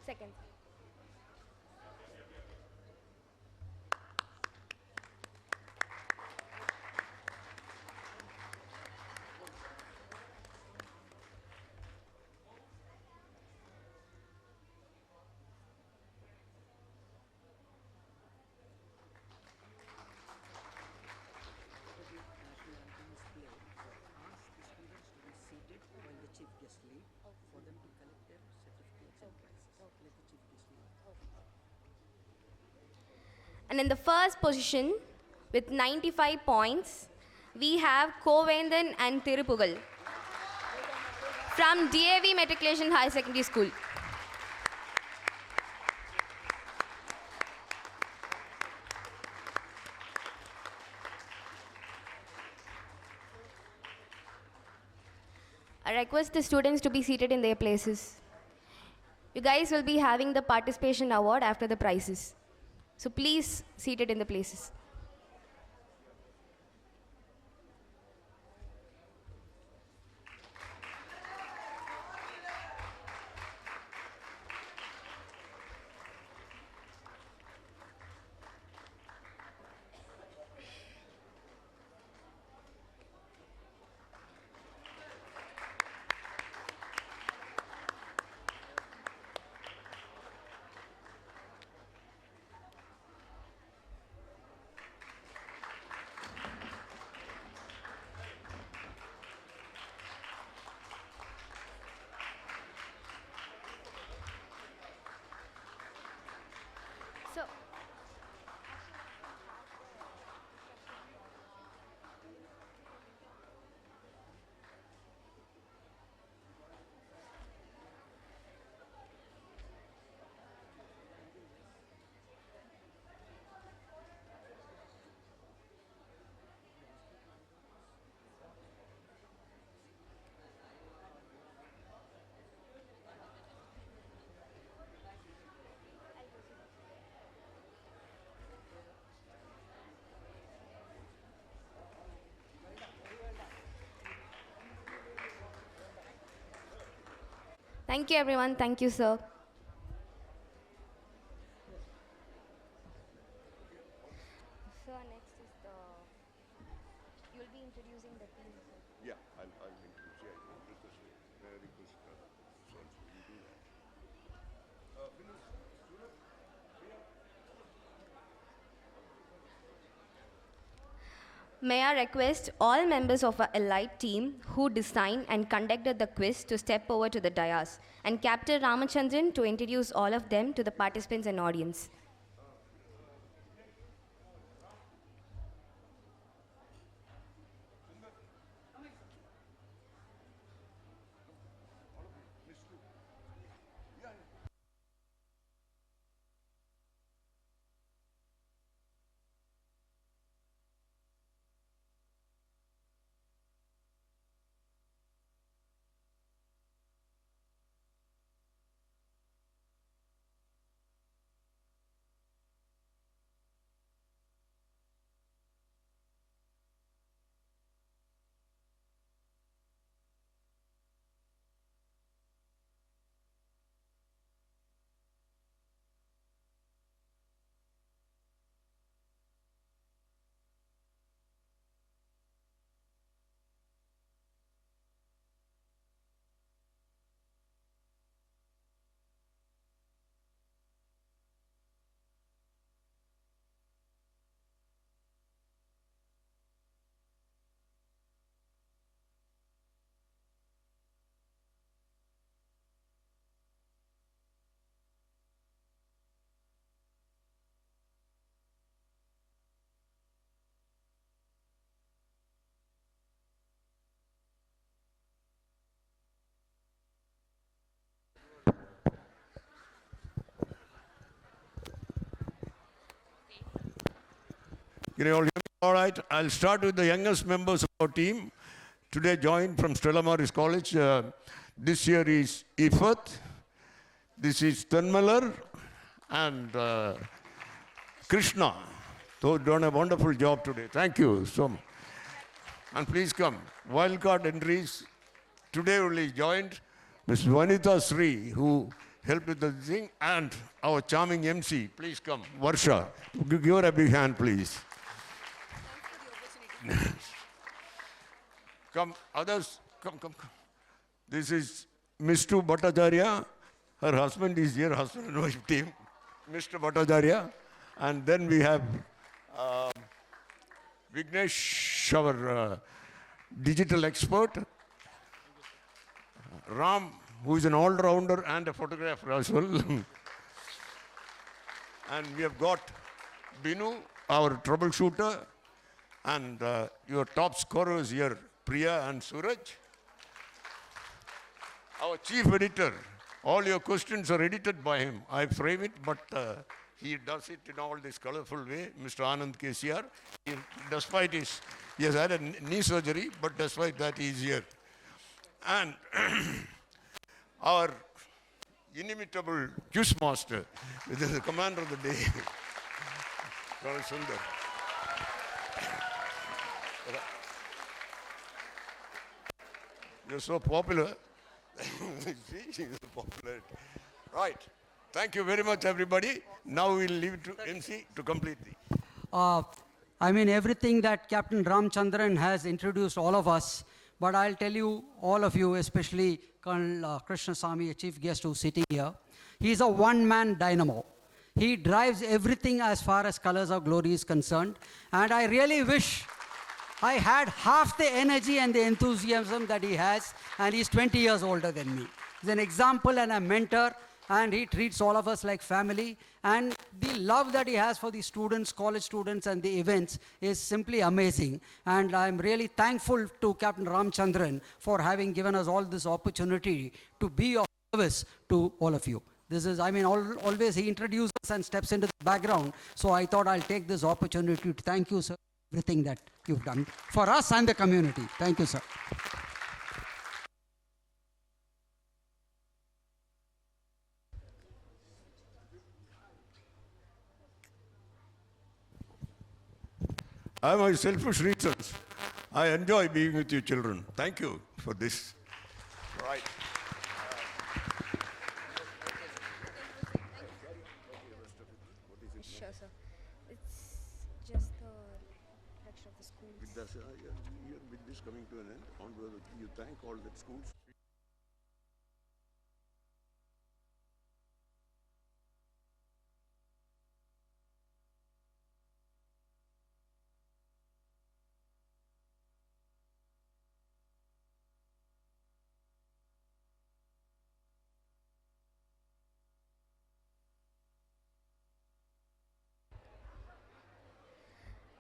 Second. And in the 1st position, with 95 points, we have Kovendan and Tirupugal from DAV Matriculation High Secondary School. I request the students to be seated in their places. You guys will be having the participation award after the prizes. So please seat it in the places. Thank you, everyone. Thank you, sir. Sir, next is the. You'll be introducing the team. Yeah, I'll introduce. Yeah, request, so you do that. May I request all members of our elite team who designed and conducted the quiz to step over to the dais and Captain Ramachandran to introduce all of them to the participants and audience. Can you all hear me? All right, I'll start with the youngest members of our team. Today joined from Stella Maris College. This year is Ifat. This is Tanmalar and Krishna. They've done a wonderful job today. Thank you so much. And please come. Wildcard entries today only joined Ms. Vanita Sri, who helped with the thing, and our charming MC. Please come. Varsha. Give her a big hand, please. Come, others, come. This is Mr. Bhattacharya. Her husband is here, husband and wife team. Mr. Bhattacharya. And then we have Vignesh, our digital expert. Ram, who is an all-rounder and a photographer as well. And we have got Binu, our troubleshooter. And your top scorers here, Priya and Suraj. Our chief editor, all your questions are edited by him. I frame it, but he does it in all this colorful way, Mr. Anand KCR. Despite he has had a knee surgery, but despite that, he is here. And our inimitable quiz master, the commander of the day, Colonel Sundar. You're so popular. See, you're so popular. Right. Thank you very much, everybody. Now we'll leave it to MC to complete the. I mean, everything that Captain Ramchandran has introduced all of us, but I'll tell you, all of you, especially Colonel Krishnasamy, a chief guest who's sitting here, he's a one-man dynamo. He drives everything as far as Colors of Glory is concerned, and I really wish I had half the energy and the enthusiasm that he has, and he's 20 years older than me. He's an example and a mentor, and he treats all of us like family. And the love that he has for the students, college students, and the events is simply amazing. And I'm really thankful to Captain Ramchandran for having given us all this opportunity to be of service to all of you. This is, I mean, always he introduces and steps into the background. So I thought I'll take this opportunity to thank you, sir, for everything that you've done for us and the community. Thank you, sir. I have my selfish reasons. I enjoy being with you children. Thank you for this. Right. With this coming to an end, you thank all the schools.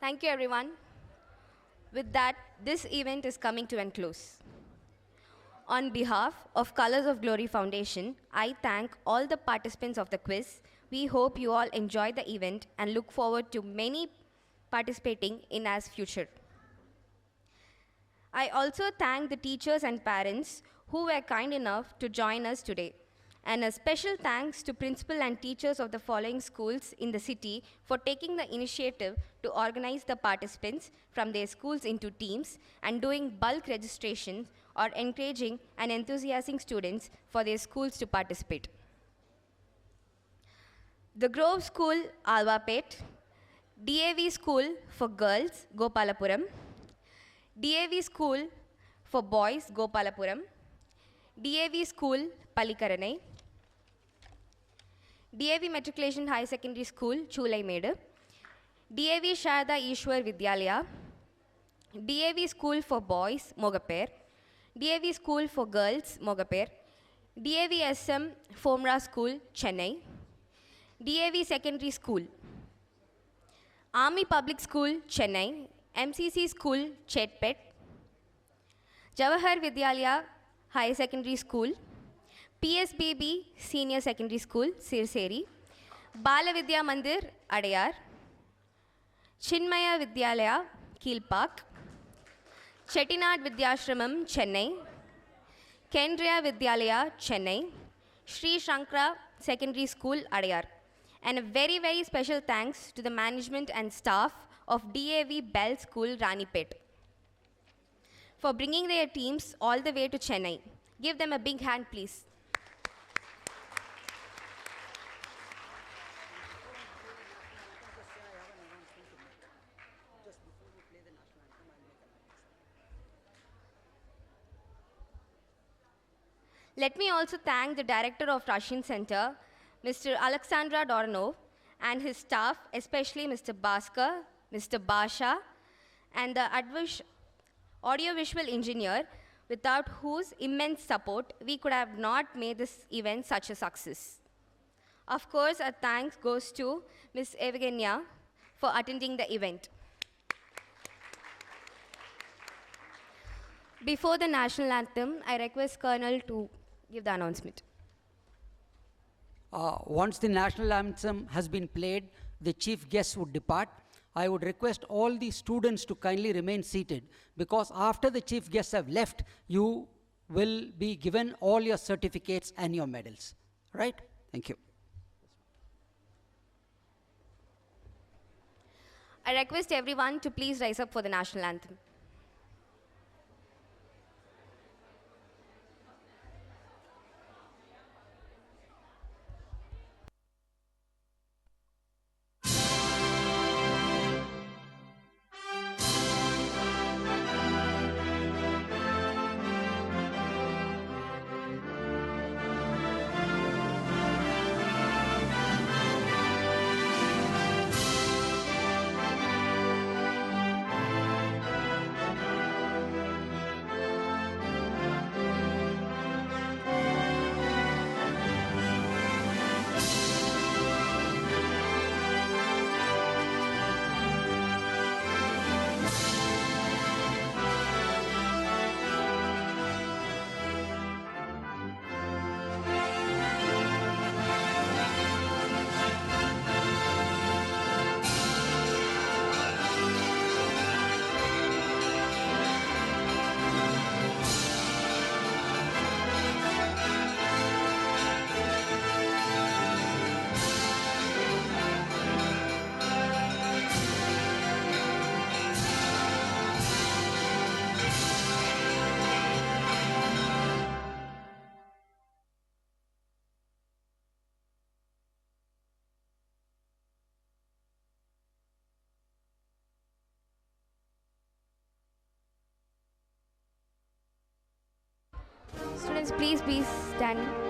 Thank you, everyone. With that, this event is coming to an close. On behalf of Colors of Glory Foundation, I thank all the participants of the quiz. We hope you all enjoy the event and look forward to many participating in as future. I also thank the teachers and parents who were kind enough to join us today. And a special thanks to principal and teachers of the following schools in the city for taking the initiative to organize the participants from their schools into teams and doing bulk registration or encouraging and enthusiastic students for their schools to participate. The Grove School, Alvapet, DAV School for Girls, Gopalapuram, DAV School for Boys, Gopalapuram, DAV School, Palikaranai, DAV Matriculation High Secondary School, Chulaimedu, DAV Sharada Ishwar Vidyalaya, DAV School for Boys, Mogaper, DAV School for Girls, Mogaper, DAV SM Fomra School, Chennai, DAV Secondary School, Army Public School, Chennai, MCC School, Chetpet, Jawahar Vidyalaya High Secondary School, PSBB Senior Secondary School, Sirseri, Bala Vidya Mandir, Adayar, Chinmaya Vidyalaya, Kilpak, Chettinad Vidyashramam, Chennai, Kendriya Vidyalaya, Chennai, Sri Shankara Secondary School, Adayar. And a very, very special thanks to the management and staff of DAV Bell School, Ranipet, for bringing their teams all the way to Chennai. Give them a big hand, please. Let me also thank the director of Russian Center, Mr. Alexandra Doronov, and his staff, especially Mr. Bhaskar, Mr. Basha, and the audiovisual engineer, without whose immense support, we could have not made this event such a success. Of course, our thanks goes to Ms. Evgenia for attending the event. Before the national anthem, I request Colonel to give the announcement. Once the national anthem has been played, the chief guests would depart. I would request all the students to kindly remain seated, because after the chief guests have left, you will be given all your certificates and your medals. Right? Thank you. I request everyone to please rise up for the national anthem. students, please be standing.